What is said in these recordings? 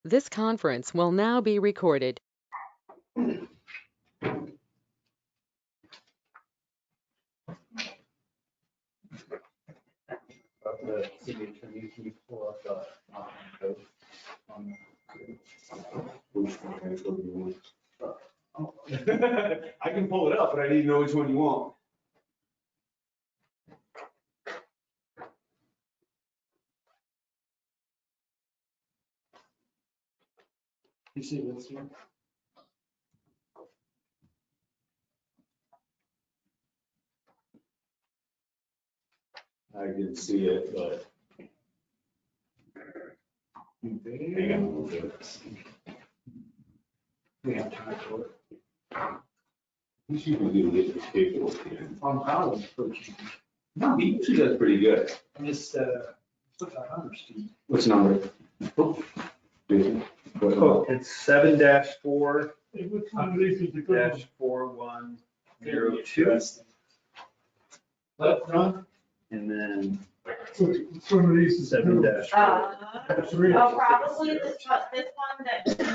This conference will now be recorded. The city attorney, can you pull up the code on I can pull it up, but I need to know which one you want. You see this one? I can see it, but. Hang on. We have time for it. You should be doing this paperwork. On Howard, first. No, he usually does pretty good. I just, put that under, Steve. What's number? Jason? Oh, it's 7-4 Which one of these is the good one? -4102, Left front? and then Which one of these is the good one? 7-4. Probably this one that you just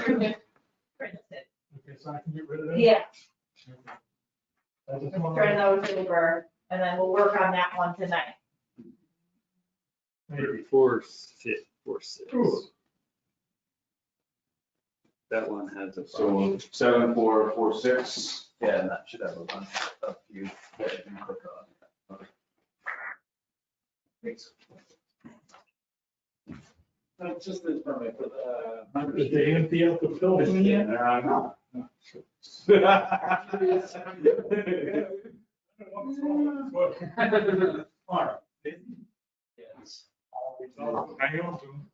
printed. Okay, so I can get rid of that? Yeah, I just want turn to- those over, and then we'll work on that one tonight. 3446. Cool. That one has a. So 7446. Yeah, and that should have a bunch of you that you can click on. That's just the permit for the. Did they empty out the building yet? No. Alright. Yes. I own them.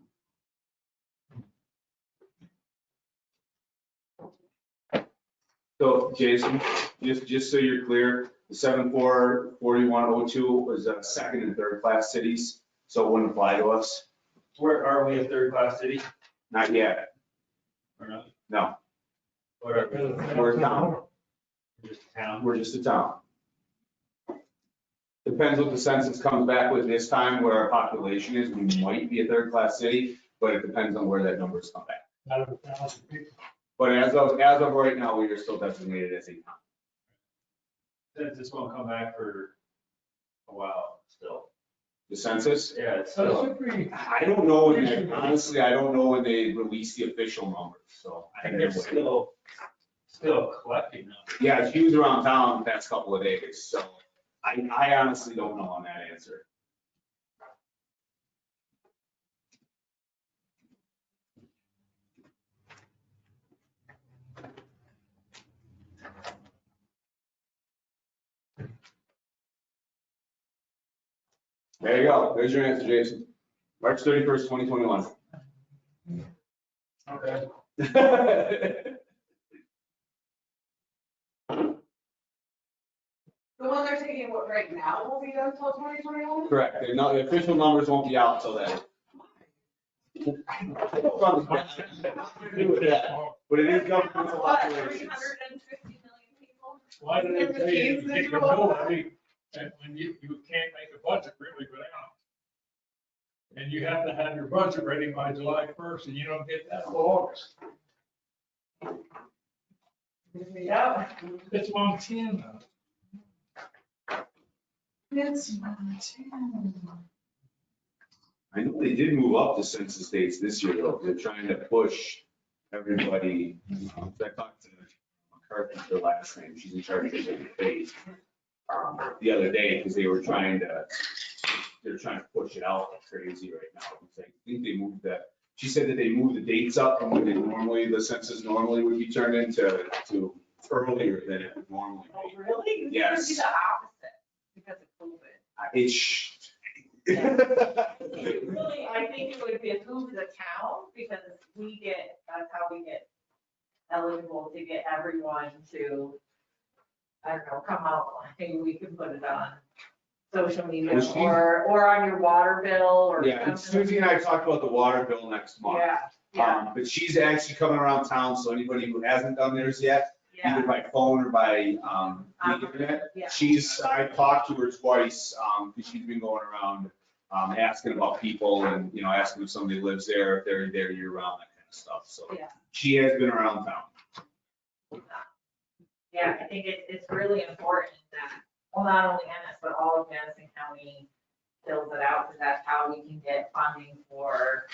So Jason, just so you're clear, the 744102 was second and third class cities, so it wouldn't apply to us. Where are we, a third class city? Not yet, Or not? no, What are we? we're a town, Just a town? we're just a town. Depends what the census comes back with this time, where our population is, we might be a third class city, but it depends on where that numbers come back. Out of 1,000 people. But as of right now, we are still designated as a town. Since this won't come back for a while still. The census, Yeah, it's So it still. should be, I don't know, honestly, I don't know when they release the official numbers, so. I think they're still collecting them. Yeah, she was around town the past couple of days, so I honestly don't know on that answer. There you go, there's your answer, Jason. March 31st, 2021. okay. The one they're taking what right now will be done until 2021? Correct, the official numbers won't be out till then. But it is governmental What, operations. 350 million people? Why did And they the say you fees get and your all bill that. ready, and when you can't make a budget really go down? And you have to have your budget ready by July 1st, and you don't get that till August. Yeah. It's 110 now. It's 110. I know they did move up the census dates this year, though. They're trying to push everybody. I talked to McCarthy, her last name, she's in charge of the phase, the other day, because they're trying to push it out like crazy right now. I think they moved that, she said that they moved the dates up from when the census normally would be turned into earlier than it would normally Oh, be. really? Yes. It would be the opposite because of COVID. Really, I think it would behoove the town because that's how we get eligible to get everyone to, I don't know, come out. Maybe we can put it on social media Was she- or on your water bill or Yeah, and something. Suzie and I talked about the water bill next month. Yeah, But she's actually coming around town, so anybody who hasn't done theirs yet, yeah. either by phone or by the internet, Yeah. I talked to her twice, because she's been going around asking about people and, asking if somebody lives there, if they're there year round, that kind of stuff, so. Yeah. She has been around town. Yeah, I think it's really important that, well, not only Ennis, but all of Madison County fills it out, because that's how we can get funding for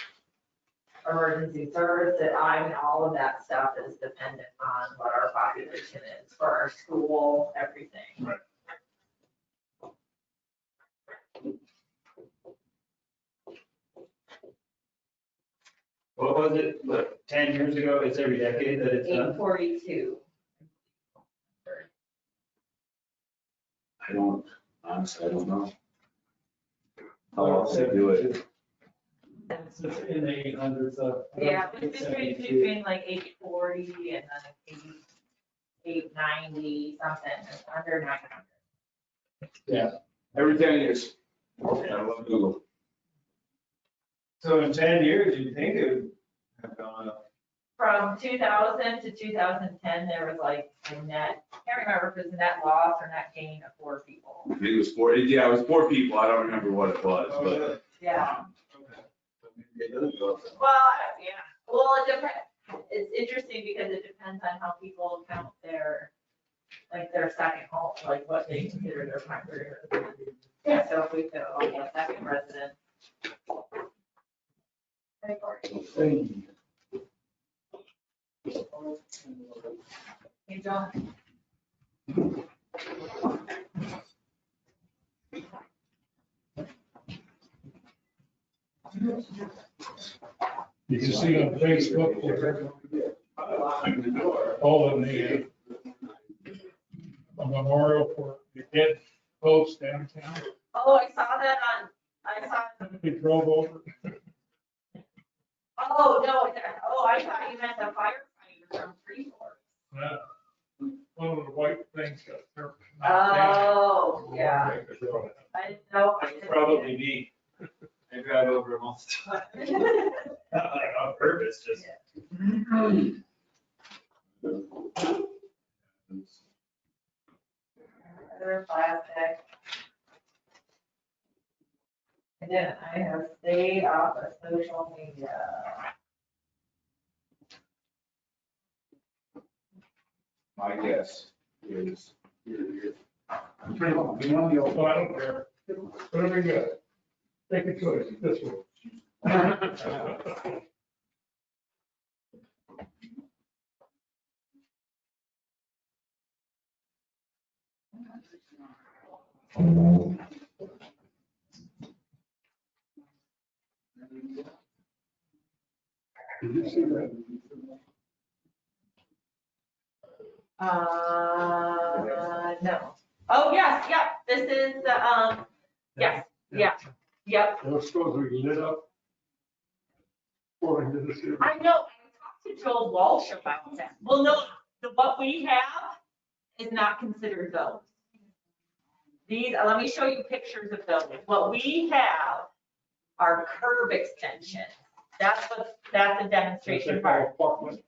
emergency services. I mean, all of that stuff is dependent on what our population is for our school, everything. Right. What was it, what, 10 years ago? It's every decade that it's done? 842. Honestly, I don't know. How else they do it? It's just in the 800s. Yeah, it's between like 840 and then 890, something, it's under 900. Everything is, I love Google. So in 10 years, you'd think it would have gone up. From 2000 to 2010, there was like a net, I can't remember if it was a net loss or net gain of 4 people. I think it was 4, yeah, it was 4 people. I don't remember what it was, but. Yeah, Okay. So maybe it doesn't go up. well, yeah, well, it depends, it's interesting because it depends on how people count their, like their second home, like what they consider their primary residence. Yeah, so if we go, okay, second residence. Hey, John. Did you see on Facebook, all in the a memorial for the dead folks downtown? Oh, I saw that on, I saw, They drove over. oh, no, I thought you meant the firefighter from Freeport. One of the white things got knocked down. Oh, yeah, I didn't know. That's probably me. I drive over them all the time. Not like on purpose, just. Other plastic. And then I have stayed off of social media. My guess is. So I don't care. Whatever you got. Take a choice, this one. Did you see that? No. Oh, yes, yep, this is the, yes, yeah, yep. It was supposed to be lit up. According to this here. I know, I talked to Joel Walsh about that. Well, no, what we have is not considered those. These, let me show you pictures of those. What we have are curb extensions. That's a demonstration part.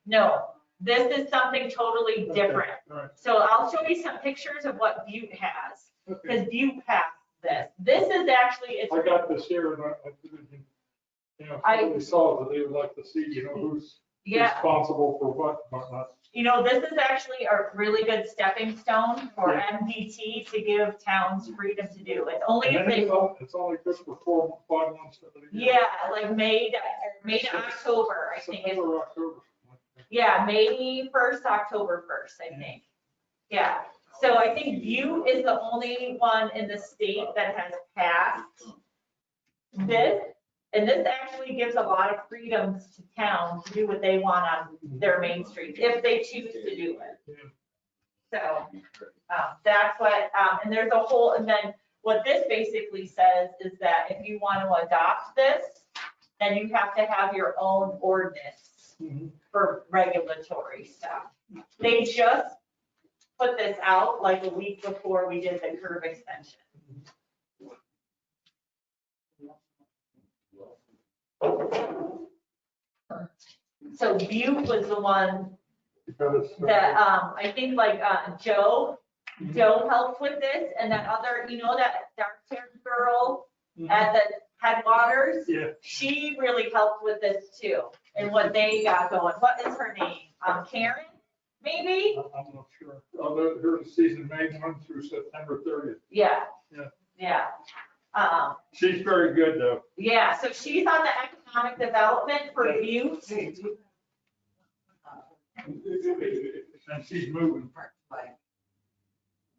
No, this is something totally different. All right. So I'll show you some pictures of what Butte has, Okay. because Butte has this. This is actually, it's. I got this here and I figured, you know, I- somebody saw that they would like to see, you know, who's Yeah, responsible for what, whatnot. you know, this is actually a really good stepping stone for MDT to give towns freedom to do. It's only And if then they, it's only good for 5 months. of the year. yeah, like May to October, I think. is- September, October. Yeah, May 1st, October 1st, I think. Yeah, so I think Butte is the only one in the state that has passed this. And this actually gives a lot of freedoms to towns to do what they want on their main streets, if they choose to do it. So, that's what, and there's a whole, and then what this basically says is that if you want to adopt this, then you have to have your own ordinance Mhm. for regulatory stuff. They just put this out like a week before we did the curb extension. So Butte was the one Because, that, I think like, Joe helped with this, and that other, you know, that dark-haired girl at the headwaters, Yeah, she really helped with this too. and what they got going. What is her name? Karen, maybe? I'm not sure. Although her season May 1 through September 30th. Yeah. Yeah. Yeah. She's very good though. Yeah, so she's on the economic development review. And she's moving. Like,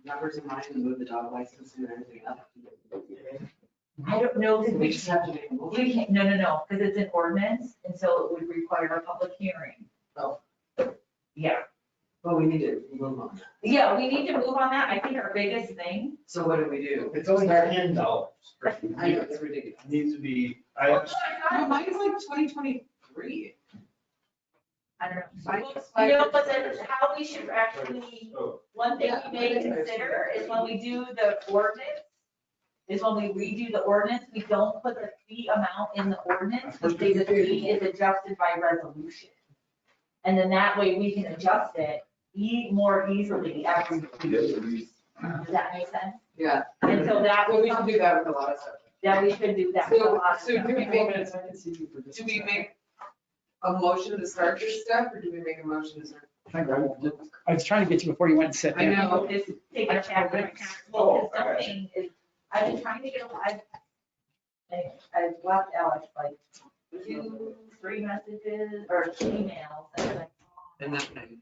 numbers in mind to move the dog license and everything up. I don't know, because We just have to make a motion. we can't, no, because it's an ordinance, and so it would require a public hearing. Oh. Yeah, But we need to move on. yeah, we need to move on that. I think our biggest thing. So what do we do? It's only $10. I know, it's ridiculous. Needs to be, No, mine's like 2023. I don't know. Mine was You know, 5%. but then how we should actually, one thing we may consider is when we do the ordinance, is when we redo the ordinance, we don't put the fee amount in the ordinance, we say the fee is adjusted by resolution. And then that way we can adjust it more easily every year. Does that make sense? Yeah, And so that well, we would, should do that with a lot of stuff. that we should do that. with a So, lot of so stuff. do we make a motion to start this stuff, or do we make a motion to start? I was trying to get you before you went and sit I down. know. Just take a chapter. Well, because something is, I've been trying to get, I've left Alex like 2-3 messages or emails and like. And nothing.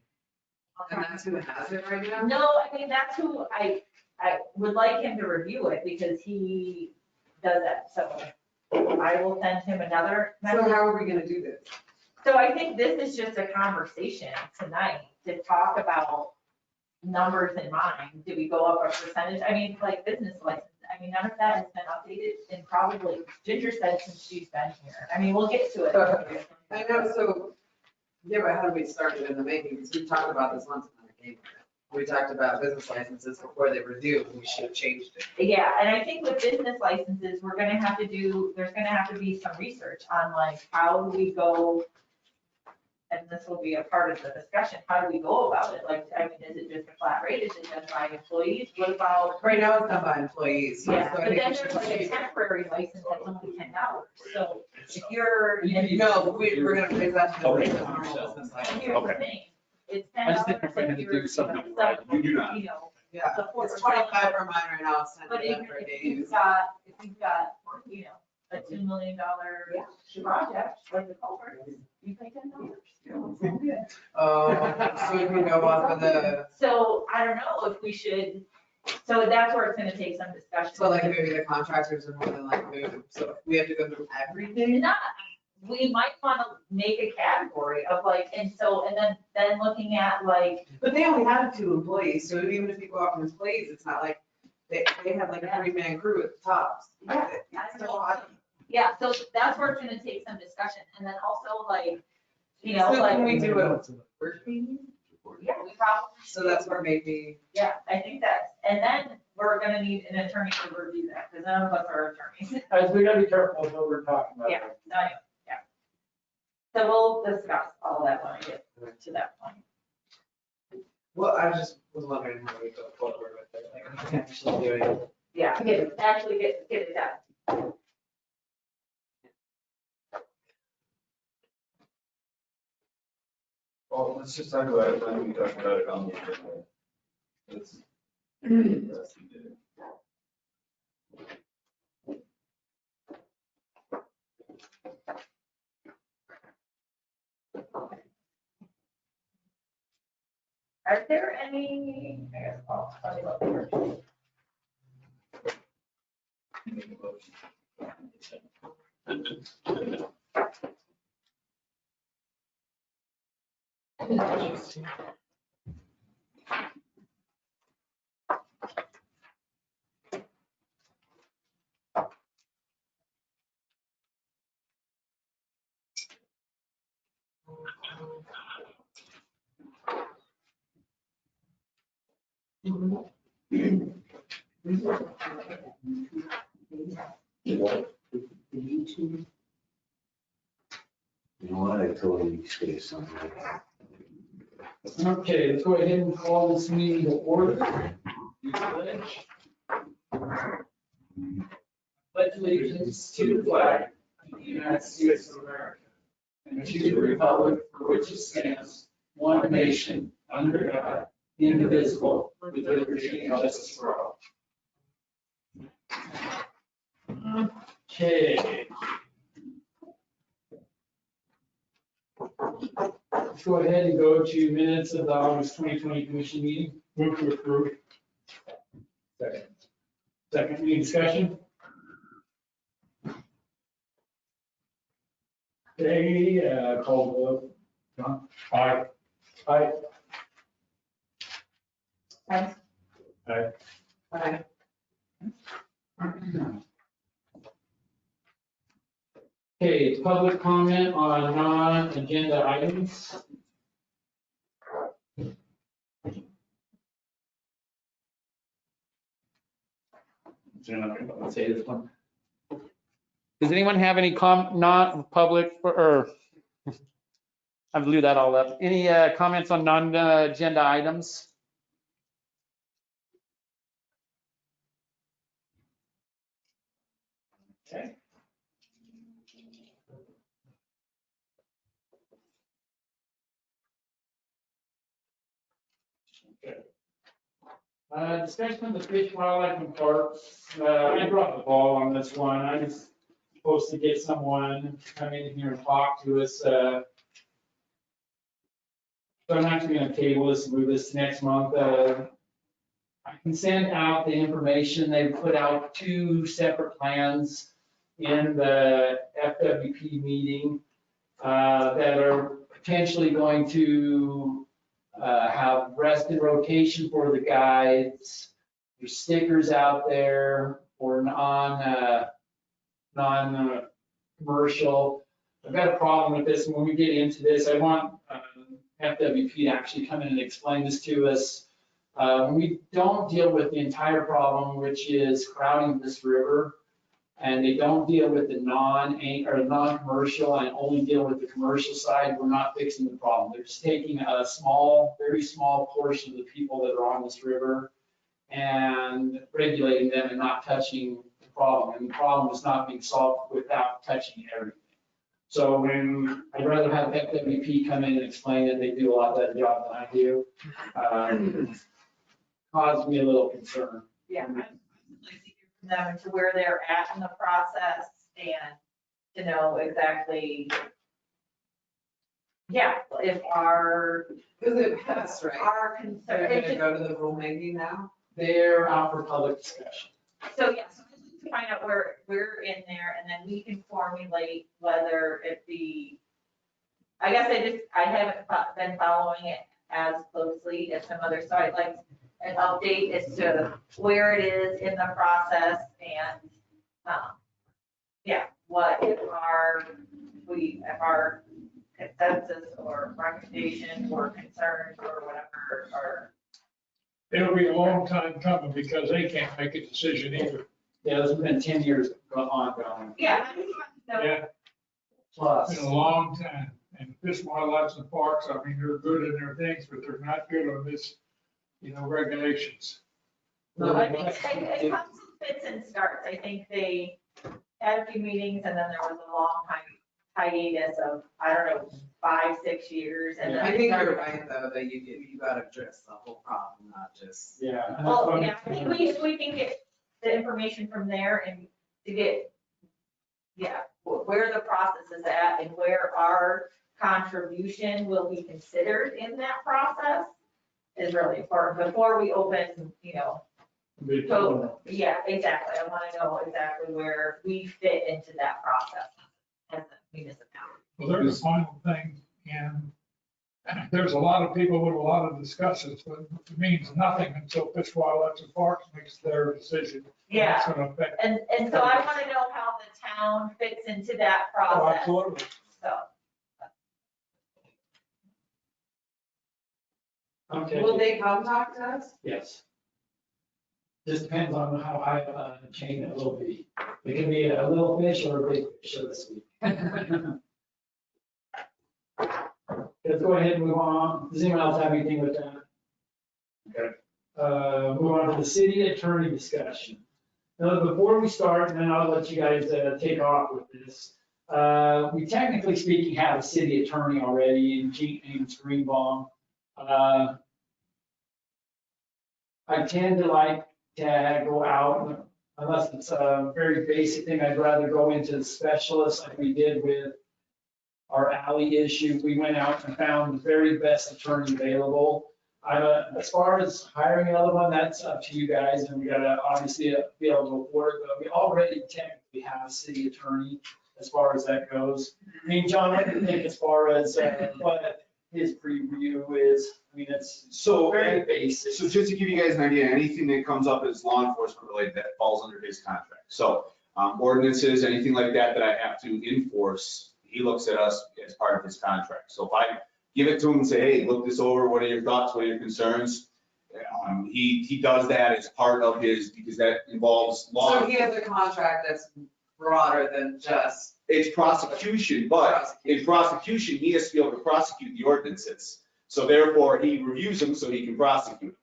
And that's who has it right now? No, I mean, that's who I would like him to review it because he does that, so I will send him another So message. how are we gonna do this? So I think this is just a conversation tonight to talk about numbers in mind. Do we go up a percentage? I mean, like business license, I mean, none of that has been updated and probably Ginger said since she's been here. I mean, we'll get to it. I know, so, yeah, but how do we start it in the making? Because we've talked about this once in the game. We talked about business licenses before they were due, we should have changed it. Yeah, and I think with business licenses, we're gonna have to do, there's gonna have to be some research on like, how do we go? And this will be a part of the discussion, how do we go about it? Like, I mean, is it just a flat rate? Is it just by employees? What about? Right now, it's done by employees. Yeah, so I but think then we should there's like a change it. temporary license that's only $10. So if you're. No, we're gonna raise that to the rate of Okay. normal business And license. here's the thing, it's I just think $10 we're gonna if do you're, something you know, right. You do not. you know, Yeah, the fourth it's or 25 for mine right now, it's 10 But for if that for if days. you've got, you know, a $2 million project, like the culvert, you pay $10. So we can go off of the, So I don't know if we should, so that's where it's gonna take some discussion. so like maybe the contractors are more than like, moving. So if we have to go through everything. Not, we might wanna make a category of like, and so, and then looking at like, But they only have 2 employees, so even if you go off of employees, it's not like, they have like a 3-man crew at the tops. Yeah, It's a lot. yeah, so that's where it's gonna take some discussion, and then also like, you know, So can like, we do a work meeting? yeah, we probably. So that's where maybe, Yeah, I think that's, and then we're gonna need an attorney to review that, because none of us are attorneys. Guys, we gotta be careful of what we're talking about. Yeah, no, anyway, yeah. So we'll discuss all of that when I get to that point. well, I just was wondering how we go forward with it, like actually doing it. Yeah, actually get it done. Well, let's just talk about it when we talk about it on the agenda. Let's. Let's do it. Are there any, I guess, let me look here. Make a motion. You know what, I totally spaced on that. Okay, let's go ahead and call this meeting to order. Pledge allegiance to the flag of the United States of America and to the republic for which it stands, one nation, under God, indivisible, with liberty and justice for all. Okay. Let's go ahead and go to minutes of the August 2020 commission meeting. Move to approve. Second, any discussion? Okay, call the vote. John? Aye. Aye. Aye. Aye. Aye. Okay, public comment on non-agenda items. Let's say this one. Does anyone have any non-public or I blew that all up. Any comments on non-agenda items? Okay. Discussion of the fish, wildlife, and parks. I dropped the ball on this one. I was supposed to get someone to come in here and talk to us. So I'm actually going to table this and move this to next month. I can send out the information. They put out 2 separate plans in the FWP meeting that are potentially going to have rest and rotation for the guides. There's stickers out there for non-commercial. I've got a problem with this. When we get into this, I want FWP to actually come in and explain this to us. We don't deal with the entire problem, which is crowding this river, and they don't deal with the non-commercial and only deal with the commercial side. We're not fixing the problem. They're just taking a small, very small portion of the people that are on this river and regulating them and not touching the problem. And the problem is not being solved without touching everything. So when I'd rather have FWP come in and explain it, they do a lot better job than I do. Caused me a little concern. Yeah, I'd like to hear from them to where they're at in the process and to know exactly, yeah, if our, Because it passed, right? our They're concern. gonna go to the rulemaking now? They're out for public discussion. So, yeah, so I'd like to find out where we're in there, and then we can formulate whether it be, I guess I haven't been following it as closely as some others, so I'd like an update as to where it is in the process and, yeah, what if our consensus or recommendation or concerns or whatever are. It'll be a long time coming because they can't make a decision either. Yeah, there's been 10 years ongoing. Yeah, I just want to know. Yeah, Plus, it's been a long time. And Fish, Wildlife, and Parks, I mean, they're good in their things, but they're not good on this, regulations. I think it comes in fits and starts. I think they had a few meetings and then there was a long hiatus of, I don't know, 5-6 years. And then I it think started- you're right, though, that you gotta address the whole problem, not just. yeah. Well, yeah, I think we can get the information from there and to get, yeah, where the process is at and where our contribution will be considered in that process is really important before we open, so, yeah, exactly. I want to know exactly where we fit into that process as a municipality. Well, there's a final thing, and there's a lot of people with a lot of discussions, but it means nothing until Fish, Wildlife, and Parks makes their decision. Yeah, It's gonna affect. and so I want to know how the town fits into that Oh, process, absolutely. so. Okay, Will they come talk to us? yes. Just depends on how high up the chain it will be. It can be a little fish or a big fish, so to speak. Let's go ahead and move on. Does anyone else have anything with that? Okay. Move on to the city attorney discussion. Now, before we start, and then I'll let you guys take off with this. We technically speaking have a city attorney already in James Greenbaum. I tend to like to go out, unless it's a very basic thing, I'd rather go into the specialist like we did with our alley issue. We went out and found the very best attorney available. As far as hiring another one, that's up to you guys, and we gotta obviously be able to afford it, but we already technically have a city attorney as far as that goes. I mean, John, what do you think as far as what his preview is? I mean, it's So, very basic. so just to give you guys an idea, anything that comes up as law enforcement related, that falls under his contract. So ordinances, anything like that that I have to enforce, he looks at us as part of his contract. So if I give it to him and say, hey, look this over, what are your thoughts, what are your concerns? He does that as part of his, because that involves law. So he has a contract that's broader than just. It's prosecution, but in prosecution, he has to be able to prosecute the ordinances. So therefore, he reviews them so he can prosecute.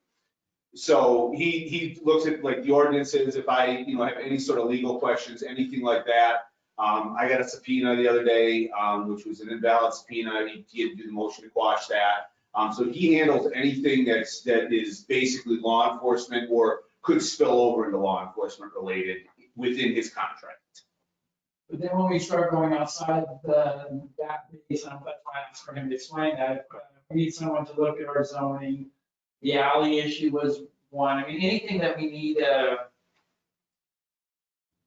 So he looks at like the ordinances, if I, have any sort of legal questions, anything like that. I got a subpoena the other day, which was an invalid subpoena. He had to do the motion to quash that. So he handles anything that is basically law enforcement or could spill over into law enforcement related within his contract. But then when we start going outside that base, that's why I asked for him to explain that. We need someone to look at our zoning. The alley issue was one. I mean, anything that we need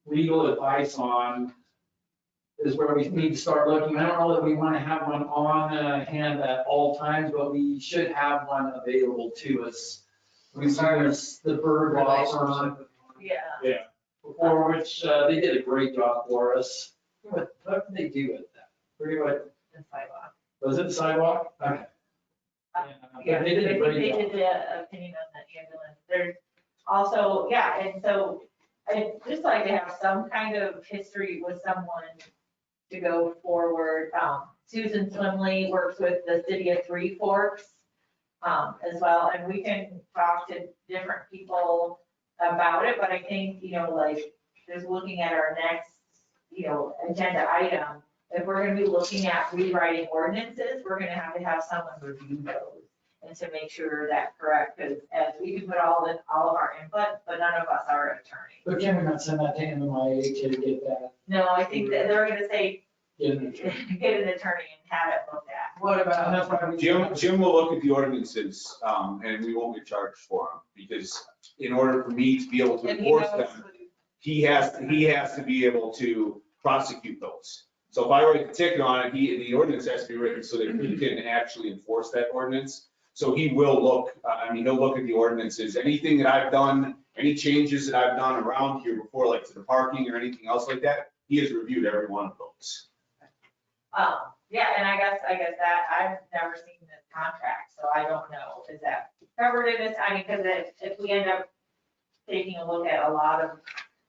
legal advice on is where we need to start looking. I don't know that we want to have one on hand at all times, but we should have one available to us. We use the bird law firm. Yeah. Before which they did a great job for us. What did they do with that? Pretty much, The sidewalk. was it the sidewalk? Okay. Yeah, They did a great they job. did the opinion on the ambulance. There's also, yeah, and so I'd just like to have some kind of history with someone to go forward. Susan Slimley works with the city of Three Forks as well, and we can talk to different people about it, but I think, like, just looking at our next, agenda item, if we're gonna be looking at rewriting ordinances, we're gonna have someone review those and to make sure that's correct, because as we can put all of our input, but none of us are attorneys. But can we not send that to MMIA to get that? No, I think that they're gonna say, Get an attorney? get an attorney and have it looked at. What And that's about? why we- Jim will look at the ordinances, and we won't get charged for them, because in order for me to be able to And he enforce knows. them, he has to be able to prosecute those. So if I write the ticket on it, the ordinance has to be written so that he can actually enforce that ordinance. So he will look, he'll look at the ordinances, anything that I've done, any changes that I've done around here before, like to the parking or anything else like that, he has reviewed every one of those. Yeah, and I guess that, I've never seen this contract, so I don't know, is that covered in this? I mean, because if we end up taking a look at a lot of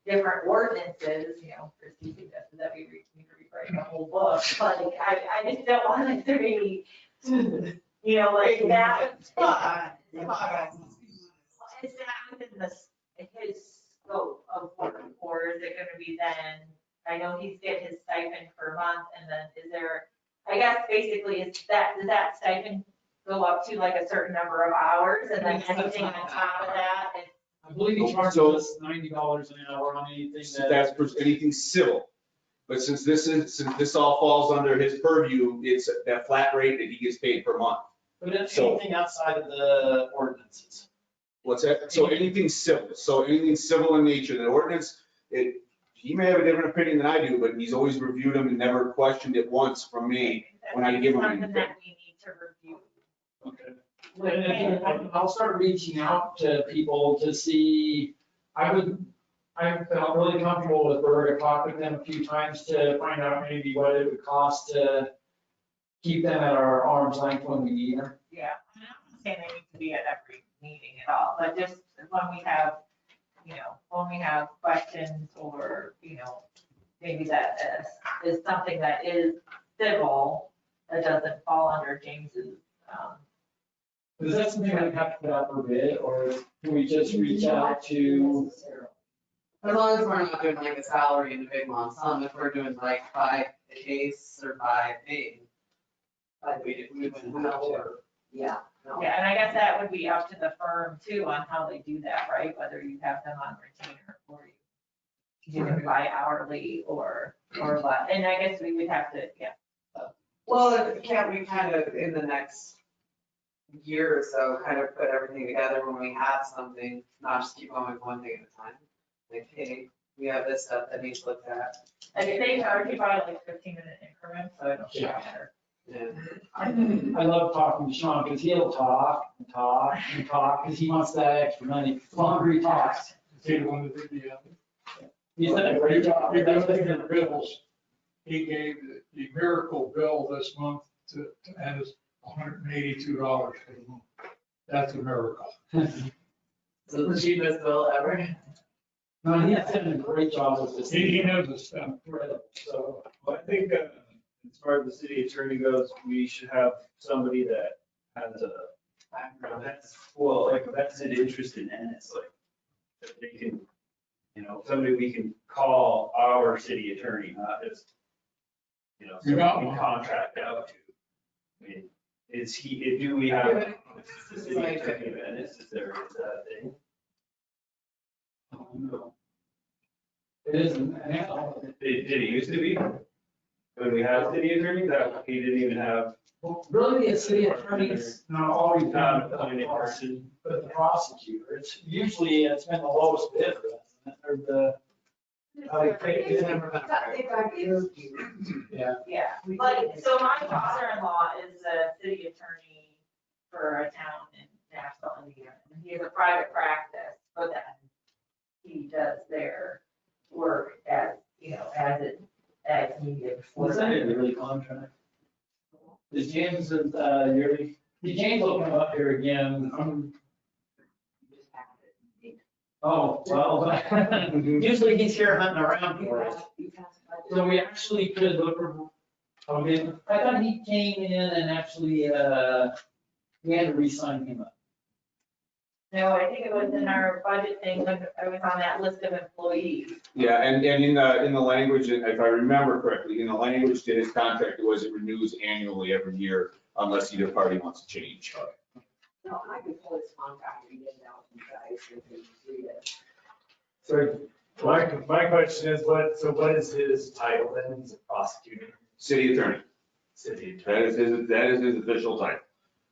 different ordinances, Christie suggested that we rewrite the whole book, like, I just don't want it to be, like that. Is that within his scope of work, or is it gonna be then, I know he's get his stipend per month, and then is there, I guess basically does that stipend go up to like a certain number of hours, and then anything on top of that? I believe he charges us $90 an hour on anything that. That's for anything civil. But since this all falls under his purview, it's that flat rate that he gets paid per month. But it's So- anything outside of the ordinances. What's that? So anything civil, in nature, the ordinance, he may have a different opinion than I do, but he's always reviewed them and never questioned it once from me when I give him Something anything. that we need to review. Okay. And I'll start reaching out to people to see, I felt really comfortable with Berg. I talked with them a few times to find out maybe what it would cost to keep them at our arm's length when we need them. Yeah, I'm not saying they need to be at every meeting at all, but just when we have, questions or, maybe that is something that is civil, that doesn't fall under James's, Is that something we have to put out for bid, or can we just reach out to? As long as we're not doing like a salary and a big lump sum, if we're doing like 5 case survive paying. Like We wouldn't have to. Yeah. no. Yeah, and I guess that would be up to the firm too on how they do that, right? Whether you have them on retainer or you do it by hourly or what. And I guess we would have to, yeah. Well, can't we kind of, in the next year or so, kind of put everything together when we have something, not just keep going one thing at a time? Like, hey, we have this stuff that needs looked at. Like if they charge you by like 15-minute increments, so it don't Yeah. matter. Yeah. I love talking to Sean because he'll talk and talk and talk because he wants that extra money. The longer he talks, He wanted to do the he's done a great job. He gave the bills. He gave the miracle bill this month to add us $182 for the month. That's a miracle. So the cheapest bill ever. No, he's done a great job with this. He knows his stuff. Incredible. So, Well, I think, as far as the city attorney goes, we should have somebody that has a vested interest in Ennis, like, that they can, somebody we can call our city attorney, not just, You got somebody we one. contract out to. I mean, do we have the city attorney of Ennis, is that a thing? it isn't now. Did it used to be? When we had city attorney, that he didn't even have, Really, the city attorney's not always been Not the appointed person, but the prosecutor. It's usually, it's been the lowest bidder, hasn't it? Or the, how they pay It's it. never been a priority. Yeah. Yeah, like, so my father-in-law is a city attorney for a town in Nashville, Indiana. And he has a private practice, but then he does their work as needed. for Was that them. a yearly contract? Is James, yearly? James will come up here again. Oh, well, usually he's here hunting around for us. So we actually could look for, okay, I thought he came in and actually, we had to re-sign him up. No, I think it was in our budget thing, when I was on that list of employees. Yeah, and in the language, if I remember correctly, in the language to his contract, it was it renews annually every year unless either party wants to change. No, I can pull this contract and get it out to you guys and you can read it. So my question is, what is his title then? He's a prosecutor, City attorney, city that attorney. is his official title.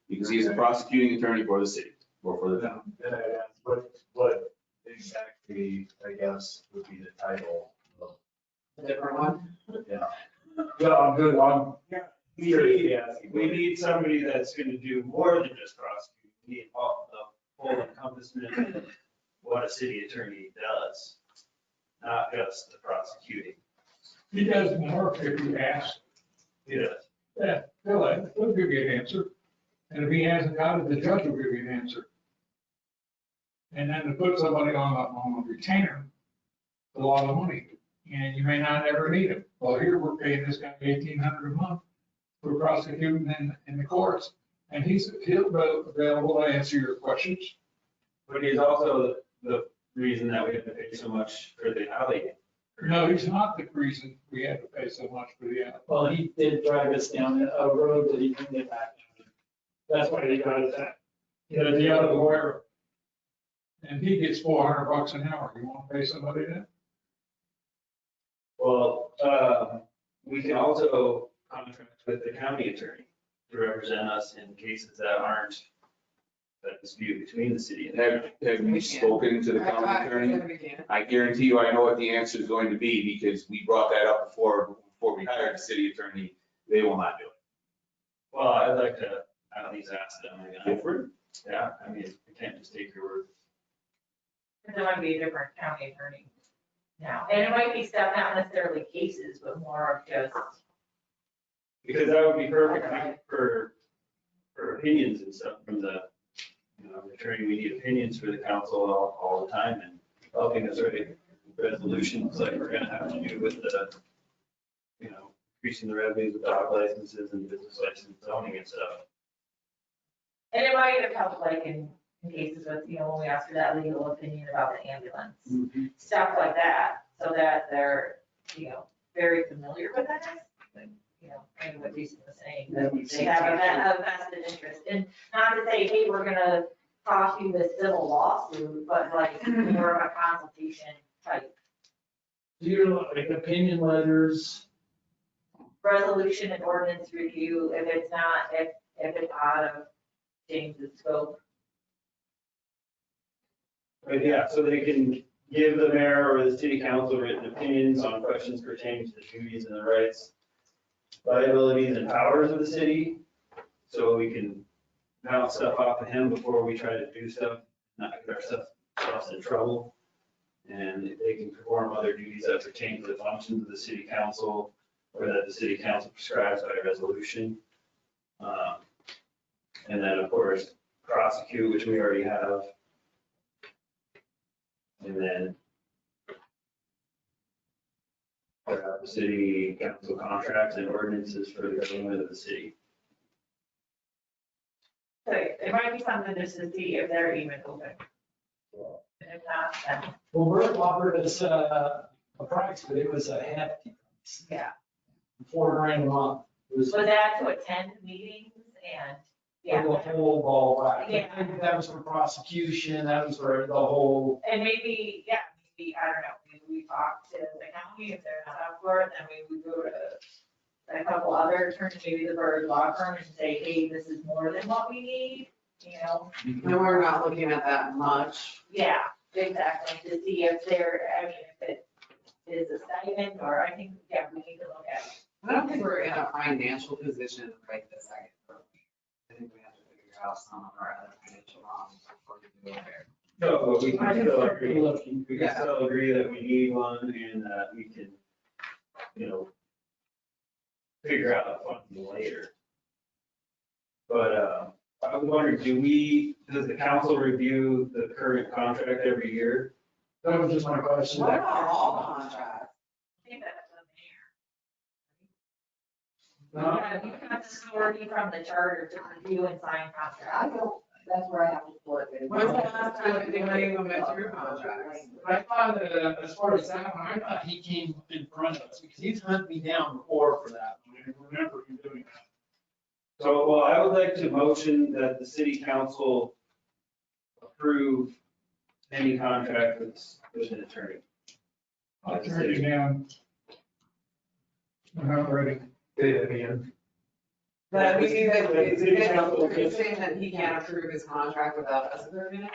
Because he's a prosecuting attorney for the city, or for the town. Then I asked, what exactly, I guess, would be the title? A different one. Yeah, I'm good, we need somebody that's gonna do more than just prosecute. We need all the full encompassment of what a city attorney does, not just the prosecuting. He does more if you ask. He does. Yeah, he'll give you an answer. And if he hasn't got it, the judge will give you an answer. And then to put somebody on a retainer, it's a lot of money, and you may not ever need it. Well, here we're paying this guy $1,800 a month for prosecuting in the courts, and he'll be available to answer your questions. But he's also the reason that we have to pay so much for the alley. No, he's not the reason we had to pay so much for the, Well, he did drive us down a road that he couldn't get back down. That's why he got us that. the other lawyer. And he gets $400 an hour. You want to pay somebody that? Well, we can also contract with the county attorney to represent us in cases that aren't a dispute between the city and the county. Have you spoken to the county attorney? I guarantee you, I know what the answer is going to be, because we brought that up before we hired the city attorney. They will not do it. Well, I'd like to at least ask them again. Go for it. Yeah, I mean, we can't just take your word. There might be a different county attorney now, and it might be stuff, not necessarily cases, but more of just. Because that would be perfect for opinions and stuff from the, attorney. We need opinions for the council all the time, and helping us write resolutions like we're gonna have to do with the, increasing the revenues of dog licenses and business license zoning and stuff. And it might have helped like in cases with, when we asked for that legal opinion about the ambulance, stuff like that, so that they're, very familiar with that. you know, and what Jason was saying, Yeah, we they have a vested interest. And not to say, hey, we're gonna cost you this civil lawsuit, but like more of a consultation type Do you like opinion letters? resolution and ordinance review if it's not, if it's out of James's scope. But yeah, so they can give the mayor or the city council written opinions on questions pertaining to the duties and the rights, liabilities and powers of the city. So we can bounce stuff off of him before we try to do stuff, not get ourselves in trouble. And they can perform other duties that pertain to the functions of the city council or that the city council prescribes by resolution. And then, of course, prosecute, which we already have. And then the city council contracts and ordinances for the government of the city. So it might be something just to see if they're even open. And if not, then, Well, Bert offered us a price, but it was a hefty price, yeah. $4,000 a month. It was Was that to attend meetings and, yeah. for the whole ball wax. Yeah. That was for prosecution, that was for the whole, And maybe, yeah, maybe, I don't know, maybe we talk to the county, if they're not up for it, then maybe we go to a couple other attorneys, maybe the Bird Law Firm and say, hey, this is more than what we need, you know? And we're not looking at that much. Yeah, exactly, to see if they're, I mean, if it is a stipend, or I think, yeah, we need to look at it. I don't think we're in a financial position right this second. I think we have to figure out some of our other financial problems before we do it there. No, but we I can can still start agree, looking. we can still agree that we need one and that we can, you know, figure out the funding later. But, I was wondering, does the council review the current contract every year? That was just my question. What about all contracts? I think that's the mayor. You have the authority from the charter to review and sign I contracts. don't, that's where I have to pull it. When's the last time anybody even went through contracts? I thought that, as far as that one, I thought he came in front of us, because he's hunted me down before for that. I remember him doing that. So, well, I would like to motion that the city council approve any contract with an attorney. I'll turn it down. I'm not ready. But we need to, The city council you're saying that he can't approve his contract without us approving it?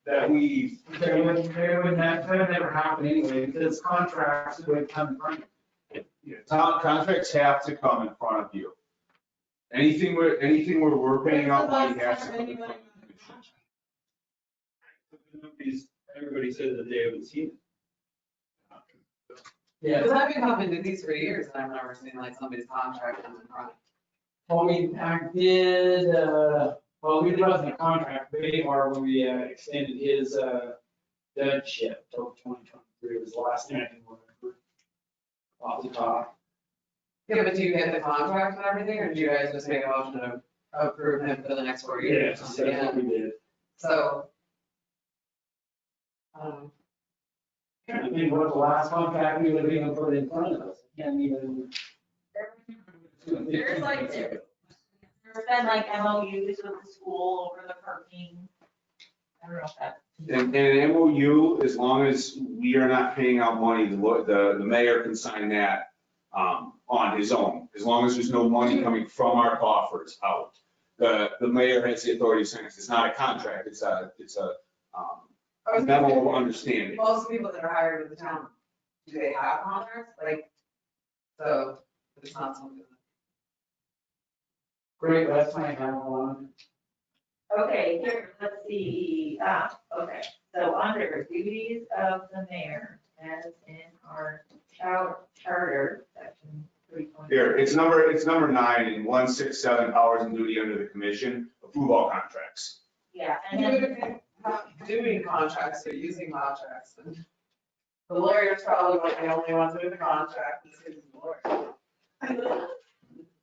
That we, That would never happen anyway, because contracts would come in front of you. Contracts have to come in front of you. Anything where we're paying out money has to come in front of the commission. everybody says that they haven't seen it. Yeah, Because I've been coming to these for years and I've never seen like somebody's contract come in front. well, we wasn't a contract, Bayhar, when we extended his judgeship till 2023, was the last thing I can remember off the top. Yeah, but do you get the contract and everything, or do you guys just make a motion to approve him for the next 4 years? Yes, that's what we did. So. I mean, what the last contract we would even put in front of us, can't even. There's like, there's been like MOUs with the school over the parking. I don't know if that. And an MOU, as long as we are not paying out money, the mayor can sign that on his own, as long as there's no money coming from our coffers out. The mayor has the authority to sign it. It's not a contract, it's a memo of understanding. Most people that are hired in the town, do they have contracts? Like, so it's not something. Great, that's my have one. Okay, here, let's see, okay, so under duties of the mayor, as in our charter, section 3.0. Here, it's number 9 in 167, powers and duty under the commission, approve all contracts. Yeah, and then, Not doing contracts, they're using contracts. The lawyer's probably like the only ones with the contract, this is the lawyer.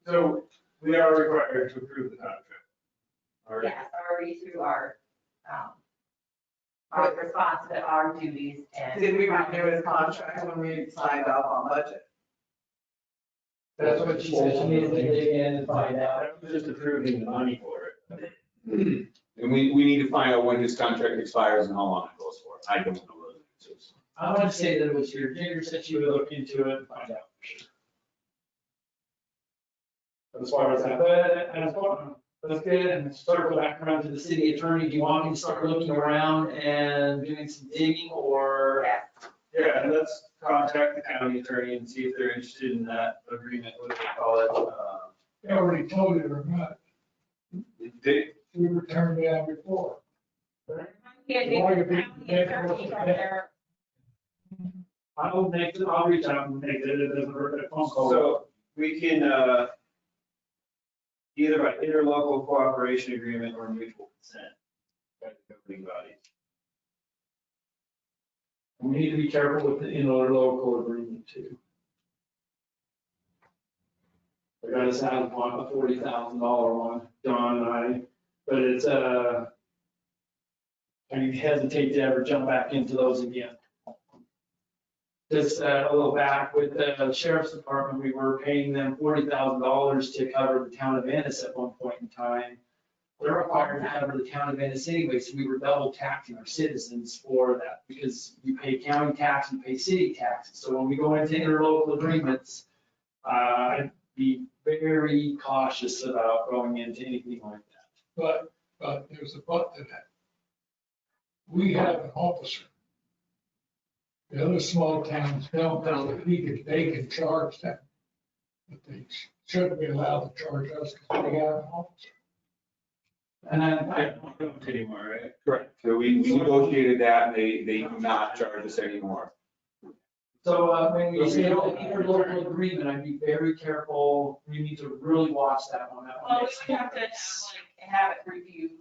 So we are required to approve the contract. All right. yes, already through our response to our duties and. Did we renew his contract when we signed off on budget? That's what she said, she needed to dig in and find out. That was just approving the money for it. And we need to find out when his contract expires and how long it goes for. I don't know those answers. I want to say that it was your Ginger said she would look into it and find out for sure. As far as that, but as far, that's good, and circle back around to the city attorney, do you want me to start looking around and doing some digging, or? Yeah, and let's contact the county attorney and see if they're interested in that agreement, what do they call it? They already told you they're not. They, We were turned down before. Yeah, Why the you be- county attorney from there. I'll reach out and make it, it doesn't hurt a phone call. So we can, either by interlocal cooperation agreement or mutual consent by the governing bodies. We need to be careful with the interlocal agreement too. I got us out of one, a $40,000 one, John and I, but it's, I hesitate to ever jump back into those again. Just a little back with the sheriff's department, we were paying them $40,000 to cover the town of Ennis at one point in time. They're required to cover the town of Ennis anyway, so we were double taxing our citizens for that because you pay county tax and pay city taxes. So when we go into interlocal agreements, I'd be very cautious about going into anything like that. But there's a but to that. We have an officer. The other small towns don't know that they can charge them. But they shouldn't be allowed to charge us because we have an officer. And I don't anymore, right? correct. So we negotiated that and they do not charge us anymore. So when we say interlocal agreement, I'd be very careful. We need to really watch that one. That one Well, makes we would have to have it reviewed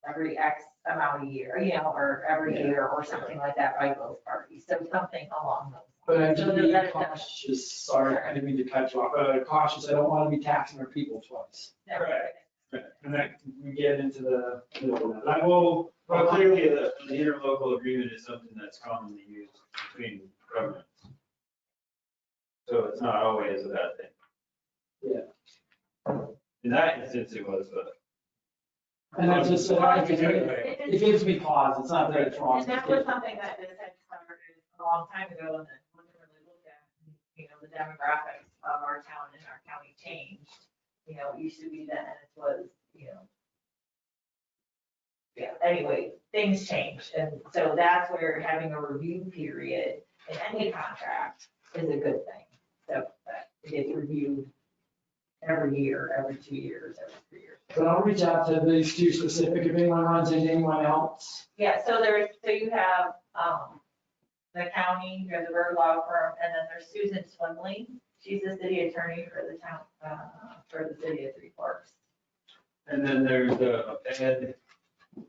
every X amount a year, or every year or something like that by both parties. So something along those. But I So need to be that- cautious, sorry, I didn't mean to cut you off, cautious, I don't want to be taxing our people twice. Right. And that, we get into the middle of that. I will, Well, clearly, the interlocal agreement is something that's commonly used between governments. So it's not always a bad thing. Yeah. In that instance, it was, but. and that's just, it It gives me pause, it's not that it's wrong. And that was something that this had covered a long time ago, and then when we really looked at, the demographics of our town and our county changed. It used to be that it was, yeah, anyway, things changed, and so that's where having a review period in any contract is a good thing. So that it gets reviewed every year, every 2 years, every 3 years. But I'll reach out to these two specific, if anyone runs into anyone else. Yeah, so you have, the county, you have the Bird Law Firm, and then there's Susan Swimley. She's the city attorney for the town, for the city of Three Forks. And then there's Ed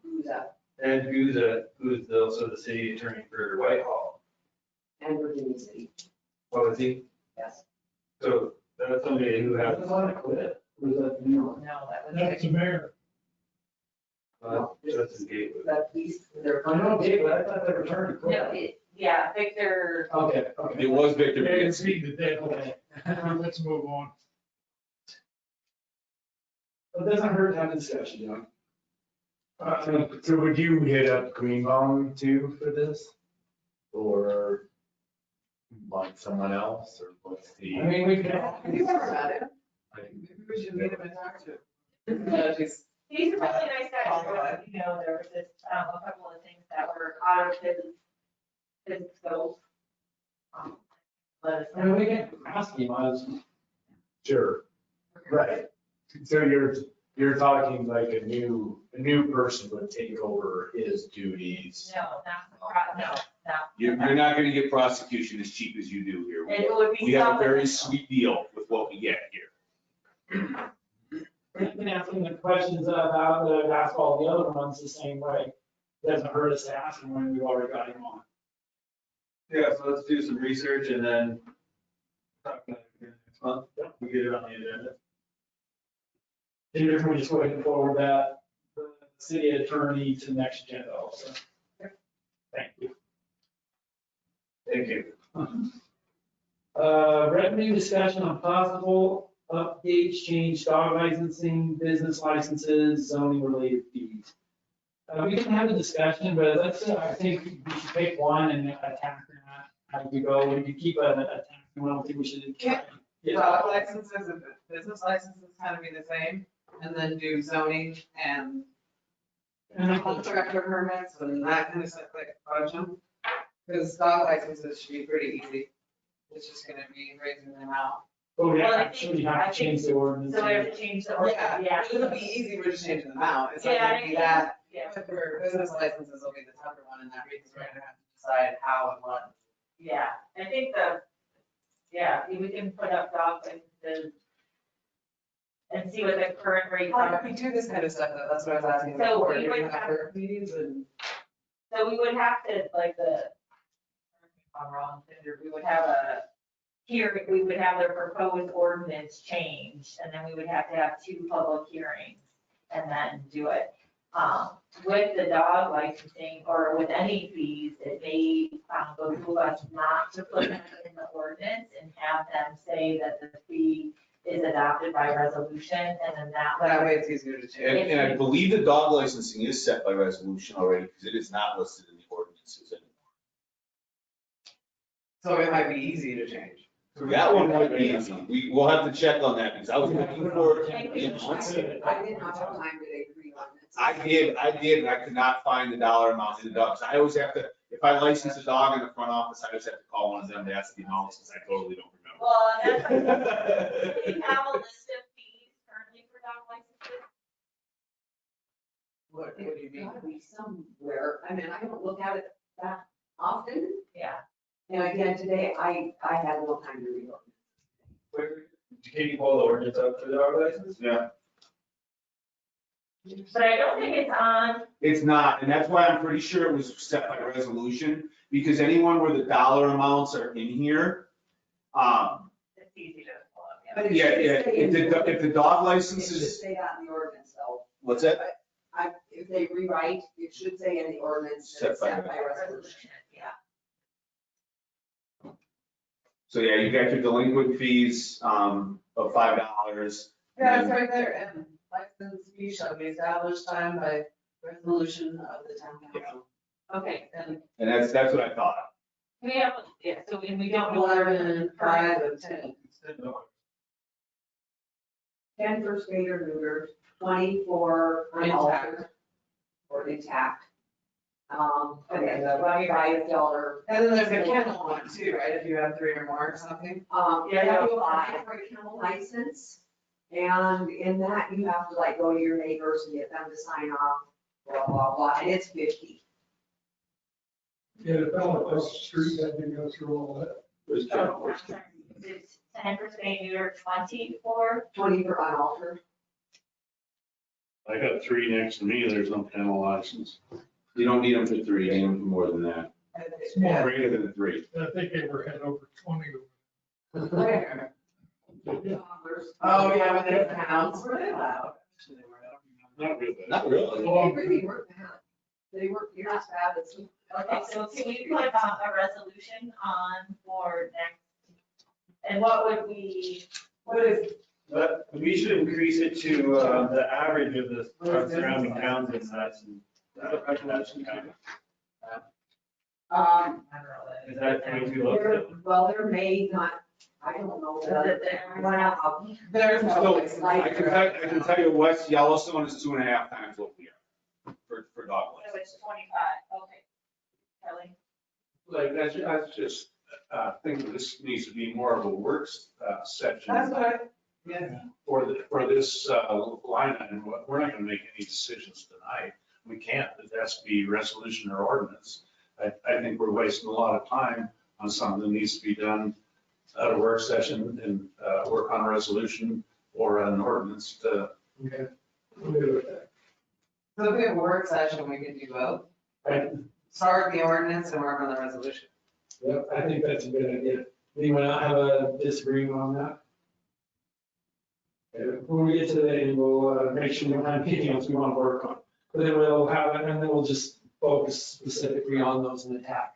Who's that? Guzza, who's also the city attorney for Whitehall. And Virginia City, What was he? yes. So that's somebody who has, Was that quit? Was that the new one? No, that was. That's the mayor. Justice Gateway. That piece, they're. I know, Dave, but I thought they were trying to No, quit. yeah, Victor, Okay, It okay. was Victor. They can Biggins. see the dead. Okay. Let's move on. It doesn't hurt to have a discussion, John. So would you hit up Greenbaum too for this? Or like someone else, or what's the? I mean, we can. Have you ever met him? Maybe we should meet him and talk to him. Yeah, just- he's a really nice guy, but, there was just, a couple of things that were out of his scope. Let us I mean, we know. can ask him, I was, Sure, right. So you're talking like a new person would take over his duties. No, no. You're not gonna get prosecution as cheap as you do here. It would be We have a something. very sweet deal with what we get here. we can ask him the questions about the basketball, the other ones the same way. Doesn't hurt us to ask him when we've already got him on. Yeah, so let's do some research and then talk about it again next month. We get it on the agenda. Peter, can we just go ahead and forward that, the city attorney to the next agenda also? Thank you. Thank you. Revenue discussion on possible updates, change dog licensing, business licenses, zoning related fees. We can have a discussion, but I think we should pick one and attack that as we go. We can keep attacking one. I don't think we should. Dog licenses and business licenses kind of be the same, and then do zoning and contractor permits and that kind of stuff, like a bunch of them. Because dog licenses should be pretty easy. It's just gonna be raising them out. Oh, Well, yeah, I actually, you think- have to change the ordinance. So we have to change the ordinance, yeah. It'll be easy, we're just changing them out. It's not Yeah, gonna be that. Yeah, For business licenses will be the tougher one in that because we're gonna have to decide how and what. yeah, I think we can put up dog licenses and see what the current rates How are. do we do this kind of stuff though? That's what I was asking. So before. we Do would have have- work meetings and. So we would have to, like if I'm wrong, Cinder, we would have we would have the proposed ordinance changed, and then we would have to have 2 public hearings and then do it. With the dog licensing or with any fees, it may behoove us not to put that in the ordinance and have them say that the fee is adopted by resolution, and then that That way. way it's easier to change. And I believe the dog licensing is set by resolution already, because it is not listed in the ordinances anymore. So it might be easy to change. That one might be easy. We'll have to check on that, because I was looking for, I didn't have time to agree on this. I did, and I could not find the dollar amount in the dogs. I always have to, if I license a dog in the front office, I always have to call one of them to ask the amount, since I totally don't remember. Well, and that's, do we have a list of fees currently for dog licenses? What do you mean? Gotta be somewhere. I mean, I don't look at it that often. Yeah. And again, today, I had no time to read it. Can you pull the ordinance up for the dog license? Yeah, But I don't think it's on, it's not, and that's why I'm pretty sure it was set by resolution, because anyone where the dollar amounts are in here, it's easy to pull up, yeah. But it yeah, should yeah, stay in the if the dog It license should is, say that in the ordinance though. what's that? If they rewrite, it should say in the ordinance that it's set by resolution. Yeah. So yeah, you got your delinquent fees, of $5. Yeah, it's right there, and license fee shall be established time by resolution of the town council. Okay, And And that's what I thought. we have, yeah, so we don't know where 11, 5, and 10. 10 for spayed or neutered, 20 for unaltered or intact. Okay, so $5. And then there's a kennel one too, right, if you have 3 or more or something? You have to apply for a kennel license, and in that, you have to like go to your neighbors and get them to sign off, blah, blah, blah, and it's 50. Yeah, the fellow across the street had to go through all that. Where's John? it's 10% neuter, 20 for, 20 for unaltered. I got 3 next to me, there's no kennel license. You don't need them for 3, you need them for more than that. Yeah. Greater than 3. I think they were had over 20. Where? $2. Oh, yeah, when they pounds, were they loud? Not really. Not really. They really work bad. They work years bad. It's. okay, so can we put a resolution on for next? And what would we, What is, But we should increase it to the average of the surrounding towns and such. And that's kind Um, of- Is that way too low? well, there may not, I don't know. That everyone else- there's no. So I can tell you West Yellowstone is 2.5 times what we are for dog so license. it's 25, okay. Kelly? Like, I just think this needs to be more of a works section That's what I, yeah. for this line item. We're not gonna make any decisions tonight. We can't. It has to be resolution or ordinance. I think we're wasting a lot of time on something that needs to be done at a work session and work on a resolution or an ordinance to. Okay. We'll do it. So if we have a work session, we can do both. Right. Start the ordinance and work on the resolution. Yep, I think that's a good idea. Anyone have a disagreement on that? When we get to the end, we'll make sure we don't have anything else we want to work on. But then we'll have, and then we'll just focus specifically on those and attack.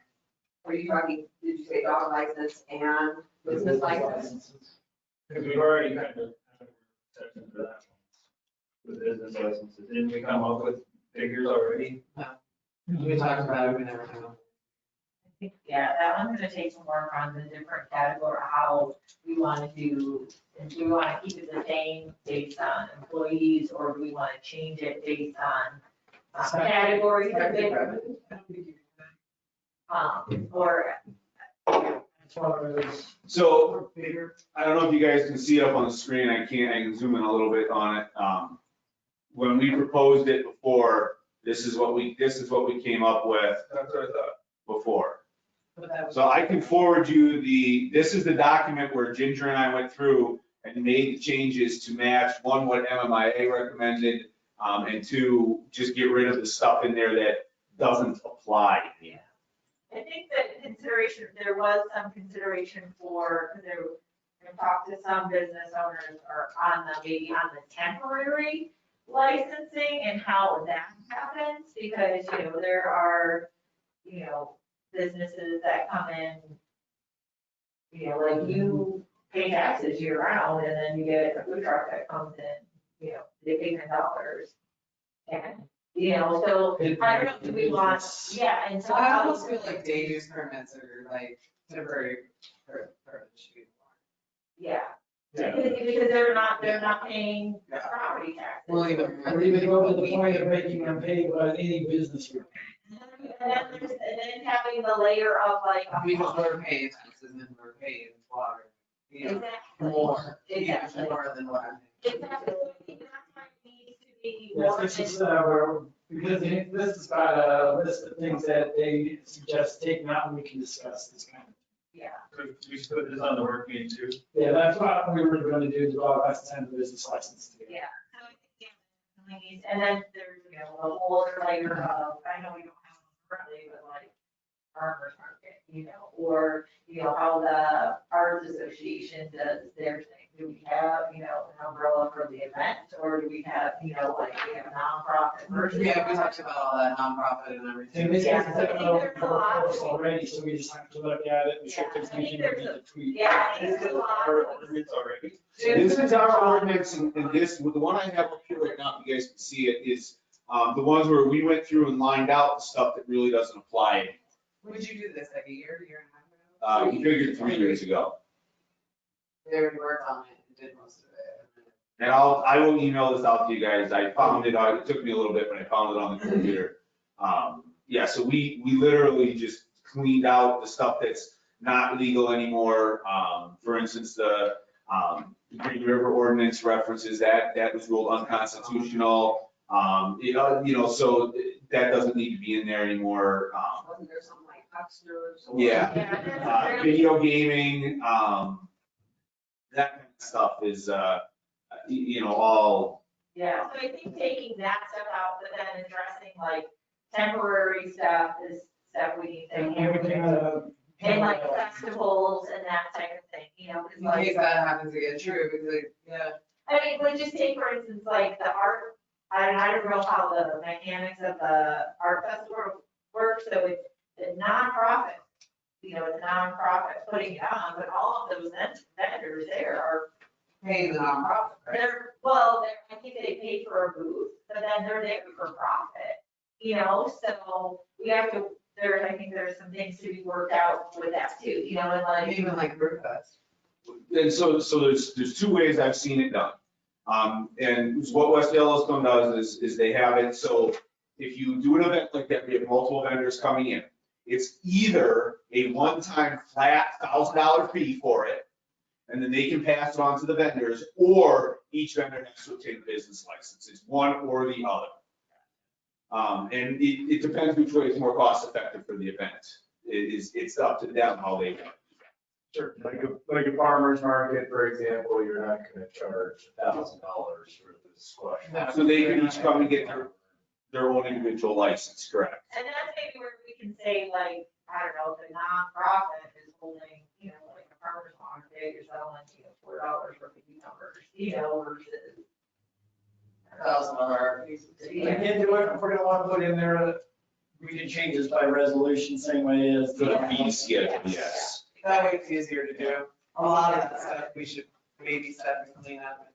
Are you talking, did you say dog license and business license? Because we've already kind of had a section for that one. With business licenses, didn't we come up with figures already? We talked about it, we never know. Yeah, that one's gonna take some work on the different category, how we wanna do, if we wanna keep it the same based on employees, or do we wanna change it based on categories of business? Or, So, I don't know if you guys can see it up on the screen, I can zoom in a little bit on it. When we proposed it before, this is what we came up with. That's what I thought. Before. So I can forward you this is the document where Ginger and I went through and made the changes to match, one, what MMIA recommended, and two, just get rid of the stuff in there that doesn't apply. yeah. I think that consideration, there was some consideration for, because there, we talked to some business owners or maybe on the temporary licensing and how that happens, because, there are, businesses that come in, like you pay taxes year round, and then you get a food truck that comes in, they pay $10. And, so, I don't know, do we want, yeah, and so. I almost feel like day use permits are like temporary permits should be more. Yeah, because they're not paying property taxes. Well, even. Or even go to the point of making them pay by any business group. And then having the layer of like. Because we're paying taxes and we're paying water, Exactly. more, Exactly. more than what I'm paying. Exactly. That's why it needs to be Yes, more. this is, because this has got a list of things that they suggest taking out, and we can discuss this kind of. Yeah. Could we put this on the work meeting too? Yeah, that's what we were gonna do, the dog license and the business license together. Yeah. So I think, yeah, and then there's, a whole other layer of, I know we don't have it currently, but like farmers market, or, how the Arts Association does their thing. Do we have, an umbrella for the event, or do we have, like, we have nonprofit versus? Yeah, we talked about all that nonprofit and everything. And this is Yeah, so I think there's a lot. course already, so we just have to look at it and show Yeah, I think confusion there's and a- need to tweak. Yeah, I think there's a lot. Our ordinance already. This is our ordinance, and this, the one I have up here right now, if you guys can see it, is the ones where we went through and lined out the stuff that really doesn't apply anymore. When did you do this, like a year and a half ago? We figured 3 years ago. They already worked on it and did most of it. And I will email this out to you guys. I found it, it took me a little bit, but I found it on the computer. Yeah, so we literally just cleaned out the stuff that's not legal anymore. For instance, the Green River ordinance references that was ruled unconstitutional. So that doesn't need to be in there anymore. Wasn't there something like Hucksters? Yeah. Video gaming, that kind of stuff is, all. Yeah, so I think taking that stuff out, but then addressing like temporary stuff is stuff we need to And handle. everything, And like festivals and that type of thing, because In case like, that happens again, true, because like, yeah. I mean, but just take for instance, like the art, I don't know how the mechanics of the art festival work, so it's a nonprofit. It's a nonprofit putting it on, but all of those vendors there are, Paying the nonprofit, right? I think they pay for a booth, but then they're there for profit, so we have to, I think there's some things to be worked out with that too, and like. Even like Brewfest. And so there's 2 ways I've seen it done. And what West Yellowstone does is they have it, so if you do an event like that, we have multiple vendors coming in. It's either a one-time flat $1,000 fee for it, and then they can pass it on to the vendors, or each vendor has to obtain a business license. It's one or the other. And it depends which way is more cost effective for the event. It's up to them how they want. Sure, like a farmer's market, for example, you're not gonna charge $1,000 for the squash. So they can each come and get their own individual license, correct? And that's maybe where we can say like, I don't know, the nonprofit is holding, like a farmer's market, you're selling, $4 worth of cucumbers, versus. $1,000. we can't do it if we're gonna want to put in there we can change this by resolution, same way as. For the fee schedule, yes. That way it's easier to do. A lot of that stuff we should maybe step and clean up.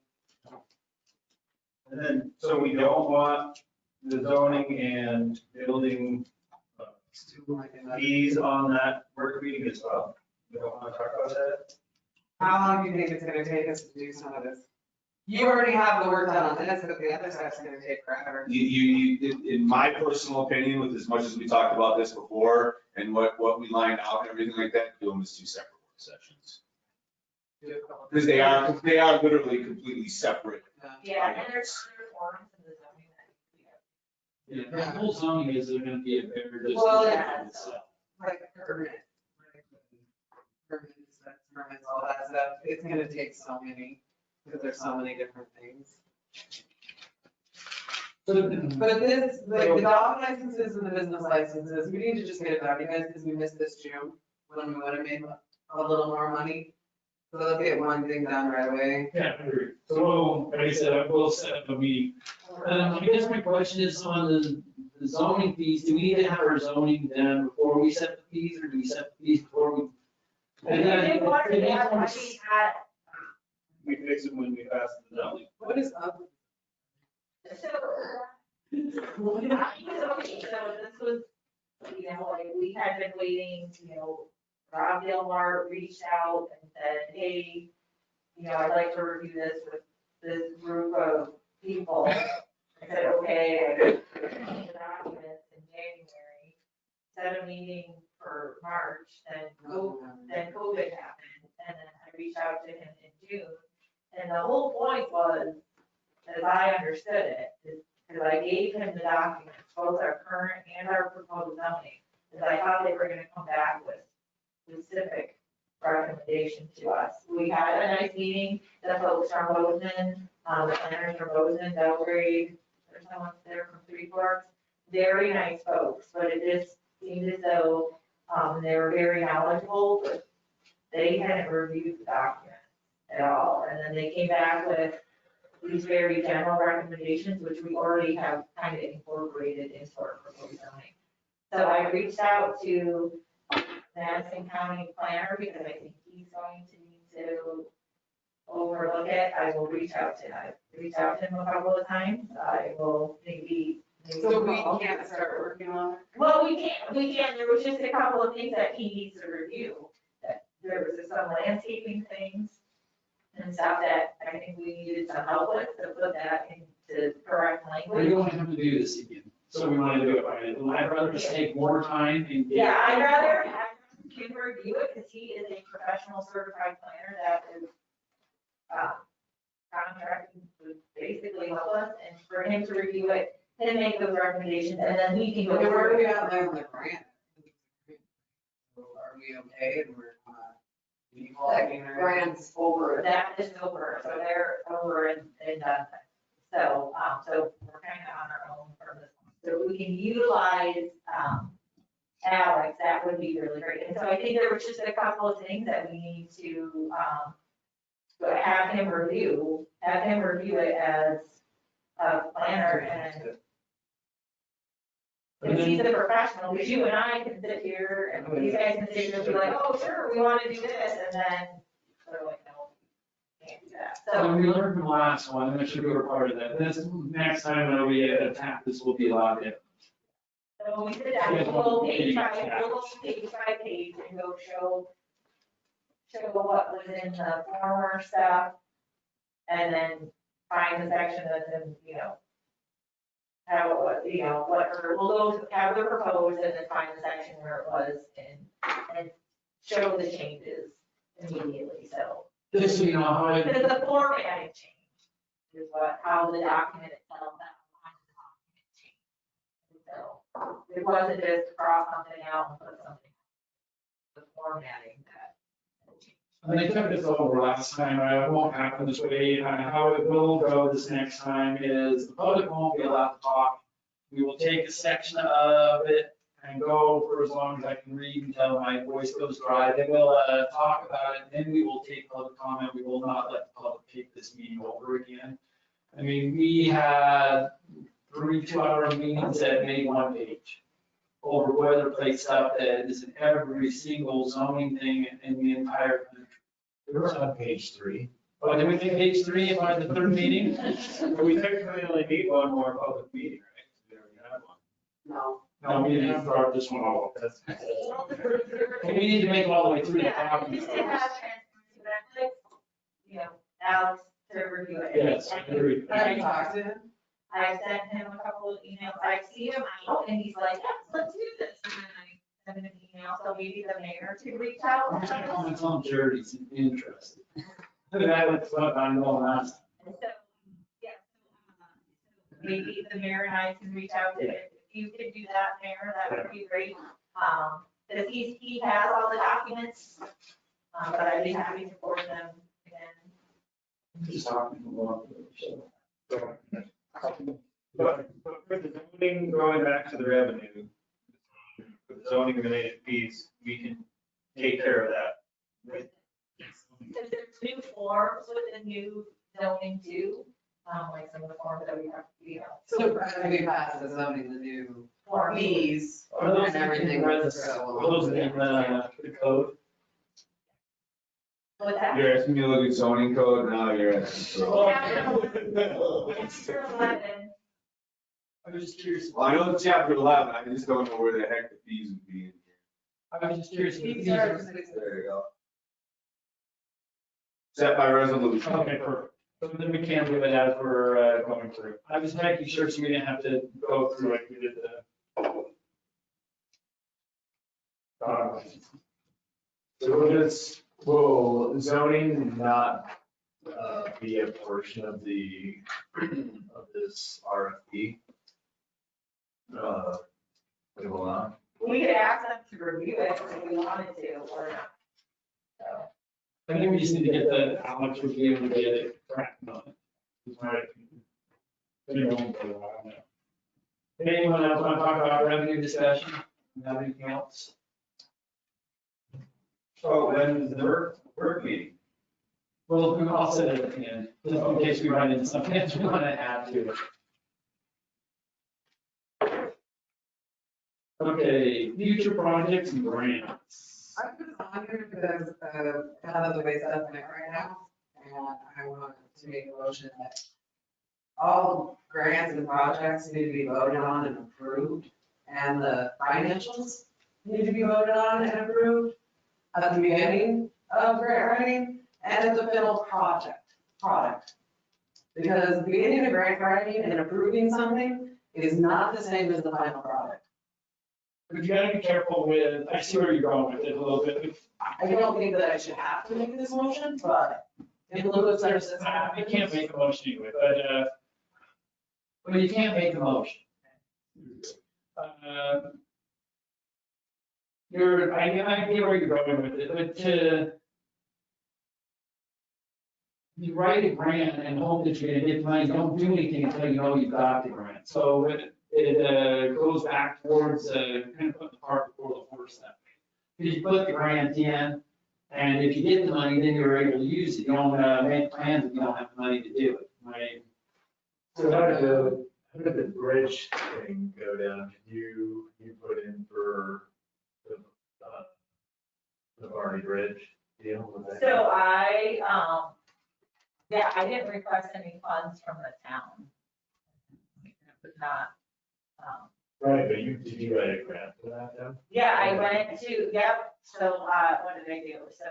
And then, so we don't want the zoning and building fees on that work meeting as well. We don't want to talk about that. How long do you think it's gonna take us to do some of this? You already have the work done on this, but the other stuff's gonna take forever. In my personal opinion, with as much as we talked about this before and what we lined out and everything like that, do them as two separate work sessions. Do a couple- Because they are literally completely separate. Yeah, and there's other forms in the zoning that we have. Yeah, the whole zoning is gonna be a very. Well, yeah. Like a permit. Permits, all that stuff, it's gonna take so many, because there's so many different things. But this, like the dog licenses and the business licenses, we need to just get it done, you guys, because we missed this June, when we would have made a little more money. So let's get one thing done right away. Yeah, I agree. So we'll, like I said, we'll set up a meeting. I guess my question is on the zoning fees, do we need to have our zoning done before we set the fees, or do we set the fees before we? We did want to have, I mean, We fix it when we pass the zoning. What is up? so, okay, so this was, like, we had been waiting, Rob Gilmore reached out and said, hey, I'd like to review this with this group of people. I said, okay, I the documents in January, set a meeting for March, then COVID happened, and then I reached out to him in June. And the whole point was, as I understood it, is because I gave him the documents, both our current and our proposed zoning, is I thought they were gonna come back with specific recommendations to us. We had a nice meeting, the folks from Bozeman, the planners from Bozeman, Belgrade, there's someone there from Three Forks, very nice folks, but it just seemed as though, they were very knowledgeable, but they hadn't reviewed the document at all. And then they came back with these very general recommendations, which we already have kind of incorporated into our proposed zoning. So I reached out to Madison County planner because I think he's going to need to overlook it. I will reach out to him a couple of times. I will maybe. So we can't start working on it? Well, we can't, there was just a couple of things that he needs to review. That there was just some landscaping things and stuff that I think we needed some help with to put that into correct We language. don't have to do this again, so we want to do it right. I'd rather just take more time and get. Yeah, I'd rather have him review it because he is a professional certified planner that is contracted to basically help us, and for him to review it and make those recommendations, and then we can go. Okay, where are through we it. at on the grant? Are we okay and we're, That grant's over. That is over, so they're over and done. So, so we're kind of on our own for this one. So if we can utilize, Alex, that would be really great. And so I think there was just a couple of things that we need to, have him review it as a planner, and if he's a professional, because you and I can sit here and these guys can sit here and be like, oh, sure, we want to do this, and then they're like, no, we can't do that. So So, we learned from the last one, and I'm sure we were part of that. This, next time when we attack this, will be a lot different. so when we sit down, we'll go page by page and go show what was in the former stuff, and then find the section that's in, how it was, we'll go have the proposed and then find the section where it was and show the changes immediately, so. Just so you know how it. Because the formatting changed, is how the document itself, that line of the document changed. So it wasn't just cross something out and put something, the formatting that changed. And they took this over last time, it won't happen this way. How it will go this next time is the public won't be allowed to talk. We will take a section of it and go for as long as I can read until my voice goes dry. Then we'll talk about it, then we will take public comment. We will not let the public take this meeting over again. I mean, we had 3 2-hour meetings that made 1 page. over boilerplate stuff that is in every single zoning thing in the entire country. We're on page 3. Oh, did we make page 3 by the third meeting? We technically only need one more public meeting, right? We already have one. No. No, we didn't. Start this one off. We need to make it all the way through the Yeah, document. just to have transparency, but I'd like, you know, Alex to review it. Yes, I agree. Have you talked to him? I sent him a couple of emails, I see him out, and he's like, yes, let's do this, and then I sent him an email, so maybe the mayor to reach out. Comments on charities interested. That's what I'm going on. So, yeah, maybe the mayor and I can reach out to, if you could do that, mayor, that would be great. Because he has all the documents, but I'd be happy to forward them again. Just talking about it. But for the zoning, going back to the revenue, for the zoning related fees, we can take care of that. Because there's new forms with the new zoning too, like some of the forms that we have, you know. So as we pass the zoning, the new forms. fees Are those and everything. in will the go are those along. in the code? With that. You're asking me to look at zoning code, now you're asking for. Chapter 11, I was just curious. Well, I know it's chapter 11, I just don't know where the heck the fees would be in here. I was just curious. Fees are- There you go. Set by resolution. Okay, perfect. So then we can do it as we're going through. I was making sure so we didn't have to go through like we did the. So will zoning not be a portion of of this RFP? It will not? we could ask them to review it if we wanted to, or not. So, I think we just need to get the, how much we'll be able to get it cracked on it. Is my opinion. Been going for a while now. Anyone else want to talk about revenue discussion? Have anything else? So when the work meeting, Well, I'll set it at the end, just in case we run into something else we want to add to it. Okay, future projects and grants. I put it on here because kind of the way it's up in it right now, and I want to make a motion that all grants and projects need to be voted on and approved, and the financials need to be voted on and approved at the beginning of grant writing and at the final product. Because the beginning of grant writing and approving something is not the same as the final product. But you gotta be careful with, I see where you're going with it a little bit. I don't think that I should have to make this motion, but in lieu of such. I can't make a motion anyway, but you can't make a motion. I get where you're going with it, but you write a grant and hope that you're gonna get the money, don't do anything until you know you've got the grant. So it goes back towards, kind of putting the cart before the horse that way. Because you put the grant in, and if you get the money, then you're able to use it. You don't make plans if you don't have the money to do it, right? So how did the bridge thing go down? Did you put in for the Barney Bridge deal with that? So I didn't request any funds from the town. But not, Right, but did you write a grant for that then? yeah, I went to, yep, so, what did I do? So,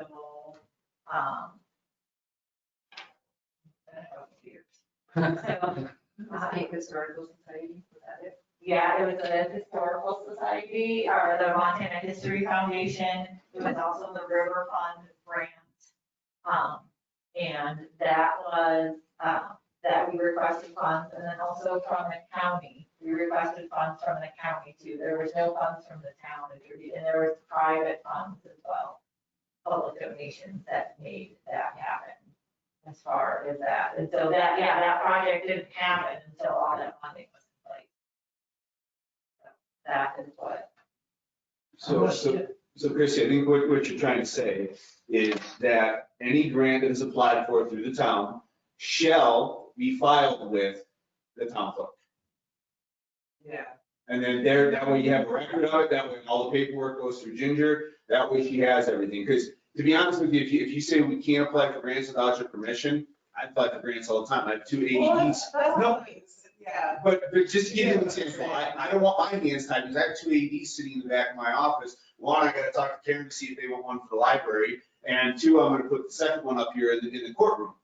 State Historical Society, was that it? yeah, it was the Historical Society, or the Montana History Foundation. It was also the River Fund grant. And that was, that we requested funds, and then also from the county. We requested funds from the county too. There was no funds from the town, and there was private funds as well. Public donations that made that happen as far as that. And so that, yeah, that project didn't happen until all that funding was in place. So that is what. So Chrissy, I think what you're trying to say is that any grant that is applied for through the town shall be filed with the town clerk. Yeah. And then there, that way you have a record of it, that way all the paperwork goes through Ginger, that way she has everything. Because to be honest with you, if you say we can't apply for grants without your permission, I apply for grants all the time. I have 2 AEDs. No, Yeah. but just to give you an example, I don't want my hands tied because I have 2 AEDs sitting in the back of my office. One, I gotta talk to Karen to see if they want one for the library. And 2, I'm gonna put the second one up here in the courtroom.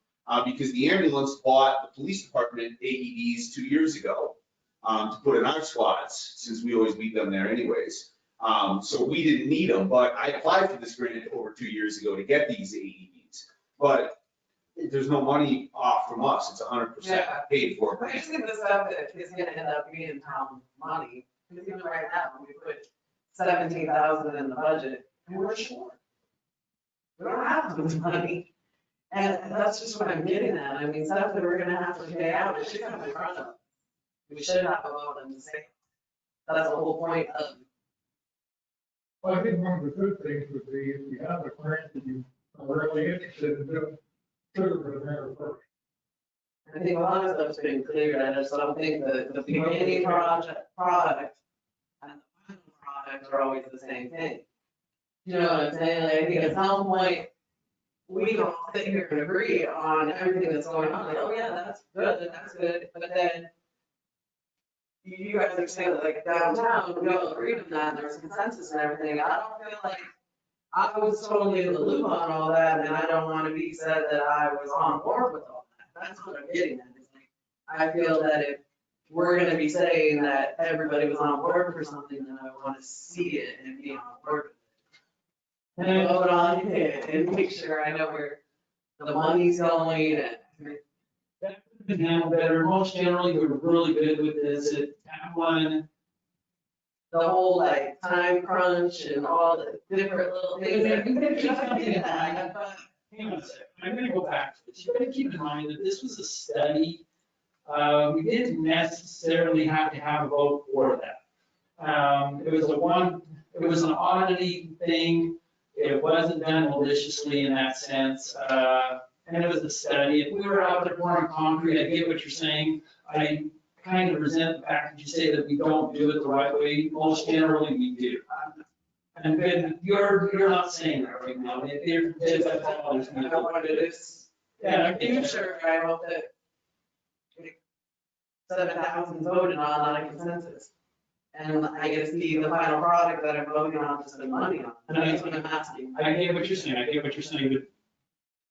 Because the ambulance bought the police department AEDs 2 years ago to put in our squads, since we always meet them there anyways. So we didn't need them, but I applied for this grant over 2 years ago to get these AEDs. But there's no money off from us, it's 100% paid for. I just think the stuff that is gonna end up being town money, because even right now, we put 17,000 in the budget, and we're short. We don't have the money, and that's just what I'm getting at, I mean, stuff that we're gonna have to pay out, it should come in front of us. We should have a vote and say, that's the whole point of. Well, I think one of the good things would be if you have a grant that you are really interested in doing, consider the matter first. I think a lot of stuff's been cleared, I just don't think the beginning product and the final product are always the same thing. You know what I'm saying? Like, I think at some point, we can all sit here and agree on everything that's going on, like, oh yeah, that's good, but then you guys are saying that like downtown, we all agreed on that, and there was consensus and everything, I don't feel like I was totally in the loop on all that, and I don't want to be said that I was on board with all that. That's what I'm getting at. Is like, I feel that if we're gonna be saying that everybody was on board for something, then I want to see it and be on board with it. And vote on it and make sure I know where the money's going and. That could have been handled better. Most generally, we were really good with this. At one, The whole like time crunch and all the different little things. that we could keep something in that, but hang on a second, I'm gonna go back to this. You gotta keep in mind that this was a study. We didn't necessarily have to have a vote for that. It was an auditing thing. It wasn't done maliciously in that sense. And it was a study. If we were out there pouring concrete, I get what you're saying. I kind of resent the fact that you say that we don't do it the right way. Most generally, we do. And then you're not saying that right now. If that's all there's I don't want it is. Yeah, In the future, I hope that 7,000 voted on a consensus. And I get to see the final product that I'm voting on to spend money on. And that's what I'm asking. I get what you're saying. But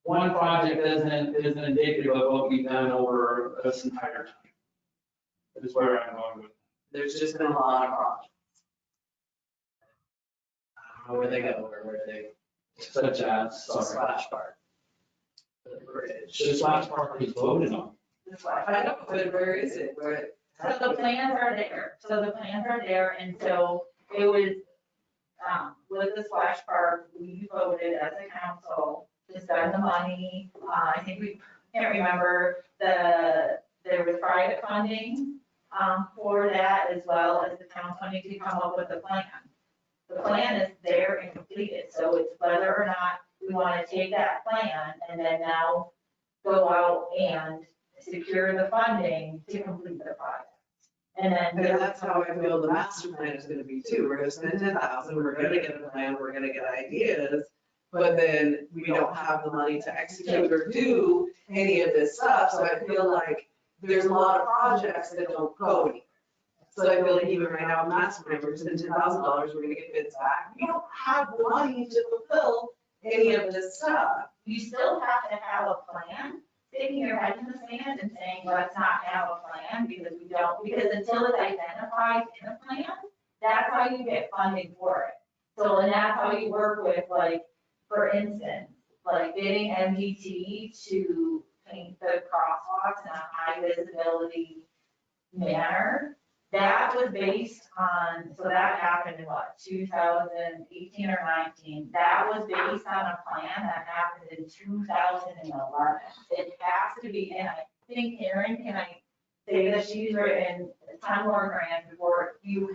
one project isn't indicative of what we've done over this entire time. That is where I'm going with. There's just been a lot of projects. I don't know where they go, or where they. Such as, Splash Park. the splash park is voted on. I know, but where is it? Where? So the plans are there, and so it was, with the splash park, we voted as a council to spend the money. I think can't remember, there was private funding, for that, as well as the town funding to come up with a plan. The plan is there and completed, so it's whether or not we want to take that plan and then now go out and secure the funding to complete the project. And then. And that's how I feel the master plan is gonna be too. We're gonna spend 10,000, we're gonna get a plan, we're gonna get ideas. But then we don't have the money to execute or do any of this stuff. So I feel like there's a lot of projects that don't go anywhere. So I feel like even right now, master plan, we're spending $10,000, we're gonna get bids back. We don't have the money to fulfill any of this stuff. You still have to have a plan, sticking your head in the sand and saying, let's not have a plan because we don't, because until it's identified in a plan, that's how you get funding for it. So, and that's how you work with, like, for instance, like bidding MDT to paint the crosswalks in a high visibility manner. That was based on, so that happened in what, 2018 or 19? That was based on a plan that happened in 2011. It has to be, and I think, Erin, can I say that she's written a ton more grants before you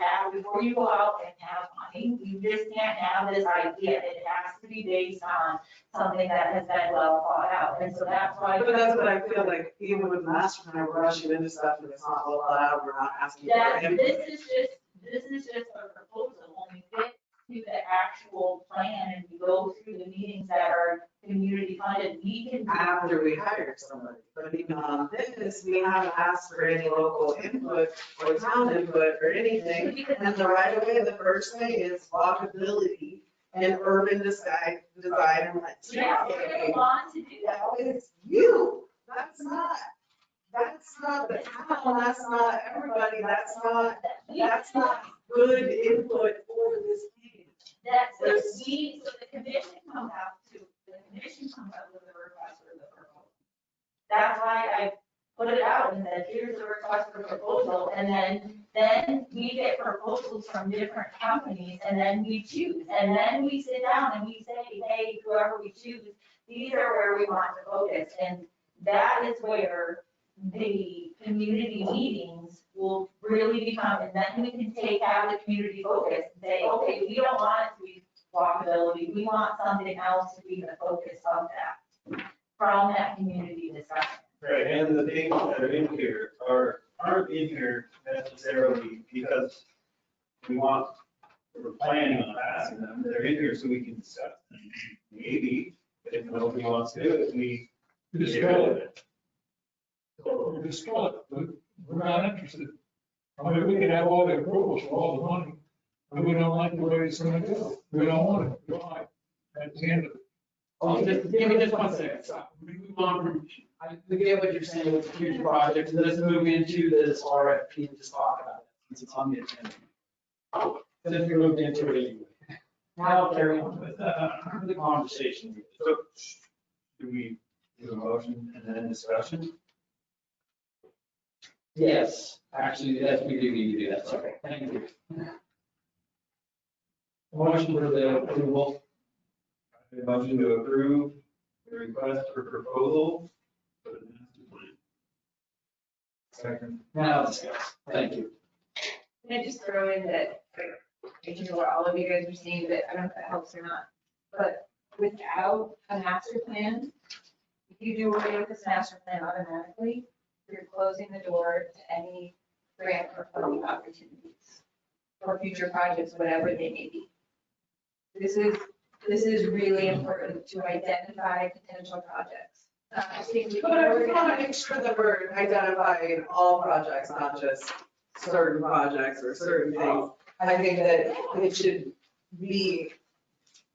go out and have money. You just can't have this idea. It has to be based on something that has been well thought out. And so that's why. But that's what I feel like, even with master plan, we're rushing into stuff and it's not well thought out, we're not asking. This is just this is just a proposal, when we get to the actual plan and we go through the meetings that are community funded, we can. After we hire somebody, but even on this, we haven't asked for any local input or town input or anything. And the right of way, the first thing is walkability and urban design and like. Yeah, we're gonna want to do that. It's you, that's not the town, that's not everybody, that's not good input for this meeting. That's the so the commission comes out with the request for the proposal. That's why I put it out and said, here's the request for proposal, and then we get proposals from different companies, and then we choose, and then we sit down and we say, hey, whoever we choose, these are where we want to focus, and that is where the community meetings will really become, and then we can take out the community focus and say, okay, we don't want it to be walkability, we want something else to be the focus of that, from that community discussion. Right, and the things that are in here aren't in here necessarily because we're planning on passing them. They're in here so we can discuss them. Maybe, if nobody wants to do it, we get rid of it. Dispel it, but we're not interested. I mean, we can have all the approvals for all the money, but we don't like the way it's gonna go. We don't want it. Why? That's the end of it. Oh, give me just 1 second. So we move on from, I get what you're saying with the future projects. Let's move into this RFP and just talk about it since it's on the agenda. Since we moved into it anyway. Now I'll carry on with the conversation. So, do we do a motion and then discussion? Yes, actually, yes, we do need to do that. Sorry, thank you. Motion for the approval. A motion to approve the request for proposal for the master plan. Second. Now discuss. Thank you. Can I just throw in that, I don't know what all of you guys are seeing, but I don't know if that helps or not. But without a master plan, if you do away with this master plan automatically, you're closing the door to any grant or funding opportunities for future projects, whatever they may be. This is really important to identify potential projects. But I just want to make sure that we're identifying all projects, not just certain projects or certain things. I think that it should be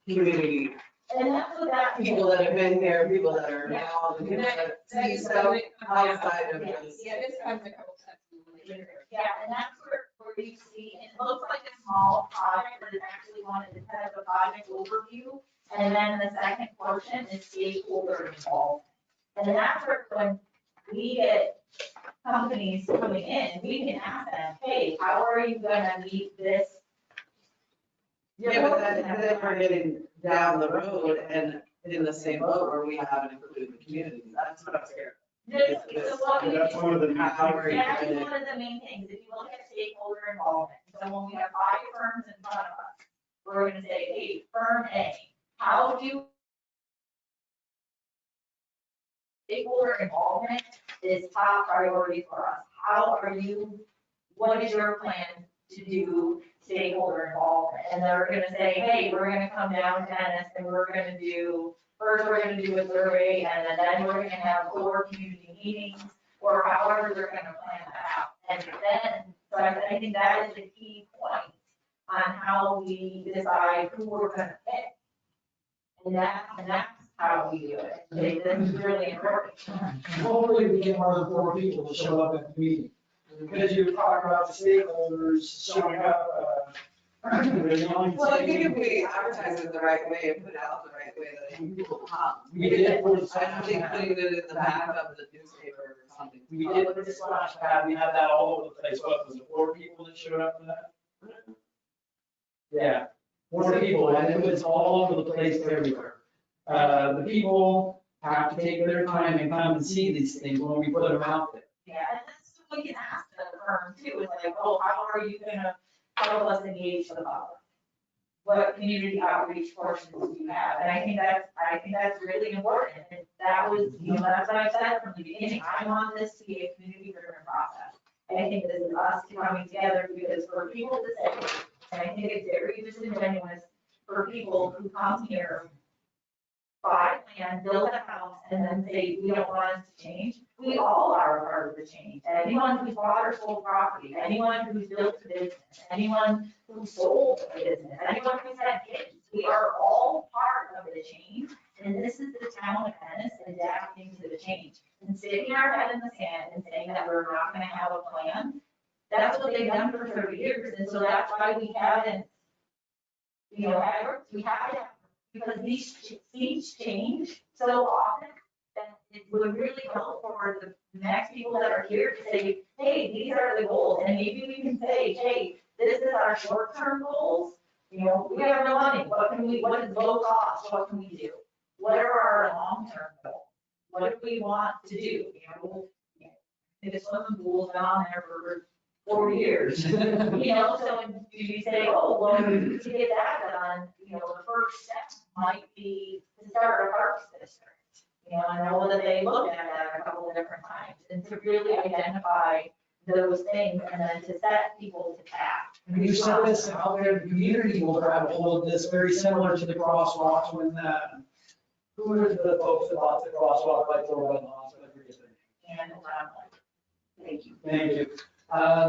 community, And that's what that. people that have been here, people that are now, and people that see stuff outside of this. Yeah, this comes a couple steps. Yeah, and that's where you see, it looks like a small project, but it's actually one of the kind of a project overview. And then the second portion is stakeholder involvement. And that's where when we get companies coming in, we can ask them, hey, how are you gonna meet this? Yeah, but then we're getting down the road and in the same boat where we haven't included the community. That's what I'm scared. So what we That's one of the main How are you That is gonna- one of the main things, if you look at stakeholder involvement, so when we have 5 firms in front of us, we're gonna say, hey, firm A, how do stakeholder involvement is top priority for us? How are you, what is your plan to do stakeholder involvement? And then we're gonna say, hey, we're gonna come down, Dennis, and we're gonna do, first, we're gonna do a survey, and then we're gonna have 4 community meetings, or however they're gonna plan that out. And then, so I think that is the key point on how we decide who we're gonna pick. And that's how we do it. This is really important. Hopefully we get more than 4 people to show up at the meeting. Because you talk about the stakeholders showing up. Well, I think if we advertise it the right way and put it out the right way, then people will come. We did put a I don't think putting it in the back of the newspaper or something. We did put a splash pad, we had that all over the place, what, was it 4 people that showed up for that? Yeah, 4 people, and it was all over the place everywhere. The people have to take their time and come and see these things when we put them out there. Yeah, and that's what we can ask the firm too, is like, oh, how are you gonna help us engage the public? What community outreach portions do you have? And I think that's really important. And that was, that's what I said from the beginning. I want this to be a community driven process. I I think this is us coming together because for people to say, and I think it's very disingenuous for people who come here, buy land, build a house, and then say, we don't want us to change. We all are a part of the change. Anyone who's bought or sold property, anyone who's built a business, anyone who sold a business, anyone who's had kids, we are all part of the change. And this is the town of Ennis adapting to the change. And sticking our head in the sand and saying that we're not gonna have a plan, that's what they've done for 30 years. And so that's why we haven't, we have to have, because these things change so often that it would really help for the next people that are here to say, hey, these are the goals. And maybe we can say, hey, this is our short-term goals. We have no money. What is low cost? What can we do? What are our long-term goals? What do we want to do? The swimming pool's been on there for 4 years. So do you say, oh, well, to get that done, the first step might be to start a parks district. I know that they look at that a couple of different times, and to really identify those things and then to set people to task. When you set this out there, the community will grab a hold of this, very similar to the crosswalks when who are the folks that bought the crosswalk, like Laura and Hans, whatever it is. And thank you. Thank you.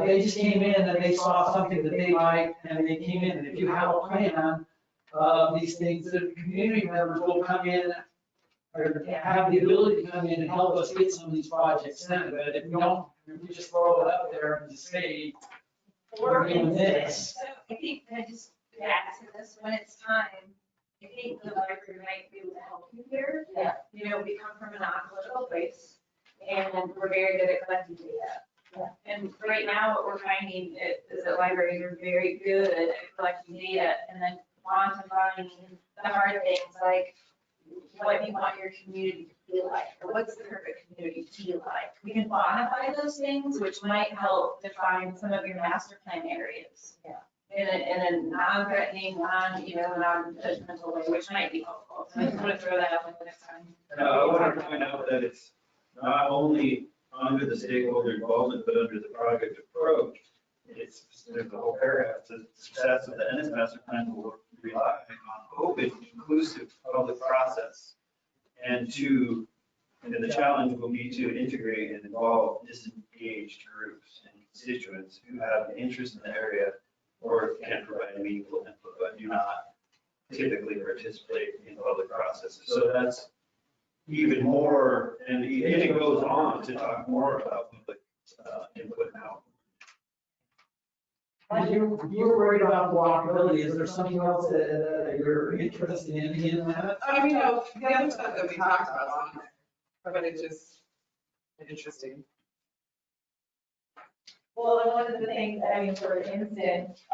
They just came in and they saw something that they liked, and they came in, and if you have a plan, these things, the community members will come in, or have the ability to come in and help us get some of these projects done, but if we don't, if we just throw it up there and just say, we're doing this. So I think I just add to this, when it's time, I think the library might be able to help you here. Yeah. We come from a non-political place, and we're very good at collecting data. Yeah. And right now, what we're finding is that libraries are very good at collecting data and then quantifying the hard things like what you want your community to feel like, or what's the perfect community feel like. We can quantify those things, which might help define some of your master plan areas. Yeah. In a non-threatening, non-judgmental way, which might be helpful. So I just want to throw that out there next time. I want to point out that it's not only under the stakeholder involvement, but under the project approach. There's a whole paragraph. The success of the Ennis Master Plan will rely on open, inclusive public process. And the challenge will be to integrate and involve disengaged groups and constituents who have an interest in the area or can provide meaningful input, but do not typically participate in public processes. So that's even more, and it goes on to talk more about public input now. You were worried about walkability. Is there something else that you're interested in that? The other stuff that we talked about on there, but it's just interesting. Well, and one of the things, for instance,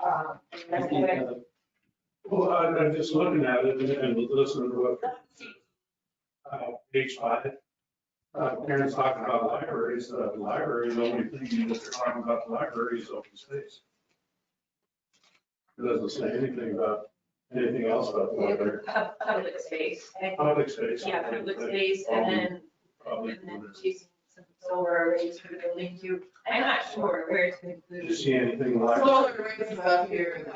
Well, I'm just looking at it and listening to what, page 5. Karen's talking about libraries, the only thing that they're talking about the library is open space. It doesn't say anything about anything else about the library. Public space. Public space. Yeah, public space, and Probably. then choosing some solar arrays for the building too. I'm not sure where to Did you include. see anything like? Solar arrays is up here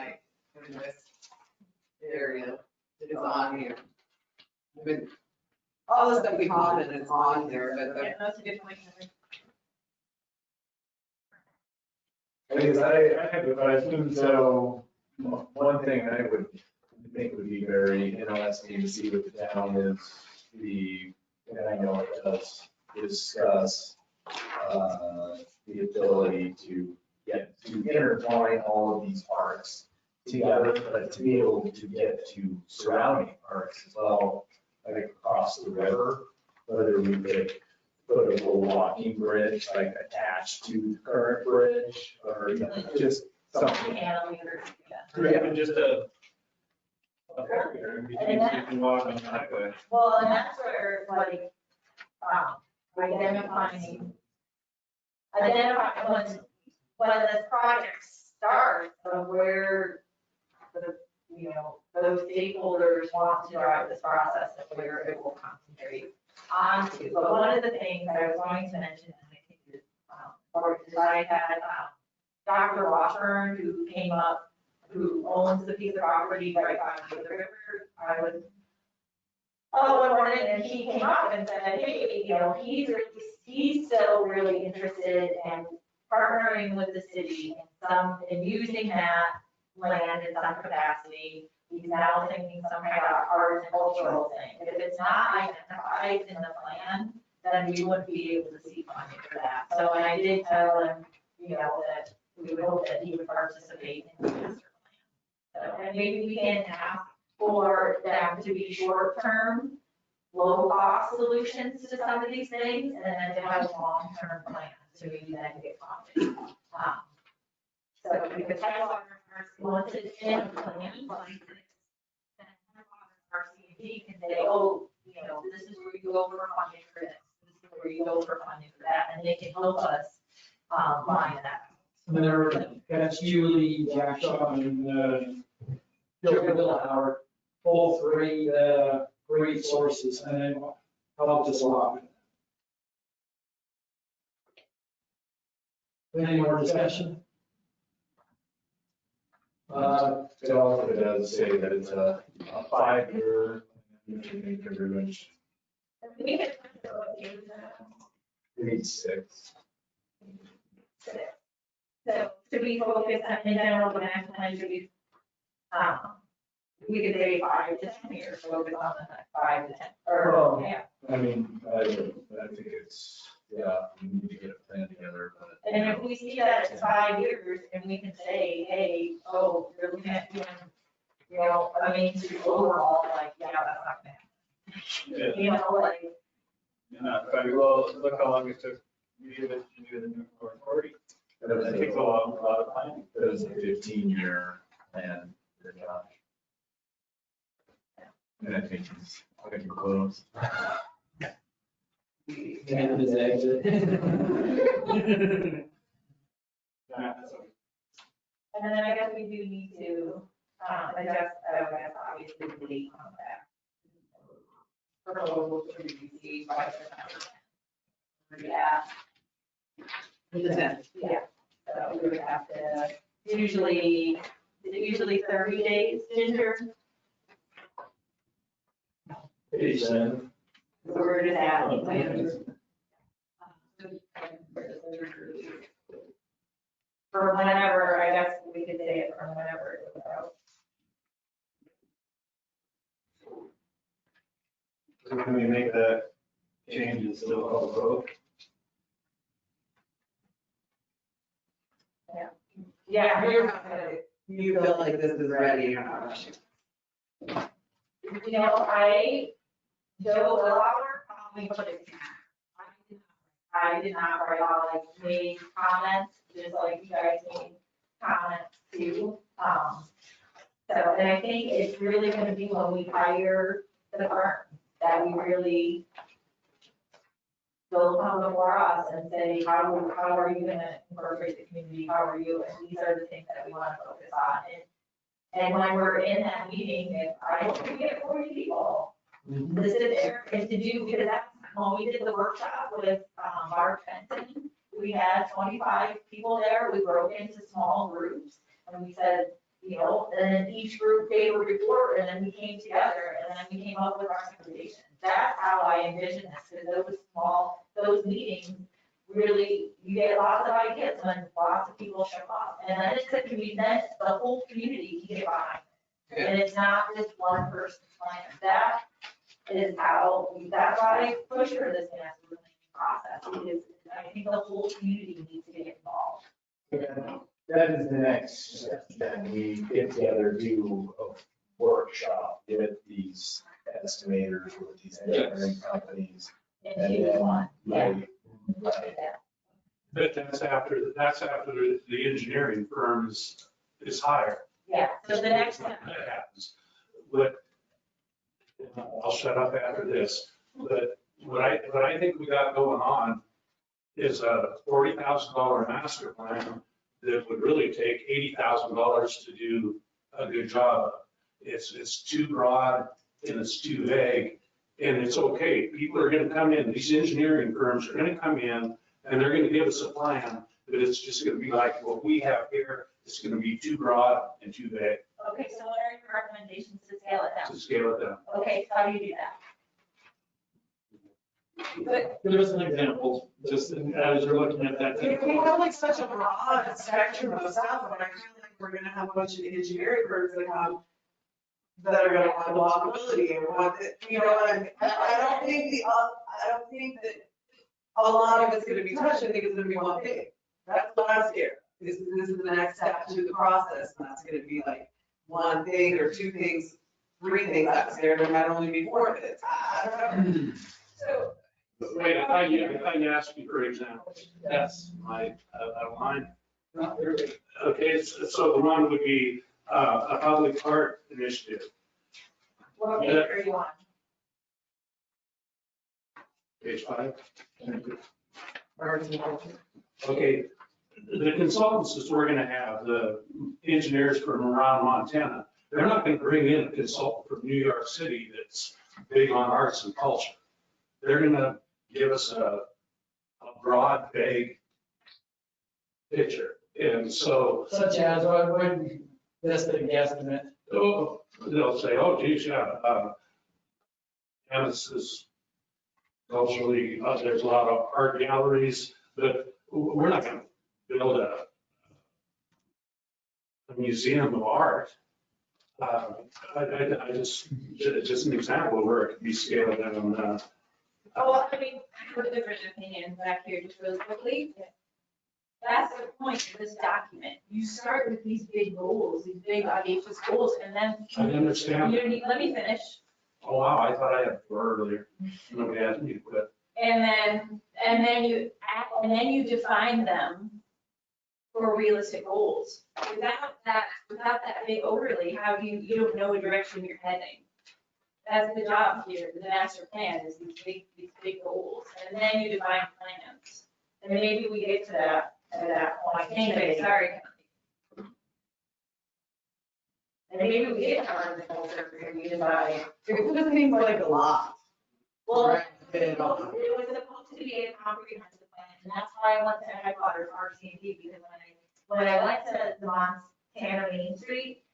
in this area, it's on here. All the stuff we commented is on here, but Yeah, that's a good point, Heather. Because I have a question, so one thing I would think would be very interesting to see with the town is and I know it does discuss the ability to intertwine all of these parks together, but to be able to get to surrounding parks as well, like across the river, whether we could put a little walking bridge like attached to the current bridge, or just something. Even just a barrier, you can walk on the highway. well, and that's where, identifying when this project starts, of where those stakeholders want to drive this process, of where it will concentrate onto. But one of the things I was going to mention, and I think or I had Dr. Washburn who came up, who owns the piece of property right by the river. I was, one morning, and he came up and said, hey, you know, he's still really interested in partnering with the city in using that land in some capacity. He's now thinking some kind of art and cultural thing. If it's not identified in the plan, then we wouldn't be able to see funding for that. So, and I did tell him, you know, that we would hope that he would participate in the master plan. So, and maybe we can ask for them to be short-term, low-cost solutions to some of these things, and then to have long-term plans to maybe then get funded. So because Tidewater, once it's in a plan, like this, then our CMP can say, oh, you know, this is where you go for funding for this, this is where you go for funding for that, and they can help us line that. And that's Julie, Jack Shaw, and Joe Billhauer, all three great sources, and they helped us a lot. Any more discussion? It also does say that it's a 5-year. We can. Maybe 6. So should we focus on, in general, the next plan should be, we could say 5 to 10 years, focus on the next 5 to 10, or, yeah. I mean, I think it's, yeah, we need to get a plan together, but. And if we see that it's 5 years and we can say, hey, oh, you're looking at doing, you know, I mean, overall, like, yeah, that's not gonna happen. You know, like. Well, look how long it took you to do the new authority. That takes a lot of planning. That was a 15-year plan for Josh. And I think he's getting close. And his exit. And then I guess we do need to, adjust, I guess, obviously, the date on that. Proposal to reduce by the. Yeah. Yeah, so we would have to, usually 30 days, Ginger? Page 7. So we're just adding. For whenever, I guess we could say it from whenever it was out. So can we make that change and still call vote? Yeah, You're not gonna, you feel like this is ready, you're not rushing. you know, Joe Billhauer probably put it. I did not write all, like, made comments, just like you guys made comments too. So, and I think it's really gonna be when we hire the firm, that we really they'll come before us and say, how are you gonna incorporate the community, how are you, and these are the things that we wanna focus on. And when we're in that meeting, if I hope we get 40 people to sit there and to do, because that's, when we did the workshop with Mark Benson, we had 25 people there, we broke into small groups, and we said, you know, and then each group gave a report, and then we came together, and then we came up with our recommendations. That's how I envision this, because those meetings, really, you get lots of ideas when lots of people show up. And then it's a community, then the whole community can get behind it. And it's not just one person's plan. That is that's why I push for this master planning process, because I think the whole community needs to get involved. That is the next step, then we get together, do a workshop, get these estimators with these engineering companies. And you want, yeah. Right. But that's after the engineering firm is hired. Yeah, so the next step. That happens. But I'll shut up after this. But what I think we got going on is a $40,000 master plan that would really take $80,000 to do a good job of. It's too broad and it's too vague, and it's okay. People are gonna come in, these engineering firms are gonna come in, And they're gonna give us a plan, but it's just gonna be like what we have here. It's gonna be too broad and too vague Okay, so what are your recommendations to scale it down? to scale it down. Okay, so how do you do that? But Give us an example, just as you're looking at that. We have like such a broad spectrum of stuff, but I feel like we're gonna have a bunch of engineering firms that come that are gonna want walkability and want, you know, and I don't think I don't think that a lot of it's gonna be touched. I think it's gonna be one thing. That's what I'm scared. This is the next step to the process, and that's gonna be like one thing or two things, three things. I'm scared there might only be four things. I don't know. so, Wait, I thought you asked me for examples. Yes. I don't mind. No, you're right. Okay, so the one would be a public art initiative. what page are you on? Page 5. Arts and culture. Okay, the consultants that we're gonna have, the engineers from around Montana, they're not gonna bring in a consultant from New York City that's big on arts and culture. They're gonna give us a broad, vague picture. And so, Such as, what would, just a guesstimate? oh, they'll say, oh geez, yeah, Emmons is culturally, there's a lot of art galleries, but we're not gonna build a museum of art. I just an example where it could be scaled down. Oh, I mean, I have a different opinion back here just really quickly. That's the point of this document. You start with these big goals, these big audacious goals, and then I understand. you need, let me finish. Oh, wow, I thought I had four earlier. Nobody asked me to quit. And then you define them for realistic goals. Without that big overlay, how do you don't know what direction you're heading. That's the job here, the master plan is these big goals, and then you define plans. And maybe we get to that at that point. Anyway, sorry. And maybe we get to our goals and we decide. It just seems like a lot. Well, Right. it was supposed to be a comprehensive plan, and that's why I went to Headwaters RCD, because when I went to the Montana Main Street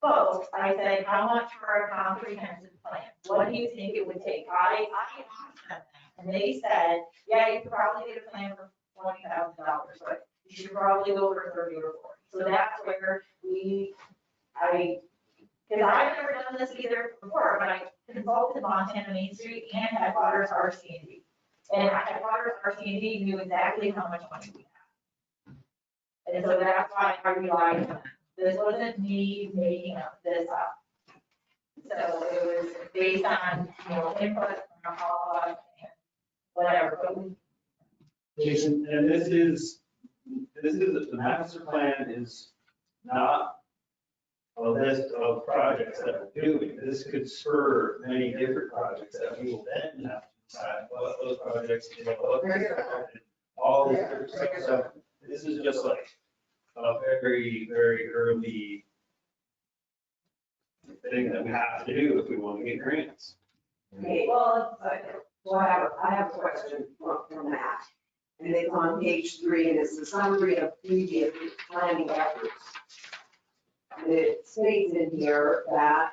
folks, I said, how much for a comprehensive plan? What do you think it would take? I asked them that, and they said, yeah, you could probably get a plan for $20,000, but you should probably go for 30 or 40. So that's where because I've never done this either before, but I consulted Montana Main Street and Headwaters RC&D. And Headwaters RC&D knew exactly how much money we had. And so that's why I relied on them. This wasn't me making this up. So it was based on, input from all of us and whatever, but we. Jason, and this is, the master plan is not a list of projects that we're doing. This could spur many different projects that we will then have to decide what those projects, all this different stuff. So this is just like a very, very early thing that we have to do if we want to get grants. Okay, well, so I have a question from that. And it's on page 3, and it's the summary of previous planning efforts. And it states in here that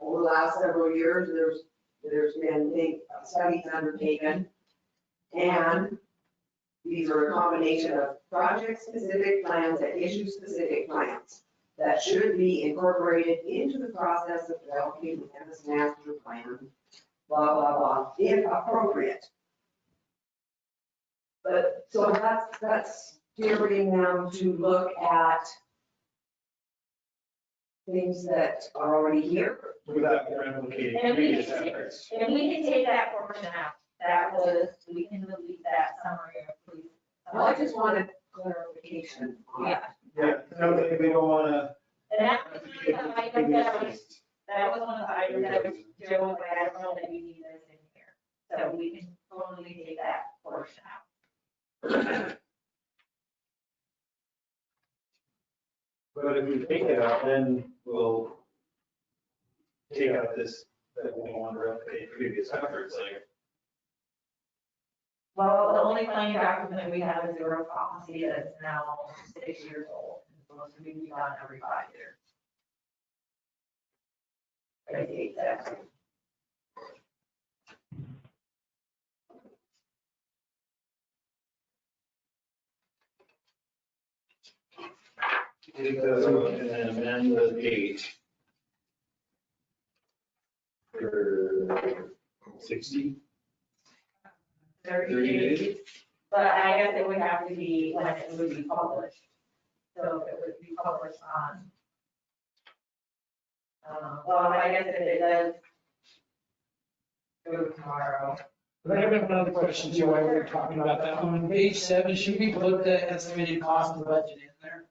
over the last several years, there's been big studies undertaken. And these are a combination of project-specific plans and issue-specific plans that should be incorporated into the process of developing the Kansas master plan, blah, blah, blah, if appropriate. But, so that's steering them to look at things that are already here. Without replicating And we previous can efforts. take that portion out. That was, we can delete that summary of please. Well, I just wanted clarification on Yeah. that. Yeah, no, we don't want to. And that was one of the items that was one of the items that was, Joe, I don't know that you need this in here. So we can totally take that portion out. But if we take it out, then we'll take out this, that we don't want to replicate previous efforts, like. Well, the only planning document we have is the road policy that's now 6 years old. It's supposed to be done every 5 years. I hate that. Take the, and then amend the date for 60. 30 days. But I guess it would have to be when it would be published. So it would be published on. Well, I guess if it does go tomorrow. But I have another question too, while we're talking about that. On page 7, should we put the estimated cost of the budget in there?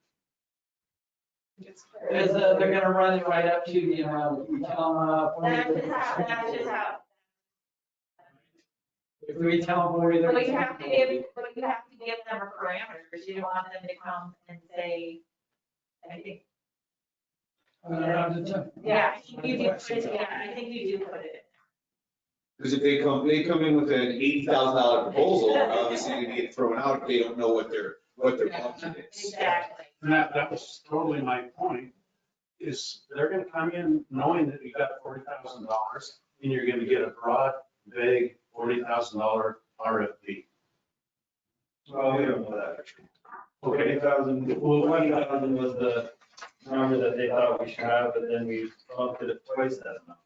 Because they're gonna run it right up to the amount, we tell them, That's just how, if we tell them 40, they're. but you have to give them a parameters. You don't want them to come and say, I think, yeah, I think you do put it, yeah, I think you do put it in. Because if they come in with an $80,000 proposal, they're obviously gonna get thrown out if they don't know what their budget is. Exactly. And that was totally my point, is they're gonna come in knowing that you got $40,000 and you're gonna get a broad, vague $40,000 RFP. Well, we don't know that. Okay, 20,000, well, 20,000 was the number that they thought we should have, but then we bumped it twice that amount.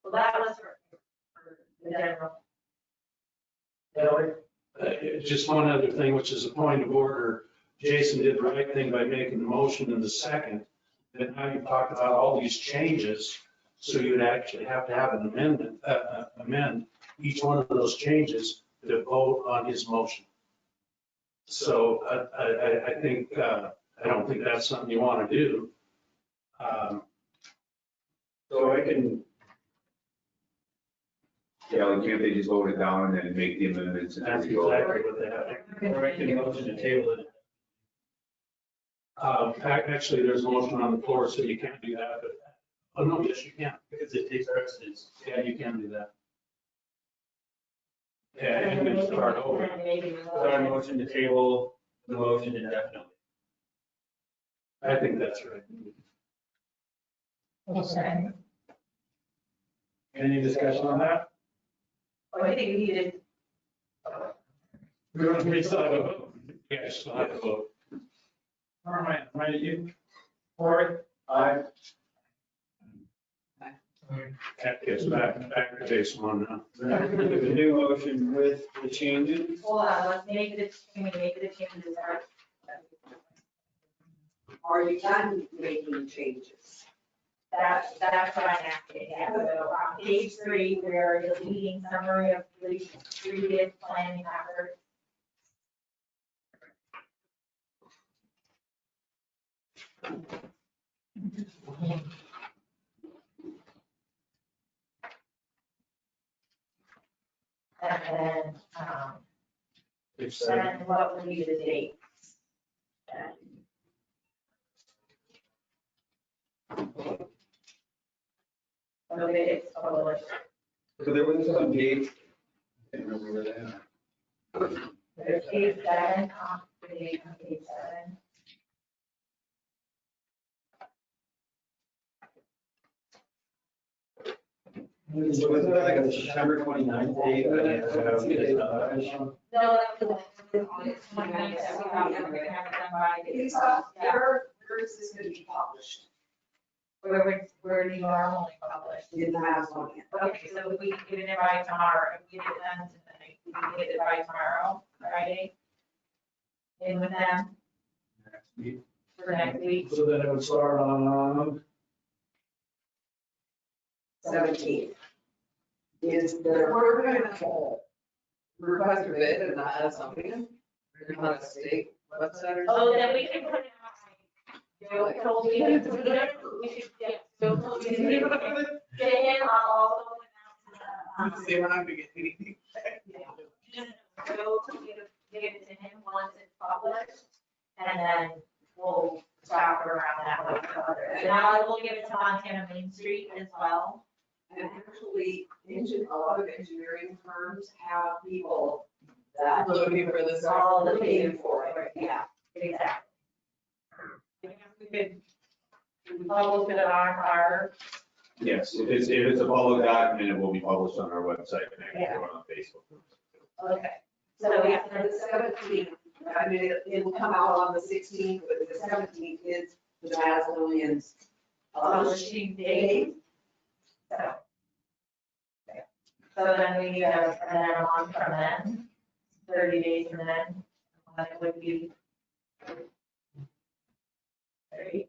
Well, that was for the general. Just one other thing, which is a point of order. Jason did the right thing by making the motion in the second. But now you've talked about all these changes, so you'd actually have to have an amendment, amend each one of those changes to vote on his motion. So I think, I don't think that's something you want to do. So I can, Yeah, like can't they just vote it down and then make the amendments? and that's then go? exactly what they have. Or I can motion to table it. Actually, there's a motion on the floor, so you can't do that, but, oh, no, yes, you can. Because it takes precedence. Yeah, you can do that. Yeah, and then start over. So I motion to table the motion indefinitely. I think that's right. Okay. Any discussion on that? Well, I think we did. We still have a vote. Yes, still have a vote. All right, right, you. Cory? Aye. That gets back to base one now. The new motion with the changes. Hold on, let's make the, can we make the changes first? Are you done making changes? That's what I'm asking, yeah. So on page 3, we're deleting summary of previous planning efforts. And then, and what would be the date? Okay, it's published. So there was some dates. I can't remember where they are. There's page 7, the date on page 7. So was it like a September 29th date? No, that was the 29th that we thought we were gonna have it done by. It's, Yeah. where is this gonna be published? Where do you normally publish? In the house one yet. Okay, so if we can get it by tomorrow, if we get it done tonight, we can get it by tomorrow, Friday. In with them for next week. So then it would start on, 17th. Is there, We're gonna request a bid and not add something. We're not a state website or something. Oh, then we can put it on. Joe told me, we should, yeah, Joe told me to get him, I'll also announce it. See, we're not gonna get anything. Joe told me to give it to him once it's published, and then we'll shop around that with the others. And I will give it to Montana Main Street as well. And actually, a lot of engineering firms have people that Looking for this. all looking for it, yeah. Exactly. We could publish it on our, Yes, if it's a public document, it will be published on our website and actually on Facebook. okay. So, yeah, And the 17th, I mean, it'll come out on the 16th, but the 17th is the Basilians publishing date. So. So then we need and then a month from then, 30 days from then, it would be. 30.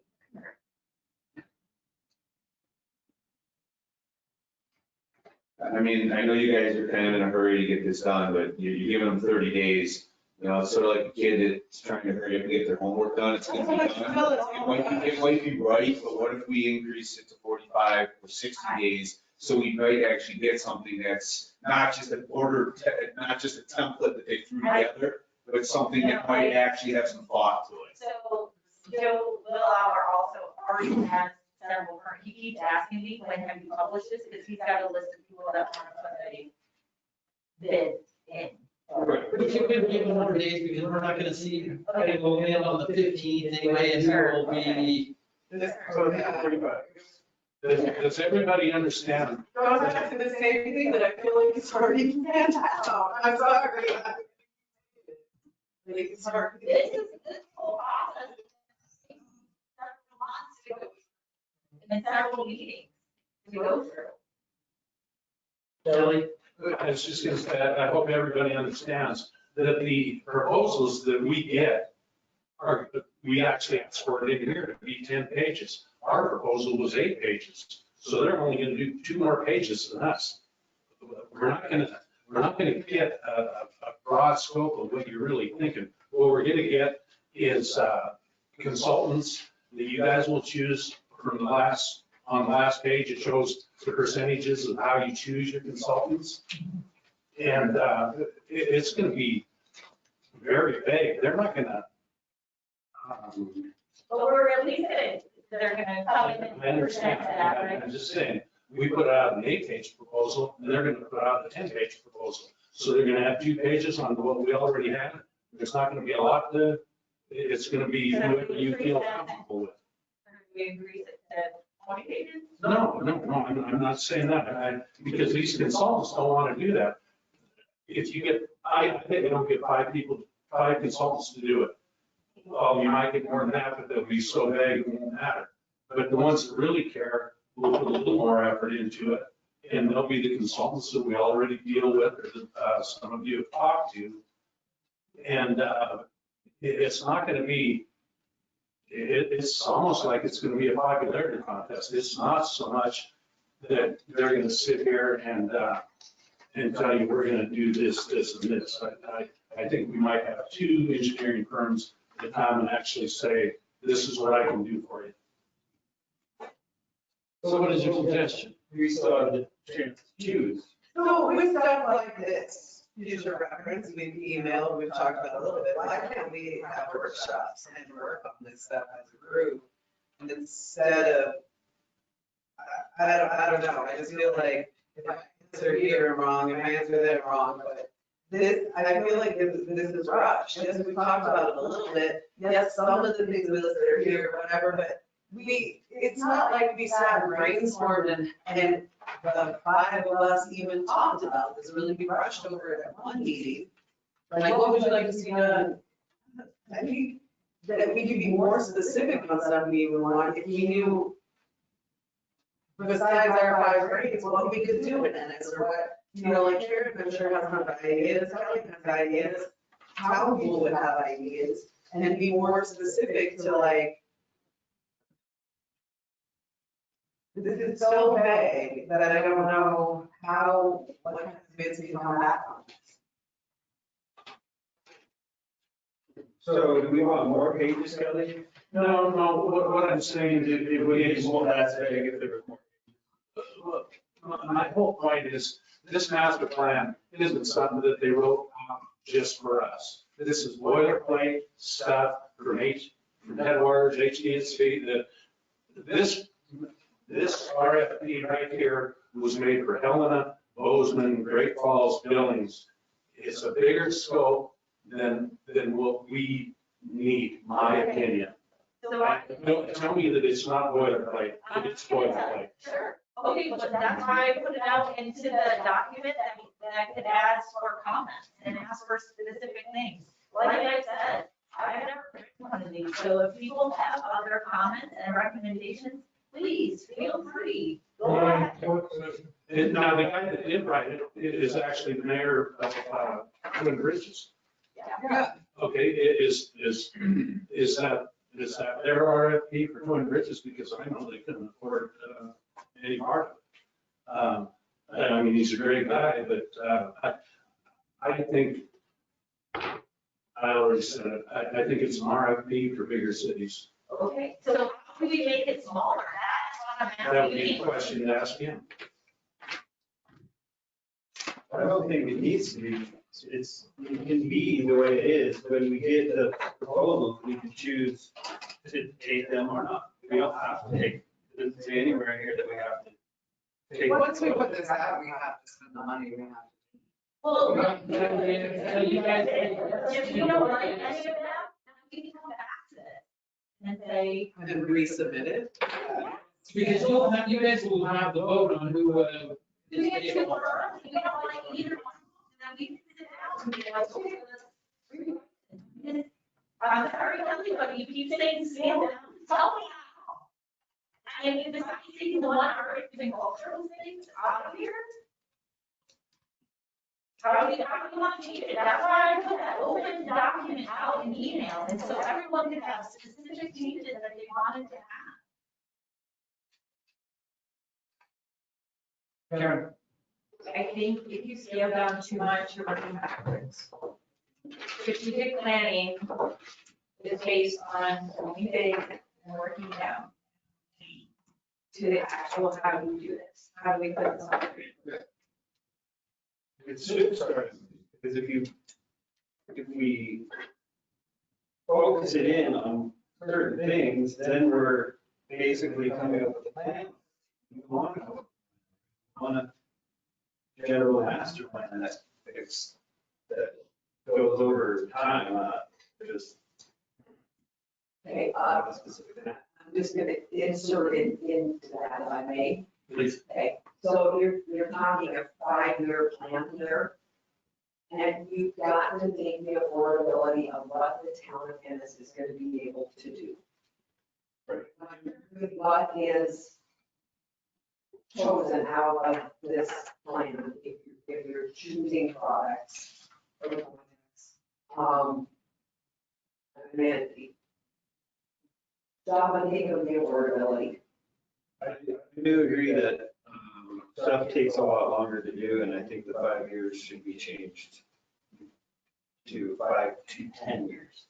I mean, I know you guys are kind of in a hurry to get this done, but you're giving them 30 days. You know, it's sort of like a kid that's trying to hurry up and get their homework done. It's gonna be done. It might be right, but what if we increase it to 45 or 60 days? So we might actually get something that's not just an order, not just a template that they threw together, but something that might actually have some thought to it. So Joe Willauer also already has several, he keeps asking me, when have you published this? Because he's got a list of people that want to put a bid in. But you could give them more days because we're not gonna see, okay, we'll mail on the 15th anyway, and here will be. So that's 45. Does everybody understand? I was asking the same thing, but I feel like it's already planned out. I'm sorry. Like, it's hard. This whole process. Several months to go, and several meetings to go through. Kelly? I was just gonna say, I hope everybody understands that the proposals that we get are, we actually asked for it in here to be 10 pages. Our proposal was 8 pages, so they're only gonna do 2 more pages than us. We're not gonna get a broad scope of what you're really thinking. What we're gonna get is consultants that you guys will choose from on the last page, it shows the percentages of how you choose your consultants. And it's gonna be very vague. They're not gonna. But we're at least gonna, they're gonna come in I and understand. present that, right? I'm just saying, we put out an 8-page proposal, and they're gonna put out a 10-page proposal. So they're gonna have 2 pages on what we already have. There's not gonna be a lot to, it's gonna be whoever you feel comfortable with. We increase it to 20 pages? No, I'm not saying that, because these consultants don't want to do that. If you get, I think they don't get 5 consultants to do it. Well, you might get more than that, but they'll be so vague it won't matter. But the ones that really care will put a little more effort into it, and they'll be the consultants that we already deal with, or that some of you have talked to. And it's not going to be, it's almost like it's going to be a popularity contest. It's not so much that they're going to sit here and tell you, we're going to do this, this, and this. I think we might have 2 engineering firms that come and actually say, this is what I can do for you. So what is your suggestion? We still have the chance to choose. So with stuff like this, future reference, we've emailed, we've talked about a little bit, why can't we have workshops and work on this stuff as a group? Instead of, I don't know, I just feel like if I answer here wrong, if I answer there wrong, but this, I feel like this is rushed. Yes, we talked about it a little bit. Yes, some of the things we listed are here, whatever, but it's not like we sat and brainstormed and the 5 of us even talked about this, really we rushed over it at one meeting. Like, what would you like to see done? I think that we could be more specific on stuff we even want if we knew, besides our 5 grades, what we could do in it, or what, like Karen, I'm sure has some ideas, Kelly has ideas, how people would have ideas, and be more specific to like, this is so vague that I don't know what kind of bids we can come back on. So do we want more pages, Kelly? No, what I'm saying is it would be Well, that's vague if there was more. Look, my whole point is, this master plan isn't something that they wrote just for us. This is boilerplate stuff from Headwaters, HDSC, that this RFP right here was made for Helena, Bozeman, Great Falls, Billings. It's a bigger scope than what we need, my opinion. So I, Don't tell me that it's not boilerplate, it's boilerplate. sure, okay, but that's why I put it out into the document that could ask for comments and ask for specific things. Like I said, I've never written one of these, so if people have other comments and recommendations, please feel free. Go ahead. And now, the guy that did write it is actually the mayor of Twin Bridges. Yeah. Okay, is that their RFP for Twin Bridges? Because I know they couldn't afford any part of it. I mean, he's a great guy, but I think, I already said it, I think it's an RFP for bigger cities. Okay, so how do we make it smaller? That's what That I'm would be asking. a question to ask him. I don't think it needs to be, it can be the way it is. When we get the proposals, we can choose to take them or not. We don't have to take, it doesn't say anywhere here that we have to take. Once we put this out, we have to spend the money, we have to. Well, So you guys- if you don't like any of them, we can come back to it and say, And resubmit it. Because you guys will have the vote on who, do we get two or we don't like either one, and then we can sit down and be like, okay, let's rewrite it. I'm sorry, everybody, you keep saying stand down, tell me how. And you decide taking the one art and cultural things out of here? How do you want to change it? That's why I put that open document out in email, and so everyone could have specific changes that they wanted to have. Karen, I think if you scale down too much, you're working backwards. Strategic planning is based on going big and working down to the actual, how do we do this? How do we put this on the screen? It should start, because if we focus it in on certain things, then we're basically coming up with a plan. We want a general master plan that goes over time, just Okay, have a specific. I'm just gonna insert it into that if I may. Please. Okay, so you're talking a 5-year plan here. And you've got to think the affordability of what the town of Ennis is gonna be able to do. Right. What is chosen out of this plan, if you're choosing products. Amenity. Stop and think of the affordability. I do agree that stuff takes a lot longer to do, and I think the 5 years should be changed to 5 to 10 years.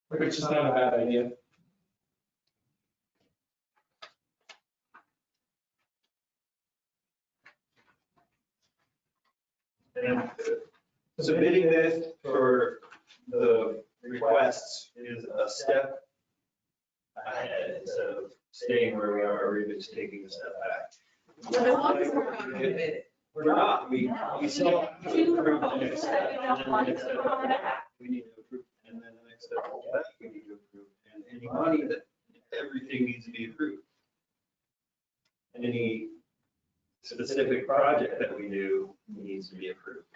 which is not a bad idea. And submitting this for the requests is a step ahead instead of staying where we are or even just taking a step back. But as long as we're not committed. We're not, we still have to approve the next step, and then the next step after that, we need to approve, and then the next step after that, we need to approve, and any money that, everything needs to be approved. And any specific project that we do needs to be approved.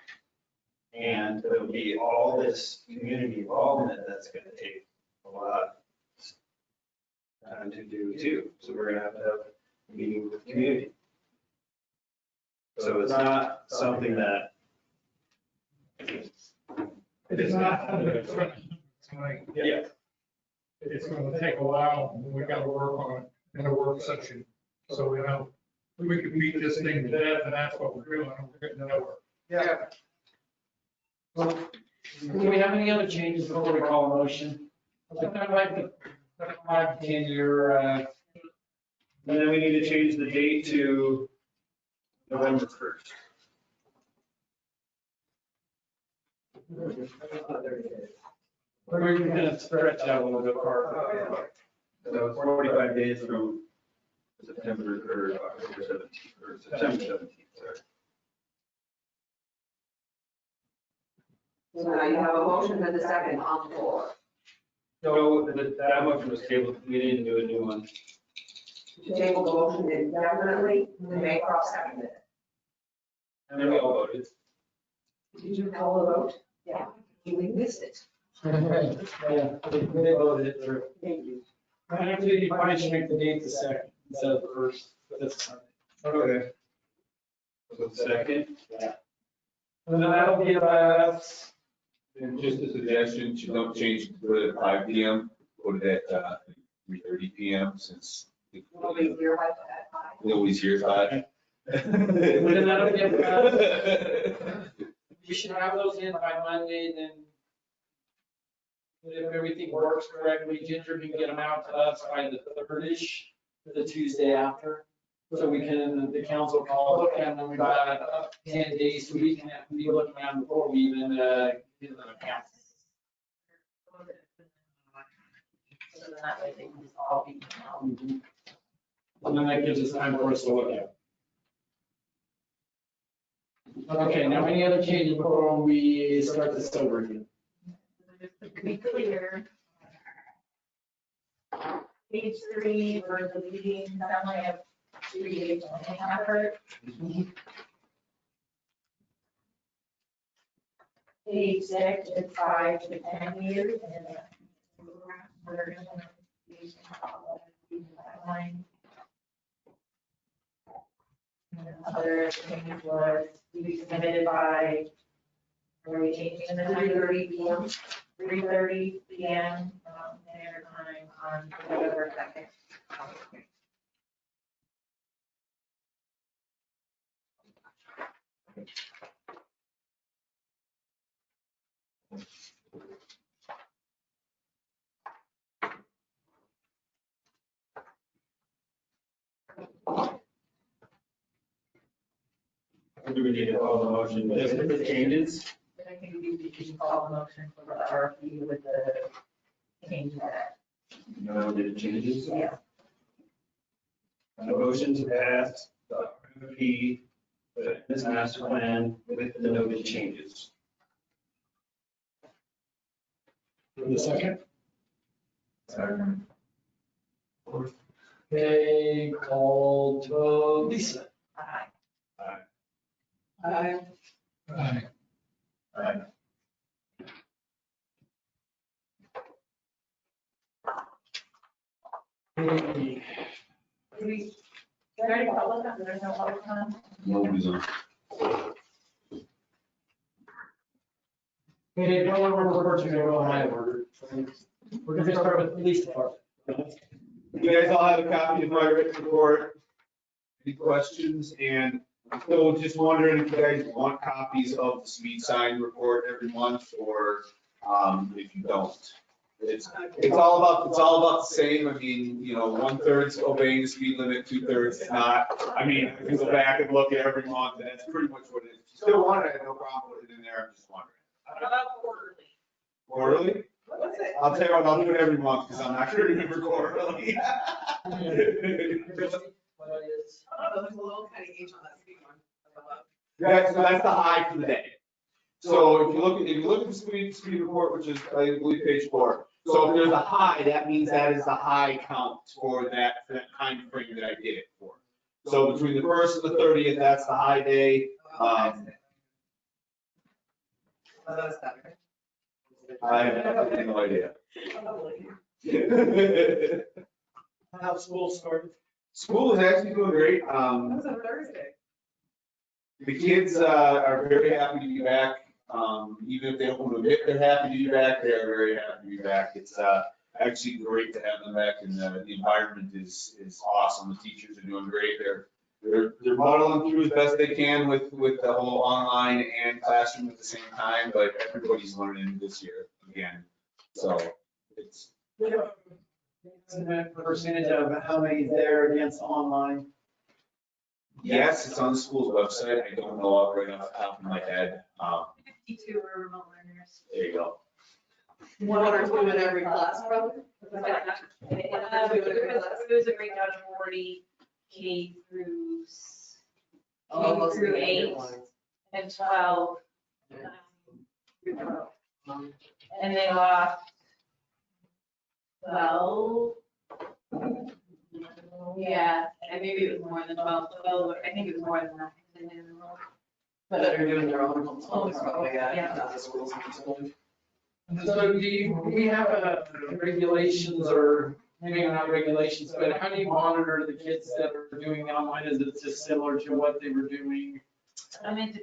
And there'll be all this community involvement that's gonna take a lot of time to do too, so we're gonna have a meeting with the community. So it's not something that. It's not, it's gonna, Yeah. it's gonna take a while, and we gotta work on it in a work session. So, you know, we could beat this thing to death, and that's what we're doing, and we're getting nowhere. Yeah. Well, do we have any other changes before we call a motion? I kind of like the 5 to 10 year, And then we need to change the date to November 1st. we're gonna stretch out a little bit farther. So 45 days from September or October 17th, or September 17th, sorry. So now you have a motion and a second on the floor. No, that motion was tabled, we didn't do a new one. To table the motion indefinitely, Maycroft seconded it. And then we all voted. Did you call the vote? Yeah. We missed it. Yeah, they voted it through. Thank you. Actually, you probably should make the date the second instead of the first, but that's fine. Okay. So second, And then that'll give us, And just a suggestion, you don't change it to at 5 PM, put it at 3:30 PM since We'll be here by that we always hear 5. then that'll give us, we should have those in by Monday, then if everything works correctly, Ginger can get them out to us by the 3rd-ish, the Tuesday after. So we can, the council can all look at them, we got up 10 days, so we can be looking at them before we even get them account. So that way they can just all be out. And then that gives us time for us to look at. Okay, now any other changes before we start this over again? Just to be clear. Page 3, we're deleting summary of 3-day planning effort. Page 6 is 5 to 10 years and we're going to use that line. And then other change was we submitted by, were we changing the time? 3:30 PM. 3:30 PM, standard time on November 2nd. do we need to call the motion just with the changes? But I think we can call the motion for the RFP with the change that. No, did it changes? Yeah. The motion to pass the RFP, this master plan with the noted changes. For the second? Second. Okay, call to Lisa. Aye. Aye. Aye. Aye. Okay. Do we, very public, there's no public comment? Nobody's on. Okay, no one reports, we're gonna go in my order. We're gonna start with the police department. You guys all have a copy of my written report. Any questions? And so just wondering if you guys want copies of the speed sign report every month or if you don't. It's all about the same. I mean, you know, 1/3 obeying the speed limit, 2/3 not. I mean, I can go back and look at every month and that's pretty much what it is. If you still want it, I have no problem with it in there. I'm just wondering. How about quarterly? Quarterly? What's it? I'll tell you what, I'll do it every month because I'm not sure to remember quarterly. What is? Oh, there's a little tiny H on that speed one. So that's the high for the day. So if you look at the speed report, which is, I believe, page 4. So if there's a high, that means that is the high count for that time frame that I did it for. So between the 1st and the 30th, that's the high day. Oh, that's better. I have no idea. How school started? School is actually doing great. That was a Thursday. The kids are very happy to be back. Even if they don't want to admit they're happy to be back, they are very happy to be back. It's actually great to have them back, and the environment is awesome. The teachers are doing great. They're muddling through as best they can with the whole online and classroom at the same time, but everybody's learning this year again. So it's. Percentage of how many there against online? Yes, it's on the school's website. I don't know right off the top of my head. 52 are remote learners. There you go. One or two in every class, probably? It was a breakdown of 40 K through Oh, those are through the 8 good ones. and 12. And they lost 12. Yeah, and maybe it was more than 12, I think it was more than that. But they're doing their own homeschooling, probably, Yeah. not the schools homeschooling. So do we have regulations, or maybe not regulations, but how do you monitor the kids that are doing online? Is it just similar to what they were doing? It depends.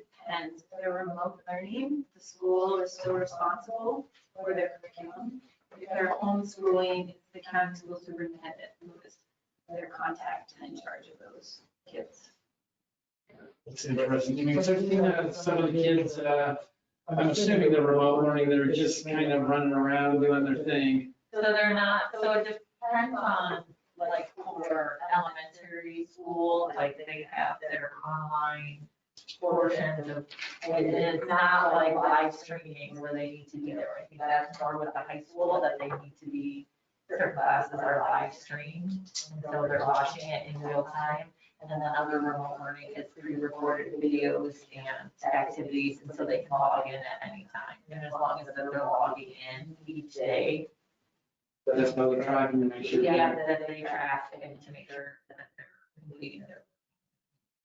If they're remote learning, the school is still responsible for their curriculum. If they're homeschooling, it's the county school superintendent who is their contact and in charge of those kids. It's interesting to me, because I've seen some of the kids, I'm assuming they're remote learning, they're just kind of running around doing their thing. So they're not, so it depends on, like, for elementary school, like, they have their online portions of, it's not like live streaming where they need to be there. I think that's more with the high school, that they need to be, certain classes are live streamed, and so they're watching it in real time. And then the other remote learning is pre-recorded videos and activities, and so they can log in at any time. And as long as they're logging in each day, That's what they're tracking to make sure. yeah, that they track and to make sure that they're completing their.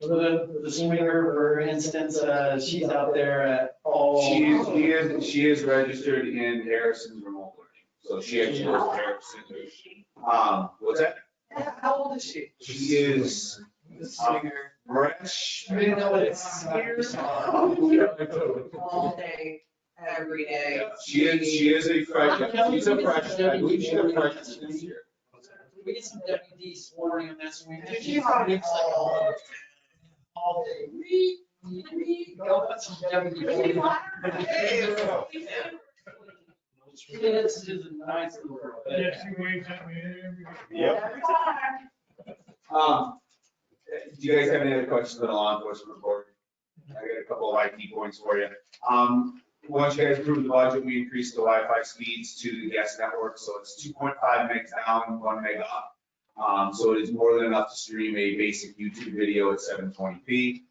The swinger, for instance, she's out there at all. She is registered in Harrison's remote learning, so she actually goes to Harrison. What's that? How old is she? She is, The swinger. fresh. I didn't know that it's. All day, every day. She is a freshman, she's a freshman, I believe she's a freshman this year. We get some WD sporting on that swing. She's probably All day. Go put some WD. This is a nice little girl. Yeah, she waves at me every day. Yep. Do you guys have any other questions on the law enforcement report? I got a couple of IT points for you. Once you guys approved the budget, we increased the Wi-Fi speeds to the guest network, so it's 2.5 megs down, 1 meg up. So it is more than enough to stream a basic YouTube video at 720p.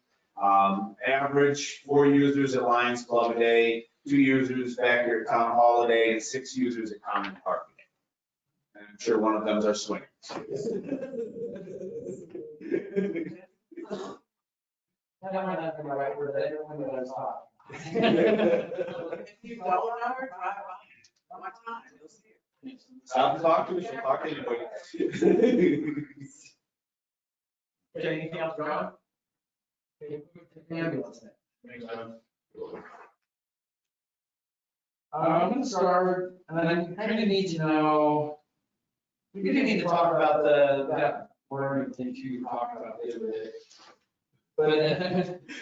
Average 4 users at Lions Club a day, 2 users back here at Town Hall a day, and 6 users at Common Park a day. And I'm sure one of them's our swingers. I don't know that in the right word, but everyone knows how. If you don't know her, drive by, one time, you'll see her. Stop and talk to us, she'll talk to anybody. Okay, anything else, Ron? Okay, move to the ambulance then. Thanks, John. I'm gonna start, and I kind of need to know, we do need to talk about that learning thing you talked about the other day. But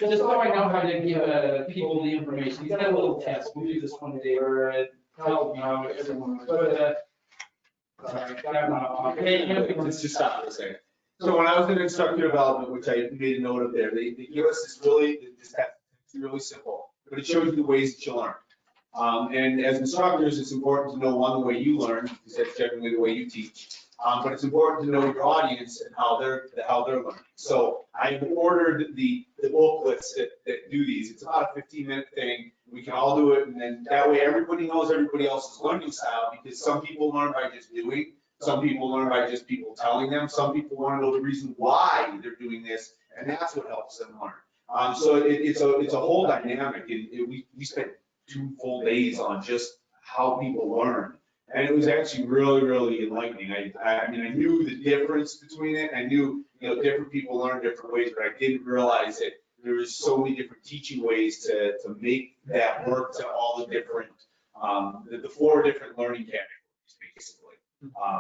just so I know how to give people the information, we've got a little test, we'll do this one day where it tells me how everyone, sorry, Let's just stop for a second. So when I was in instructor development, which I made a note of there, they give us this test, it's really simple, but it shows you the ways that you learn. And as instructors, it's important to know, one, the way you learn, because that's generally the way you teach. But it's important to know your audience and how they're learning. So I ordered the booklets that do these. It's about a 15-minute thing. We can all do it, and then that way everybody knows everybody else's learning style, because some people learn by just doing, some people learn by just people telling them, some people want to know the reason why they're doing this, and that's what helps them learn. So it's a whole dynamic, and we spent 2 full days on just how people learn. And it was actually really, really enlightening. I mean, I knew the difference between it. I knew, different people learn different ways, but I didn't realize that there was so many different teaching ways to make that work to all the different, the 4 different learning categories, basically.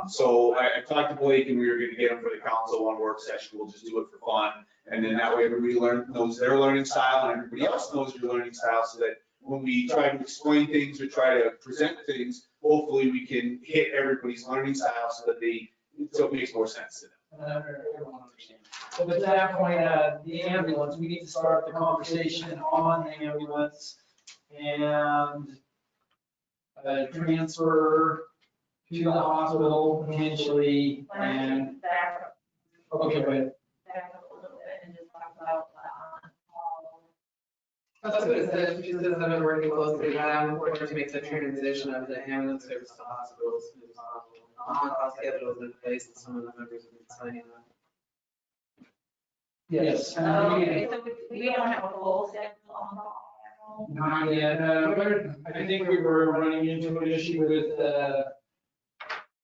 So I talked to Blake, and we were going to get him for the council one work session. We'll just do it for fun. And then that way everybody knows their learning style, and everybody else knows your learning style, so that when we try to explain things or try to present things, hopefully we can hit everybody's learning style so that so it makes more sense to them. Everyone understands. So at that point, the ambulance, we need to start the conversation on the ambulance and transfer to the hospital potentially, and, okay, go ahead. That's what it says, she says I've been working closely with them, working to make the transition of the ambulance service to hospitals. On-call schedules in place, and some of the members have been signing them. Yes. Okay, so we don't have a full schedule on call. Not yet, but I think we were running into an issue with,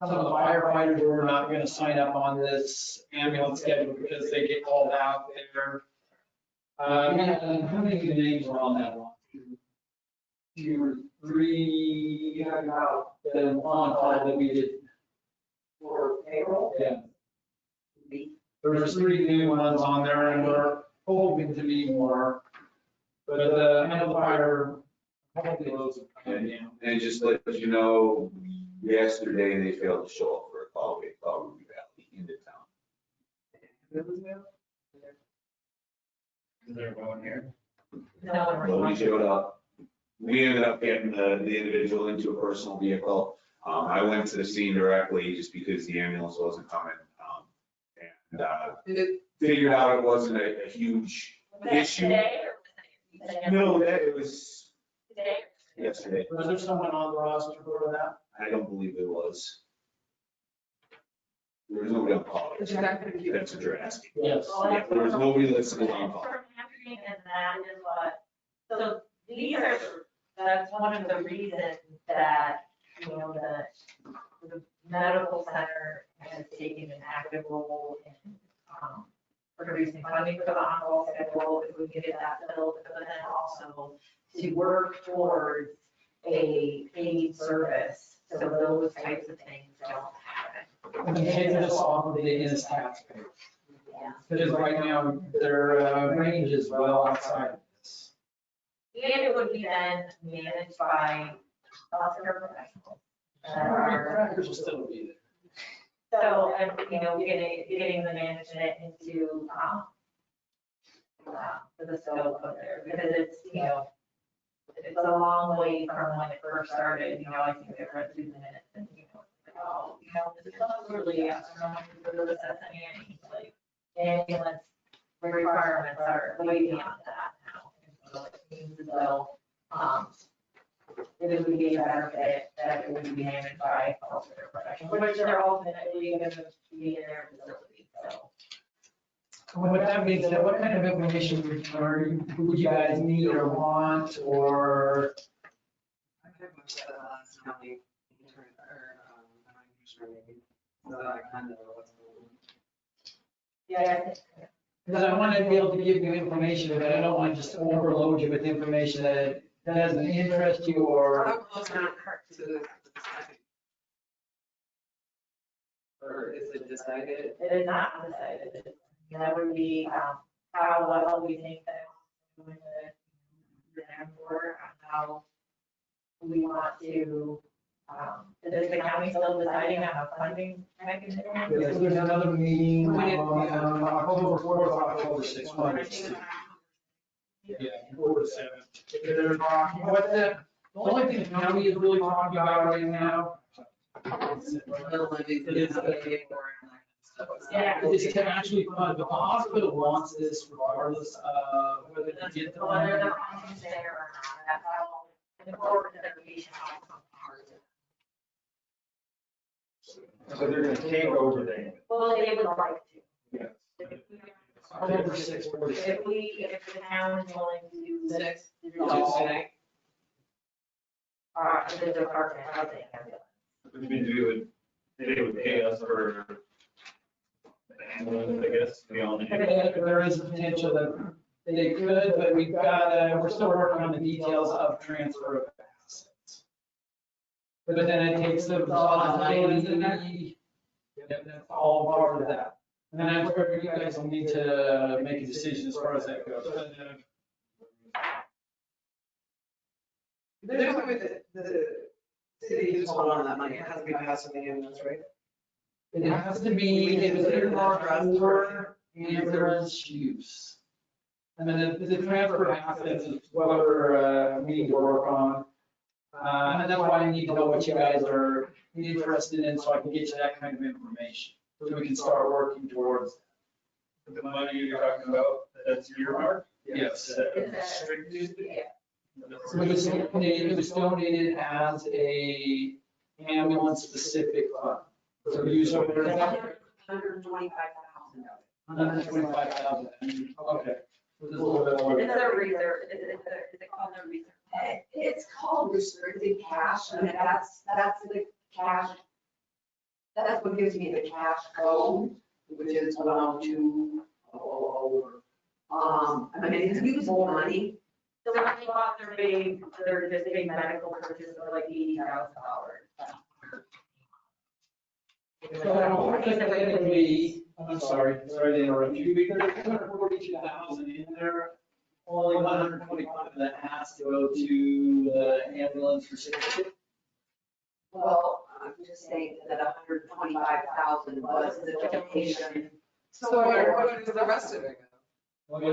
some of the firefighters who are not gonna sign up on this ambulance schedule because they get called out there. Yeah, how many names were on that one? Two or three, about the on-call that we did. For payroll. Yeah. There was 3 new ones on there and we're hoping to be more. But I know the fire, hopefully those will come down. And just let you know, yesterday they failed to show up for a call, Ruby Valley into town. They're going here. No, Nobody showed up. We ended up getting the individual into a personal vehicle. I went to the scene directly just because the ambulance wasn't coming. And figured out it wasn't a huge issue. Today or was it? No, it was Today? yesterday. Was there someone on the roster for that? I don't believe there was. There was nobody on call. That's what you're asking. Yes. Yeah, there was nobody listed on call. And that is what, so these are, that's one of the reasons that, you know, the medical center has taken an active role in, producing funding for the on-call schedule, if we can get that filled, but then also to work towards a paid service, so those types of things don't happen. And taking us off of the Innis taxpayer. Yeah. Because right now, their range is well outside of this. And it would be then managed by healthcare professionals. Crackers will still be there. So, and, you know, getting the management into, the scope of there, because it's, you know, it's a long way from when it first started, you know, I think it read through the minutes and, you know, it's like, oh, you know, this is not really astronomical, this, like, ambulance requirements are way beyond that now. And so it seems as though, it would be a better fit that it would be managed by healthcare professionals, which they're ultimately going to be in their facility, so. With that being said, what kind of information would you guys need or want, or? I have much of the last county intern, or, so I kind of know what's going on. Yeah. Because I want to be able to give you information, but I don't want to just overload you with information that doesn't interest you or. How close are you to the second? Or is it decided? It is not decided. That would be, how well we think that we're going to work on how we want to, is the county still deciding on a funding mechanism? Yes, there's another meeting on October 4th, October 6th. Monday. Yeah, 4 to 7. They're talking, what the only thing the county is really talking about right now. Yeah. Is to actually fund, but the hospital wants this regardless of whether they get the money. Whether the funding's there or not, that's how important the patient outcome are. So they're gonna take over the. Well, they would like to. Yes. October 6th, 4 to 7. If the town is willing to do this. Tuesday. The department, I think. Which means they would pay us for the ambulance, I guess, to be on it. There is a potential that they could, but we've got, we're still working on the details of transfer of assets. But then it takes the responsibility, yep, that's all part of that. And then I'm sure you guys will need to make a decision as far as that goes. There's no way that the city can just hold on to that money, it has to be passed to the ambulance, right? It has to be, it was earmarked for ambulance use. And then the transfer of assets is what we're, we need to work on. And that's why I need to know what you guys are interested in, so I can get you that kind of information, so we can start working towards. The money you're talking about, that's earmarked? Yes. Yeah. So it was donated as a ambulance specific fund. So use over that. $125,000. Okay. So this is a little bit more. It's a reserve, is it called a reserve? It's called restricted cash, and that's the cash, that's what gives me the cash code, which is 102. I mean, it's usable money. So when they bought their just big medical purchase of like $80,000. So technically, I'm sorry to interrupt you, because there's 242,000 in there. Only 125 of that has to go to the ambulance recipient. Well, I'm just saying that 125,000 was the donation. So what is the rest of it? I mean,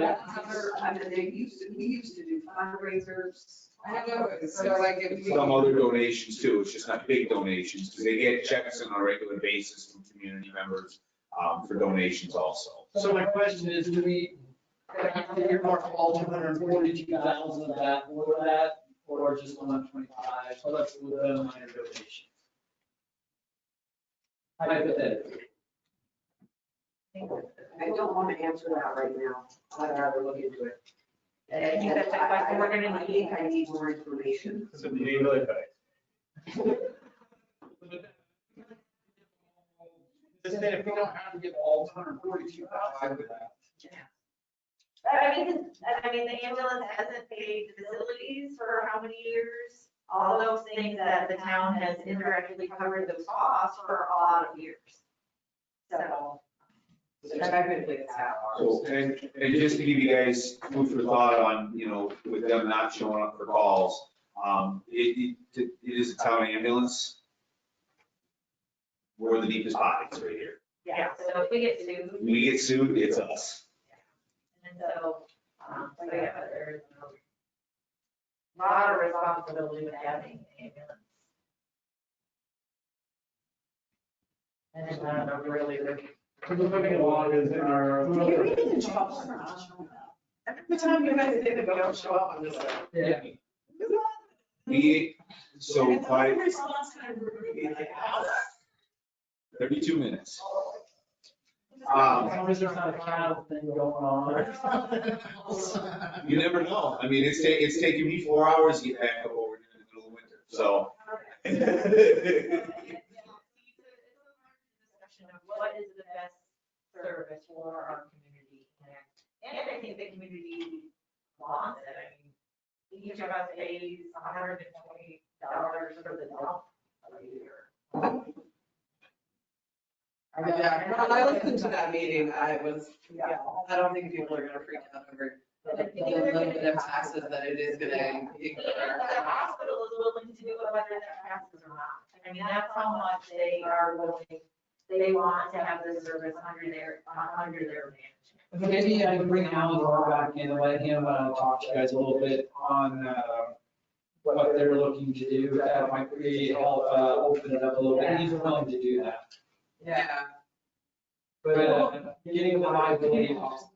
we used to do fundraisers. I know, so like if you. Some other donations too, it's just not big donations, because they get checks on a regular basis from community members for donations also. So my question is, do we have to earmark all 242,000 of that for that, or just 125? So that's with a minor donation. Hypothetically. I don't want to answer that right now. I'd rather look into it. I think that's a question we're gonna I think I need more information. So the legal advice. Just say if we don't have to get all 242,000 of that. I mean, the ambulance hasn't paid the facilities for how many years? All those things that the town has indirectly covered those costs for a lot of years. So. Technically, it's half So, and just to give you guys food for thought on, with them not showing up for calls, it is a town ambulance. We're the deepest pockets right here. Yeah, so if we get sued. We get sued, it's us. And so yeah, there's a lot of responsibility with having an ambulance. And it's not a really good. We're moving along is in our. You're getting in trouble for not showing up. Every time you guys didn't go show up, I'm just like. Yeah. So And the by response time, we're gonna be like, ow. 32 minutes. There's not a cattle thing going on. You never know. I mean, it's taken me 4 hours to get back up over here in the middle of winter, so. Discussion of what is the best service for our community. And I think the community wants it. I mean, each of us pays $120 for the dump a year. Yeah, when I listened to that meeting, I don't think people are gonna freak out over the little bit of taxes that it is gonna incur. The hospital is willing to do it whether that passes or not. I mean, that's how much they are willing, they want to have this service under their management. Maybe I can bring Alan Rohr back in and let him talk to you guys a little bit on what they're looking to do. That might really help open it up a little bit. He's willing to do that. Yeah. But getting the liability off.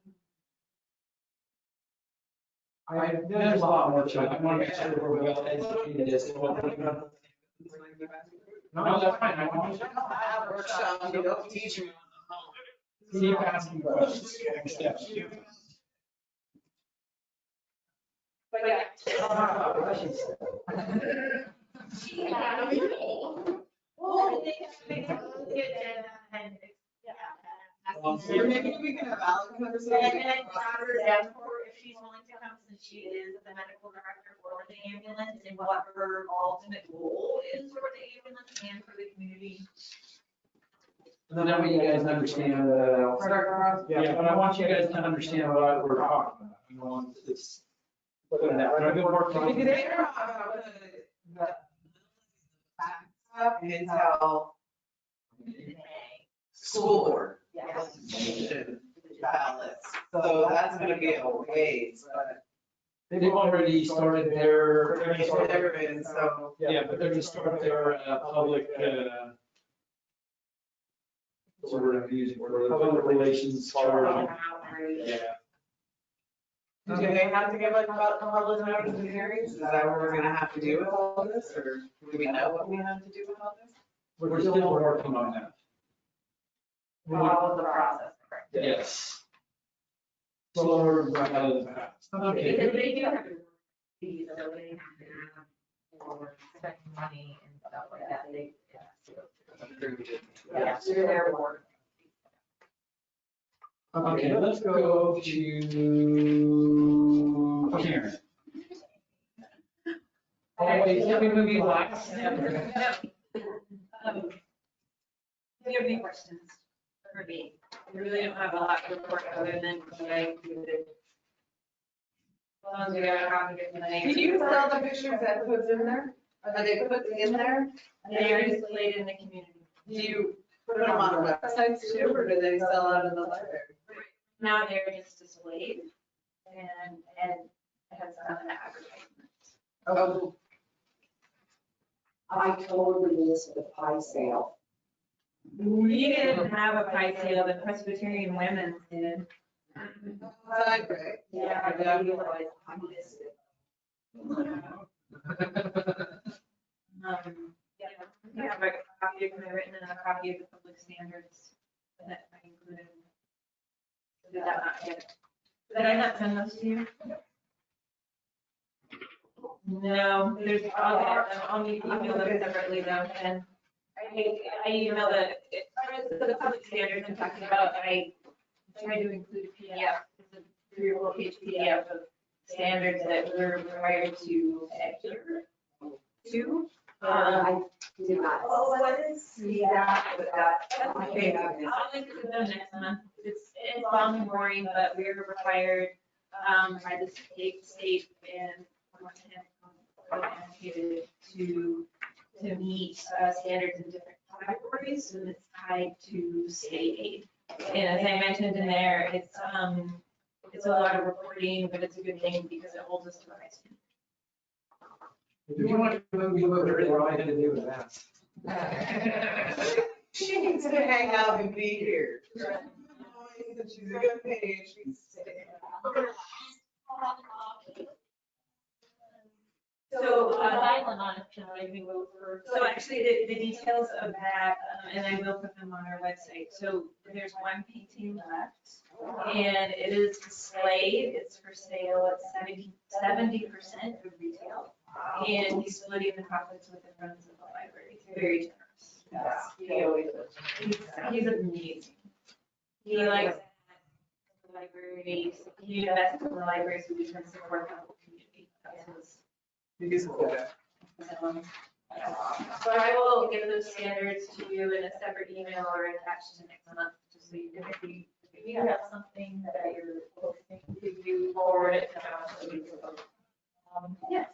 There's a lot more to it. I want to make sure we're well educated as to what we're doing. No, that's fine. I want to. Have a workshop, you don't teach me. Keep asking questions. Steps. But yeah. Well, I think get and, yeah. Maybe we can have Alan conversation. And then Robert Davenport, if she's willing to come, since she is the medical director for the ambulance, and what her ultimate goal is for the ambulance and for the community. So that way you guys understand, yeah, but I want you guys to understand what we're talking about. You know, it's, put that, I've been working on. They don't have the stuff until school board. Yes. Ballots. So that's gonna be a ways, but. They've already started their. Everything, so. Yeah, but they're gonna start their public, what's the word I'm using for it? Public relations charge. Yeah. Do they have to give like about public notice of hearings? Is that what we're gonna have to do with all this, or do we know what we have to do with all this? We're still working on that. Follow the process, correct? Yes. Slower rather than fast. Okay. Because they do have to fees, so they have to have for spending money and stuff like that, they have to go through. Yeah, through their board. Okay, let's go to Karen. Oh, wait, can we move you last? Do you have any questions for me? I really don't have a lot to report other than what I included. As long as we got a copy of the name. Can you sell the pictures that puts in there? Are they put in there? They are displayed in the community. Do you put them on websites too, or do they sell out in the library? Now they're just displayed and it has an advertisement. Oh, I totally missed the pie sale. We didn't have a pie sale, the Presbyterian Women's did. library. Yeah, I realized I missed it. Yeah, we have a copy of my written and a copy of the public standards that I included. Did that not get? Did I not send those to you? No, there's, I'll email them separately though, and I emailed the public standards I'm talking about, I tried to include a PDF, it's a 3 or 4 page PDF of standards that we're required to adhere to. I did not. Oh, what is? See that, but that. Okay, I'll link to them next month. It's long and boring, but we're required by the state and to meet standards in different categories, and it's tied to state aid. And as I mentioned in there, it's a lot of reporting, but it's a good thing because it holds us to the high standard. If you want to move, you move, there is what I had to do with that. She needs to hang out and be here. She's a good page. So, so actually, the details of that, and I will put them on our website. So there's one painting left, and it is displayed, it's for sale, it's 70% of retail. And he's splitting the profits with the Friends of the Library. He's very generous. Yeah, he always is. He's amazing. He likes the library, he invests in the library so we can support the whole community. That's his. So I will give those standards to you in a separate email or attached to next month, just so you can, if you have something that you're focusing, could you forward it to us? Yes,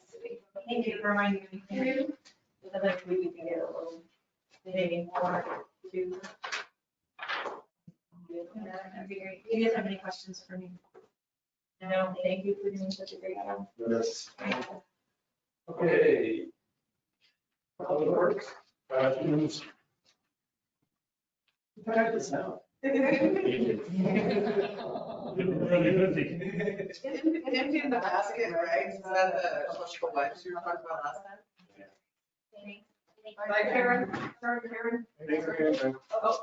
thank you for reminding me. So that we can get a little, maybe more to. That'd be great. Do you guys have any questions for me? No, thank you for doing such a great job. Yes. Okay. Public Works, questions? Try this out. Empty in the basket, right? Is that the social life you were talking about last time? Bye, Karen. Sorry, Karen. Oh.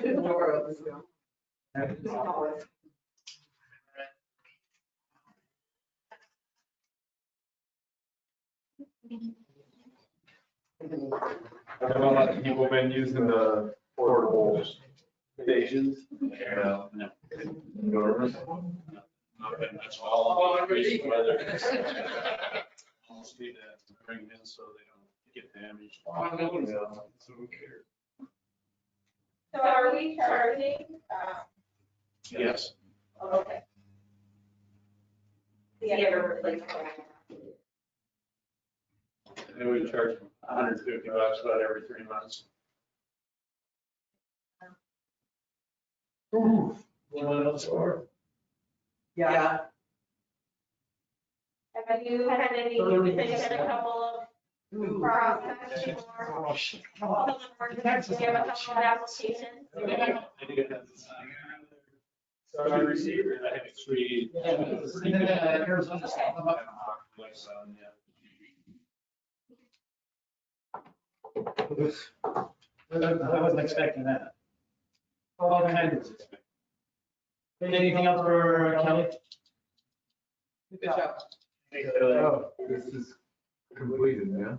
Laura was going. I know a lot of people have been using the portable stations. No, no. Yours? That's all. Almost need to bring them in so they don't get damaged. So who cares? So are we charging? Yes. Okay. Do you ever replace it? And we charge them $150 about every 3 months. Ooh, one else or? Yeah. Have you had any, you think you had a couple of processes for? Do you have a couple of applications? They do have this, Star receiver, I have three. Yeah, because even Arizona stuff, I'm up. My son, yeah. I wasn't expecting that. All kinds of. Anything else for Kelly? Good job. Oh, this is completed now.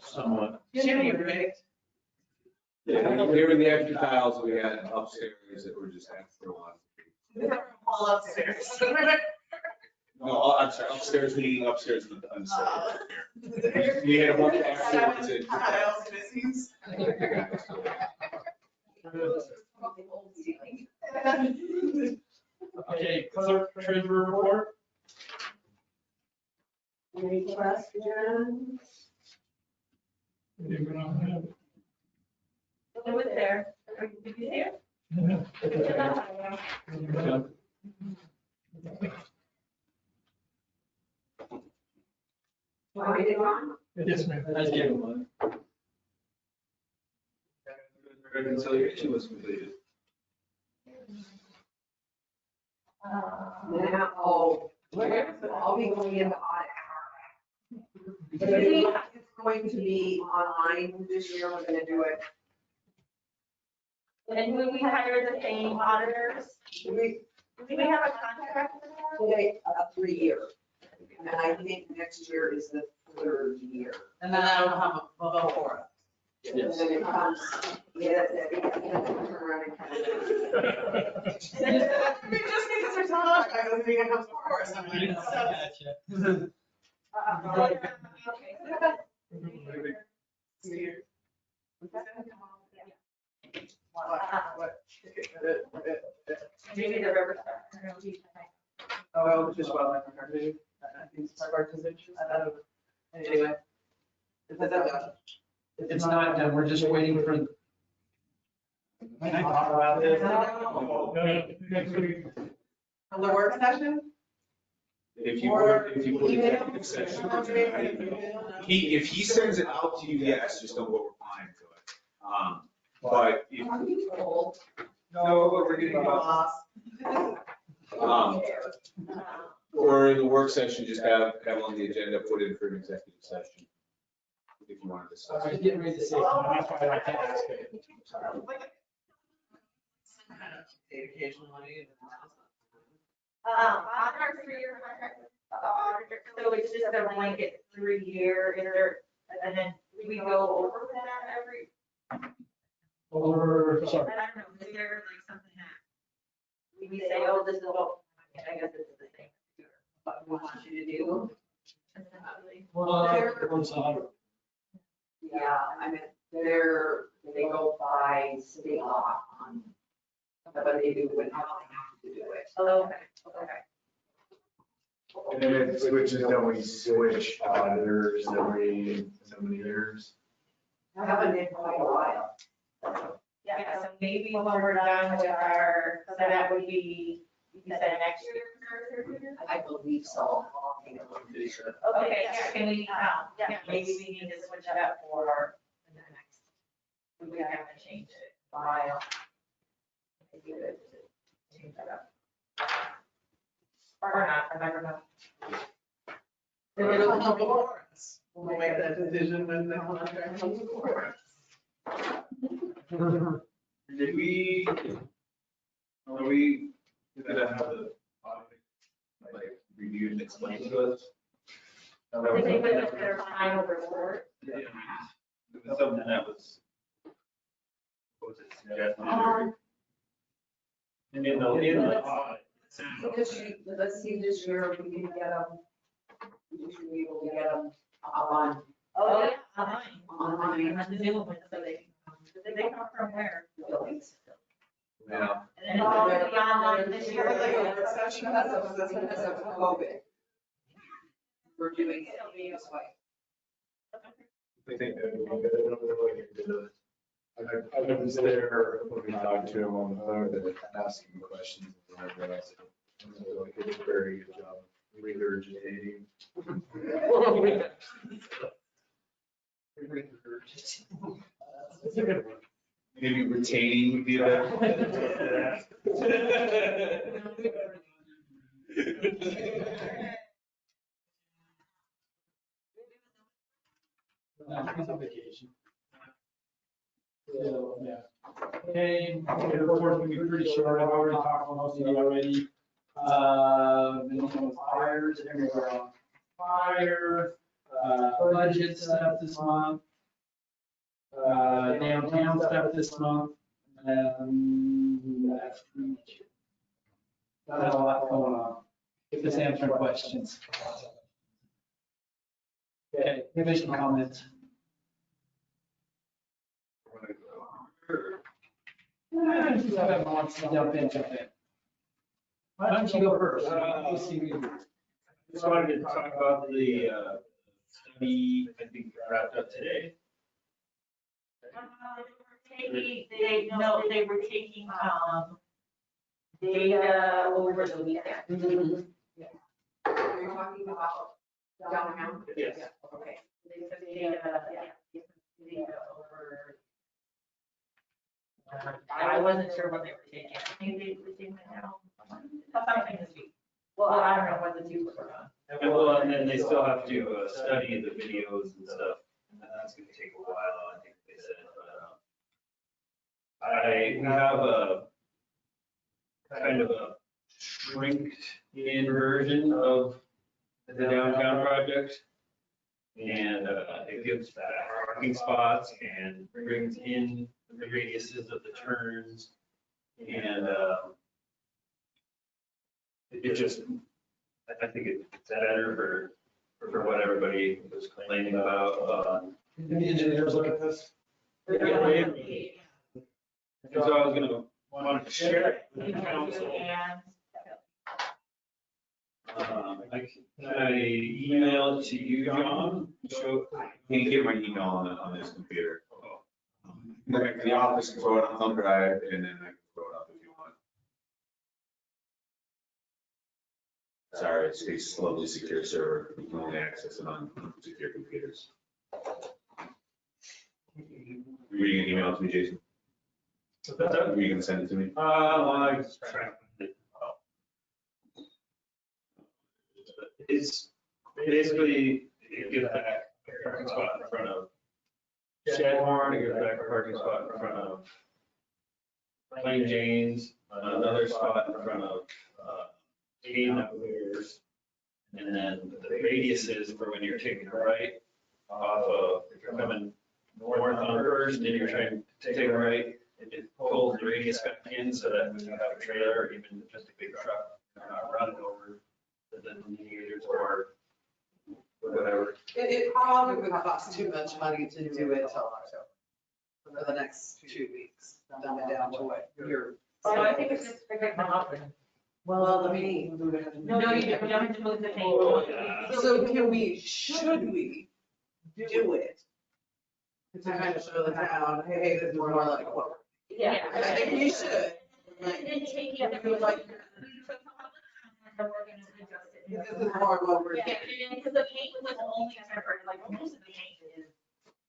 Somewhat. Jimmy, right? Yeah, here in the extra tiles we had upstairs that were just extra ones. All upstairs. No, I'm sorry, upstairs meaning upstairs in the unstairs. We had a bunch of extra ones in. Tiles missing. Okay, clerk treasurer report? Any questions? Even on that. It was there. Did you see it? Want me to go on? Yes, ma'am. Let's give him one. Reconciliation was completed. Now, I'll be going into audit. It's going to be online this year, we're gonna do it. And when we hire the same auditors, We, do we have a contract with them? they, 3 years. And I think next year is the 3rd year. And then that'll come before us. And then it comes, yeah, turn around and kind of. Just because there's not, I don't think it comes before us. Gotcha. Maybe the river. Oh, just wildlife and maybe. I think it's our position. Anyway. Is that done? It's not done, we're just waiting for. Can I talk about this? Next week. On the work session? If you would executive session. If he sends it out to you, yes, just don't go replying to it. But if, No, we're getting lost. or in the work session, just have on the agenda, put in for an executive session. If you want to I discuss was it. getting ready to say, something, that's why I can't ask it. Occasionally. On our 3-year contract with the auditor, so it's just a blanket 3-year, is there, and then we go over that every, Or, sorry. I don't know, is there like something that we say, oh, this is what, I guess it's the same. What we want you to do. Well, Yeah, I mean, they go by state law on what they do and how they have to do it. Oh, okay, okay. And then it switches, then we switch auditors every so many years. Haven't been quite a while. Yeah, so maybe when we're done with our, so that would be, you said next year? I believe so. Okay, yeah, can we, yeah, maybe we need to switch it up for the next, we haven't changed it in a while. Maybe we should change that up. Or not, I never know. It'll come before us. We'll make that decision when the contract comes before us. Did we, are we gonna have the audit, like, reviewed and explained to us? I think it was their final report. Yeah, it was something that was. What was it, suggested? In the audit. Let's see this year if we can get them. We should be able to get them on. Oh, yeah, Online. On the new one, so they come from where? Buildings. Yeah. And it's all gonna be online this Like year. a work session, that's a COVID. We're doing it this way. I think that would be good. I don't really get to- I was there when we talked to him on the phone to ask him questions. And I realized he did a very good job regurgitating. Maybe retaining would be a better. No, he's on vacation. So, yeah. Okay, the report's gonna be pretty short. I've already talked to most of you already. Fires everywhere on fire, budget stuff this month. Downtown stuff this month. That's pretty much it. Not a lot going on. If this answering questions. Okay, commission comments. Jump in. Why don't you go first? We'll see you. Just wanted to talk about the study, I think wrapped up today. They were taking, data over the weekend. Are you talking about downtown? Yes. Okay. They took data over. I wasn't sure what they were taking. I think they were taking it down. Something this week. Well, I don't know what the two were on. Well, and then they still have to study the videos and stuff, and that's gonna take a while, I think they said, but, we have a kind of a shrinked in version of the downtown project. And, it gives back parking spots and brings in the radiuses of the turns. And, it just, I think it's better for what everybody was complaining about. The engineers look at this. And so I was wanted to share it with the council. Can I email it to you, John? You can get my email on this computer. Go back to the office and throw it on thumb drive, and then I can throw it up if you want. Sorry, it's a lovely secure server. You can only access it on secure computers. Were you gonna email it to me, Jason? Were you gonna send it to me? I just trying to find it. It's basically, it gives back a parking spot in front of Shadmore, it gives back a parking spot in front of Plain Jane's, another spot in front of Kane Outfitters. And then the radiuses for when you're taking a right off of, if you're coming north on First and you're trying to take a right, it pulls the radius back in so that when you have a trailer or even just a big truck, you're not running over the delineators or whatever. It probably would cost too much money to do it till October, for the next 2 weeks, down to what you're. So I think it's just figuring them out. Well, let me. No, you don't have to move the Oh, table. yeah. So should we do it? To kind of show the town, hey, this is more like what. Yeah. I think we should. And then take it, if like. And we're gonna adjust it. This is more what we're. Yeah, because the paint was only temporary, like most of the paint is,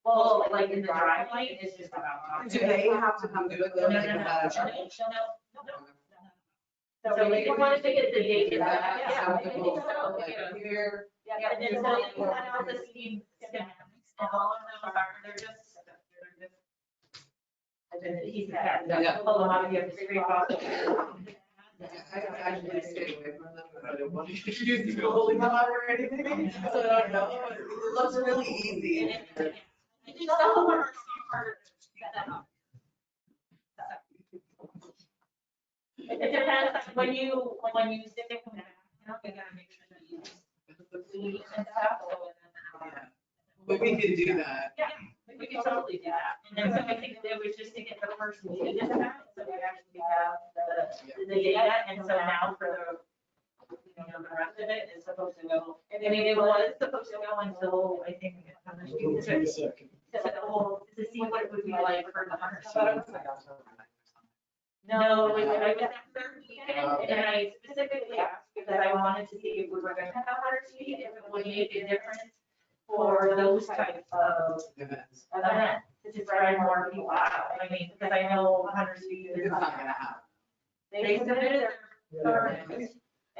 well, like in the dry light, it's just about. Do they have to come do it though? No. So if you wanted to get the date, yeah. So people, like, here. Yeah, and then so you cut out the steam schematics, and all of them are, they're just. And then he's got, pull them out, you have to scrape off. I actually stay away from them, but I don't want to use the holy water or anything, so I don't know, it looks really easy. I think some of them are harder to set up. It depends, like, when you stick them down, you gotta make sure that you use the bleed and stuff, so then. But we could do that. Yeah, we could totally do that. And then so I think it was just to get the first meeting in that, so we actually have the data, and so now for the rest of it is supposed to go. I mean, it was supposed to go until, I think, to see what it would be like for the hunter season. No, it was that third weekend, and I specifically asked because I wanted to see if we were gonna have a hunter season, if it would make a difference for those types of events, to drive more people out. I mean, because I know hunter season is It's not gonna happen. they submitted their permits.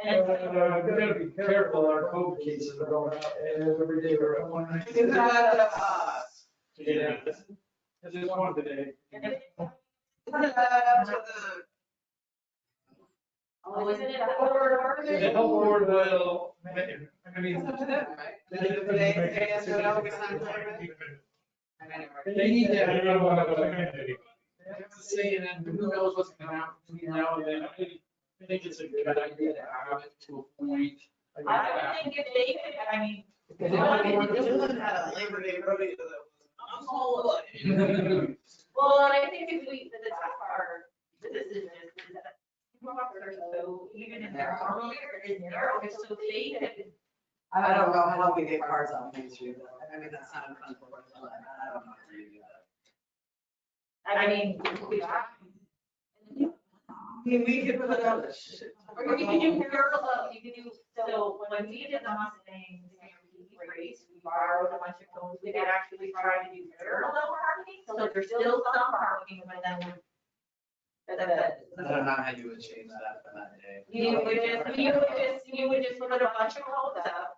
And We gotta be careful, our COVID cases are going up, and every day we're at 190. Is that, Yeah. I just one today. is that to the? oh, isn't it the board? The health board will, I mean, It's up to them, right? If they say yes or no, we sign for it. they need to, I don't know about they have to say, and then who knows what's gonna happen between now and then. I think it's a good idea to have it to a point. I would think if they could, I mean, If they don't want to do Dylan had a Labor Day rodeo that was, I'm all in. it. well, and I think if we, the tough part, this is that walkers are so, even if they're armor is narrow, it's so big that I don't know how we get cars on Main Street, though. I mean, that's not unfortunate. I don't know how you do that. I mean, we try. I mean, we could put up a shit. Or you can do parallel, you can do, so when we did the Mustang race, we borrowed a bunch of cones, we did actually try to do parallel parking, so there's still some parking, but then. I don't know how you would change that for that day. You would just put a bunch of cones up.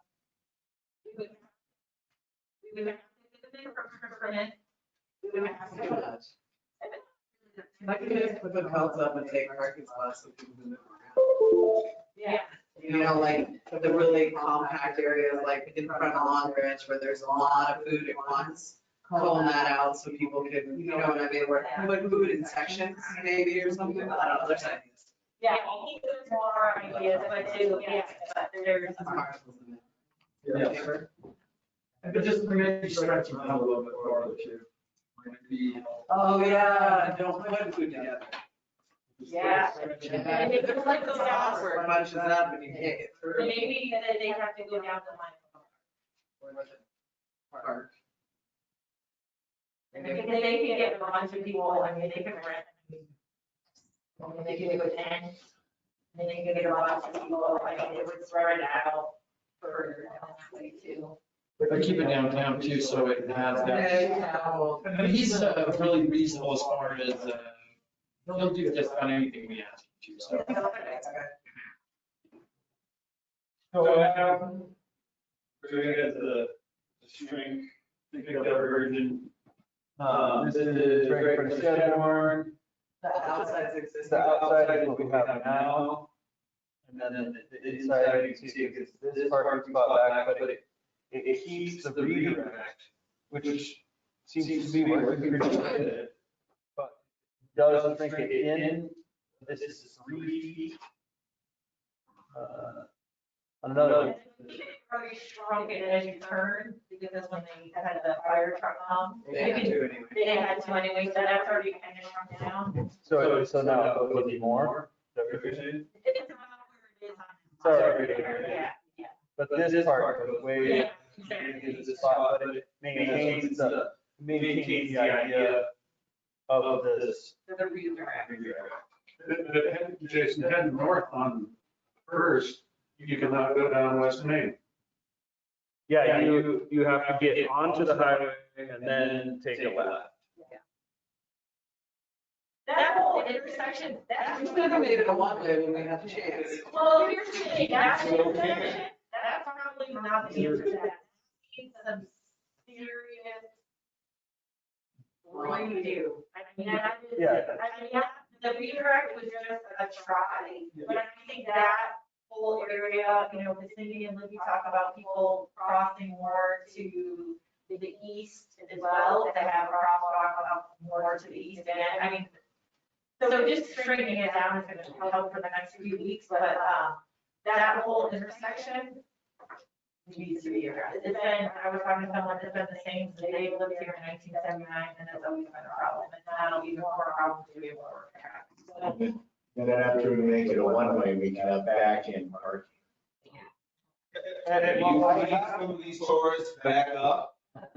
We would have to do the permit. We would have Too to. much. I could just put the belts up and take parking spots so people can move around. Yeah. You know, like the really compact areas, like in front of Long Branch where there's a lot of food at once. Cone that out so people can, you know what I mean, where put food in sections maybe or something. I don't know, there's ideas. Yeah, I think there's more ideas, but too, yeah, but there's. Yeah. But just maybe stretching out a little bit farther too. Might be- Oh, yeah, don't put food together. Yeah. And if it's like those hours Where it bunches up and you can't get through. maybe that they have to go down the line. Park. Because they can get a bunch of people, I mean, they can rent. I mean, they can do a tent, and they can get a bunch of people, I mean, it would spread it out further down that way too. But keep it downtown too, so it has that. Yeah. And he's really reasonable as far as, he'll do just about anything we ask him to, so. So, we got the shrink, pick up version. This is right for the shed barn. The outside's existing. The outside is what we have now. And then the inside, you can see it gets this parking spot back, but it keeps the redirect, which seems to be working pretty good. But does shrink it in, this is 3 feet. Another. Probably shrunk it as you turn, because when they had the fire truck come, They had to anyway. they had to anyway, so that's already kind of shrunk down. So now it would be more. Is that what you're saying? It depends on where it is on. Sorry. Yeah, yeah. But this part goes Yeah, way, exactly. into the spot, but it maintains the idea of this. The redirect. Jason, heading north on First, you cannot go down West Main. Yeah, you have to get onto the highway and then take a left. That whole intersection, that's. We could have made it a one-way when we had the chance. Well, here's the thing, that's the intersection, that's probably not the answer to that. It's some serious redo. I mean, that is, Yeah. I mean, the redirect was just a try, but I think that whole area, you know, because Cindy and Libby talk about people crossing more to the east as well, to have a crosswalk up more to the east end. I mean, so just straightening it down is gonna help for the next few weeks, but, that whole intersection needs to be addressed. It's been, I was talking to someone that's been the same since they lived here in 1979, and it's always been a problem, and now it'll be more problem to be able to work traffic. And then after we make it a one-way, we can have back-in parking. And if you want some of these tourists back up, I've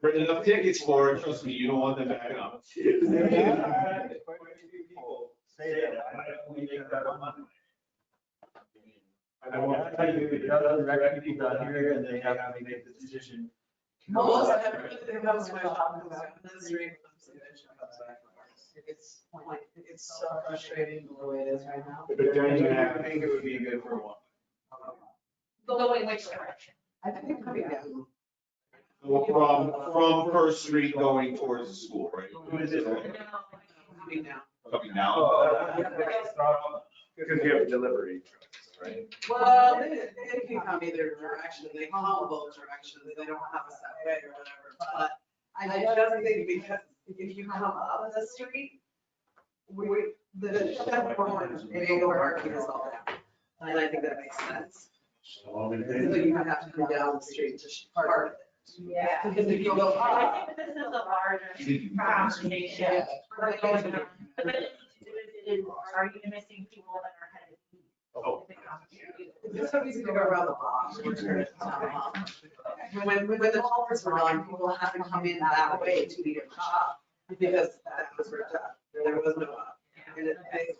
written enough tickets for it, trust me, you don't want them backing up. Quite a few people say that, why don't we make that a one-way? I won't tell you, it does direct people down here and they have to make the decision. Most of everything comes from my shop, comes out from the street, comes to the shop, comes back from ours. It's so frustrating the way it is right now. But don't you think it would be good for one? Going which direction? I think coming down. From First Street going towards the school, right? Coming down. Coming now. Because you have delivery, right? Well, they can come either direction, they come both directions, they don't have a set way or whatever, but I just think because if you come up the street, the shut corner, and angle parking is all down. And I think that makes sense. So, I mean, So you would have to come down the street to park it. Yeah. Because if you go I up. think this is a larger conversation. But what it needs to do is, are you missing people that are headed east? Oh. It's just so easy to go around the block. When the culverts were done, people had to come in that way to the shop because that was ripped up. There was no up. And it makes it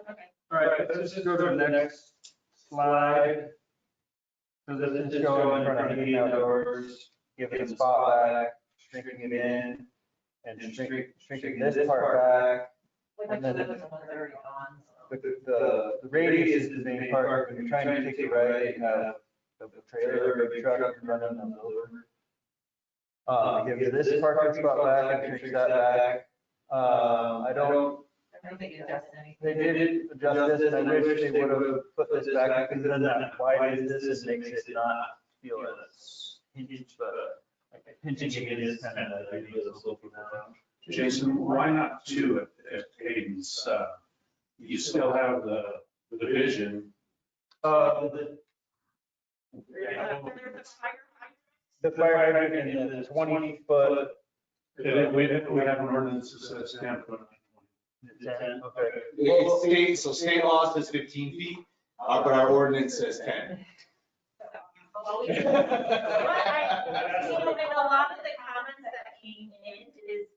Okay. All right, let's just go to the next slide. So this is just going in front of the outdoors, giving the spot back, shrinking it in, and shrinking this part back. Like the ones that are already gone. With the radius is the main part. When you're trying to take the right, you have a trailer or a big truck running them over. Give this parking spot back and shrink that back. I don't I don't think it does anything. They did adjust this, and I wish they would have put this back, because then that widens this and makes it not feel as hinged, but like pinching it is kind of the idea of slow people down. Jason, why not two at Hayden's? You still have the division. The fire hydrant and the 20-foot. We have an ordinance that says 10 foot. Okay. State law says 15 feet, but our ordinance says 10. But I, you know, and a lot of the comments that came in is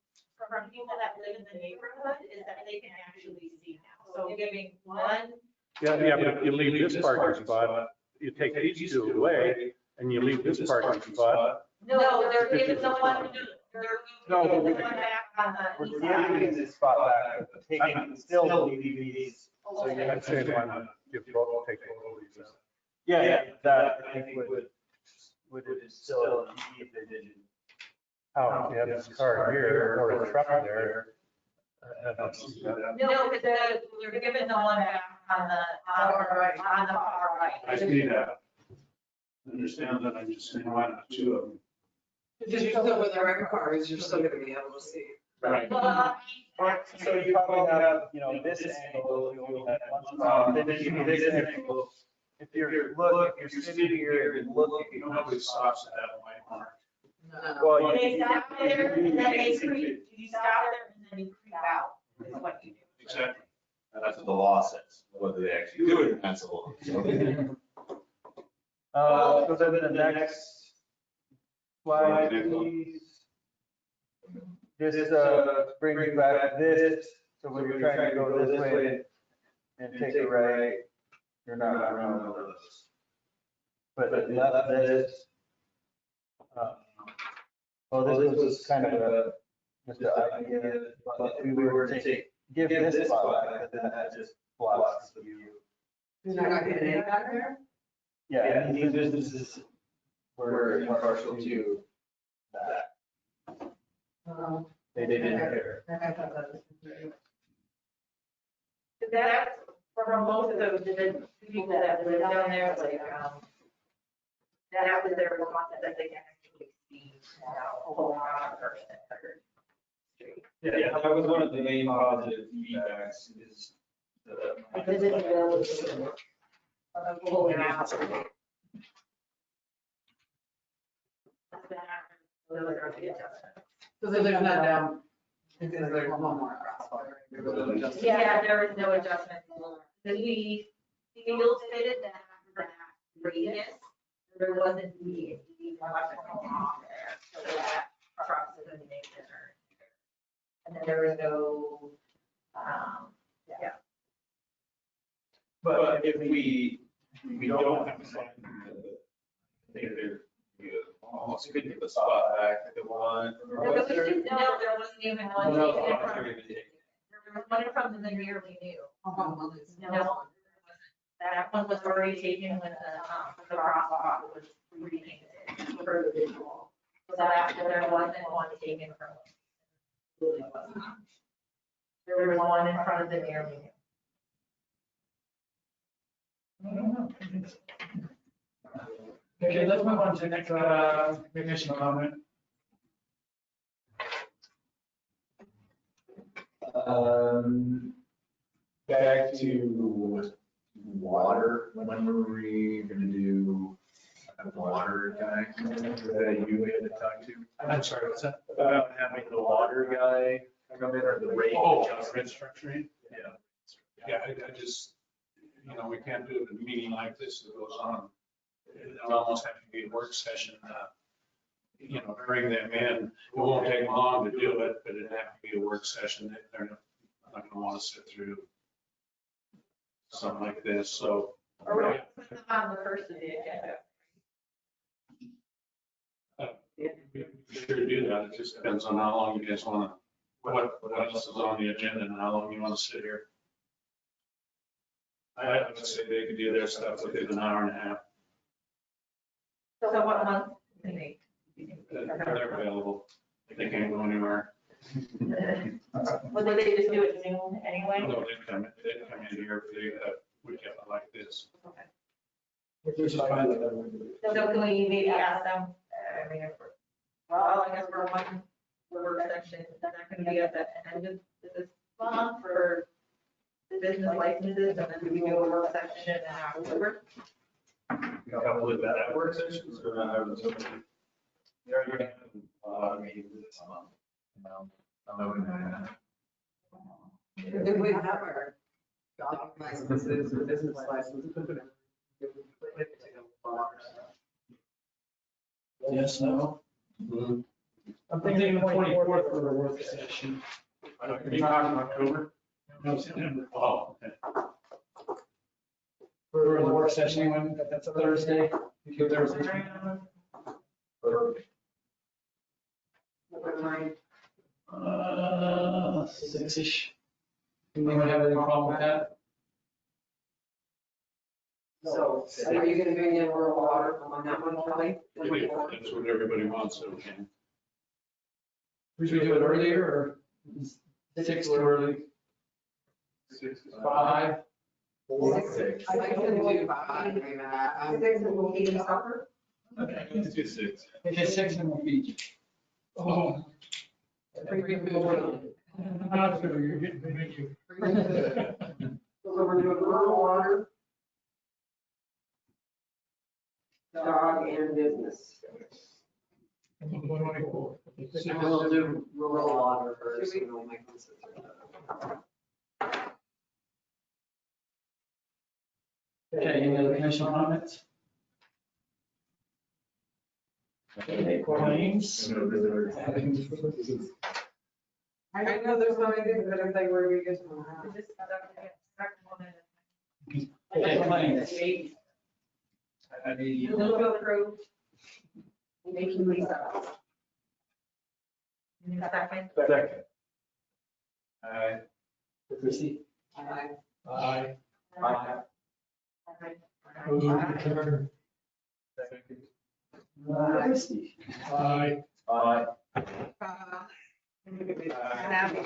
from people that live in the neighborhood, is that they can actually see now. So giving one. Yeah, but you leave this parking spot, you take these two away, and you leave this parking spot. No, they're giving the one, they're giving the one back on the east side. Giving this spot back, but taking, still leaving these. So you I'd have say to. why not give both, take both of these out. Yeah, that I think would still be if they didn't. Oh, if you have this car here or a truck there. I don't see that. No, because they're giving the one back on the far right. I see that. Understand that, I'm just saying, why not two of them? Because you're still with the record cars, you're still gonna be able to see. Right. Well, So you probably have, this angle, you only have one spot, then you have this angle. If you're sitting here and looking. Nobody stops at that white mark. Well, they stop there and then they creep, you stop there and then you creep out, is what you do. Exactly. That's what the law says, whether they actually do it, that's the law. So then the next slide, please. This brings back this, so when you're trying to go this way and take a right, you're not around over this. But left this. Well, this was kind of just an idea, but if we were to give this spot back, then that just blocks the view. You're not getting any back there? Yeah, and these businesses were partial to that. They didn't care. I thought that was. That's from most of the people that live down there, like, that was their response, that they can actually see now, along on First and Third Street. Yeah, that was one of the main positive feedbacks is The visibility of pulling out. Those are the adjustments. So there's not down, because there's one more crosswalk. Yeah, there was no adjustment. Because we field fitted that radius, there wasn't the electrical off there, so that trucks couldn't make the turn. And then there was no, yeah. But if we don't have a sign, I think there, you almost could give a spot back if it wanted. There wasn't even one taken in front of it. was one from the nearly new. No, that one was already taken when the crosswalk was repainted for the visual. So that, there wasn't one taken from. There was one in front of the nearly new. Okay, let's move on to the next, commission comment. Back to water, when were we gonna do the water guy that you had to talk to? I'm sorry, what's that? About having the water guy come in or the rate Oh, adjustment? restructuring? Yeah. Yeah, I just, we can't do it at a meeting like this that goes on. It'll almost have to be a work session, bring them in. It won't take long to do it, but it'd have to be a work session. They're not gonna want to sit through something like this, so. Or we'll put them on the first of the agenda. We sure do that. It just depends on how long you guys want to, what else is on the agenda and how long you want to sit here. I would say they could do their stuff within an hour and a half. So what month? do they- They're available. They can't go anywhere. Would they just do it Zoom anyway? No, they'd come in here if they, we kept it like this. Which is fine. So can we maybe ask them, well, I guess we're one work section, is that going to be at the end of this month for business licenses, and then we do a work section in October? Couple of that work sessions or not having somebody? They're already having a lot of meetings this month. I'm open to that. If we have our dog licenses or business licenses. Yes, no. I'm thinking the 24th for the work session. Are you talking October? No, September. Oh, okay. For the work session, when, that's a Thursday. Thursday. What time? 6-ish. Anyone have any problem with that? So are you gonna bring in rural water on that one, Kelly? That's what everybody wants, so we can. Should we do it earlier or 6 too early? 5? 6. I can do 5. Six and we'll eat supper. Okay, let's do 6. Okay, 6 and we'll feed you. Oh. Not sure, you're getting to meet you. So we're doing rural water, dog and business. And we'll do rural water first. And we'll make this. Okay, any other commission comments? Okay, claims. I know there's so many things that I think we're gonna get to. Okay, claims. Move to approve. Making Lisa. Second. Second. Chrissy? Aye. Aye. Christie? Aye. Aye. Happy.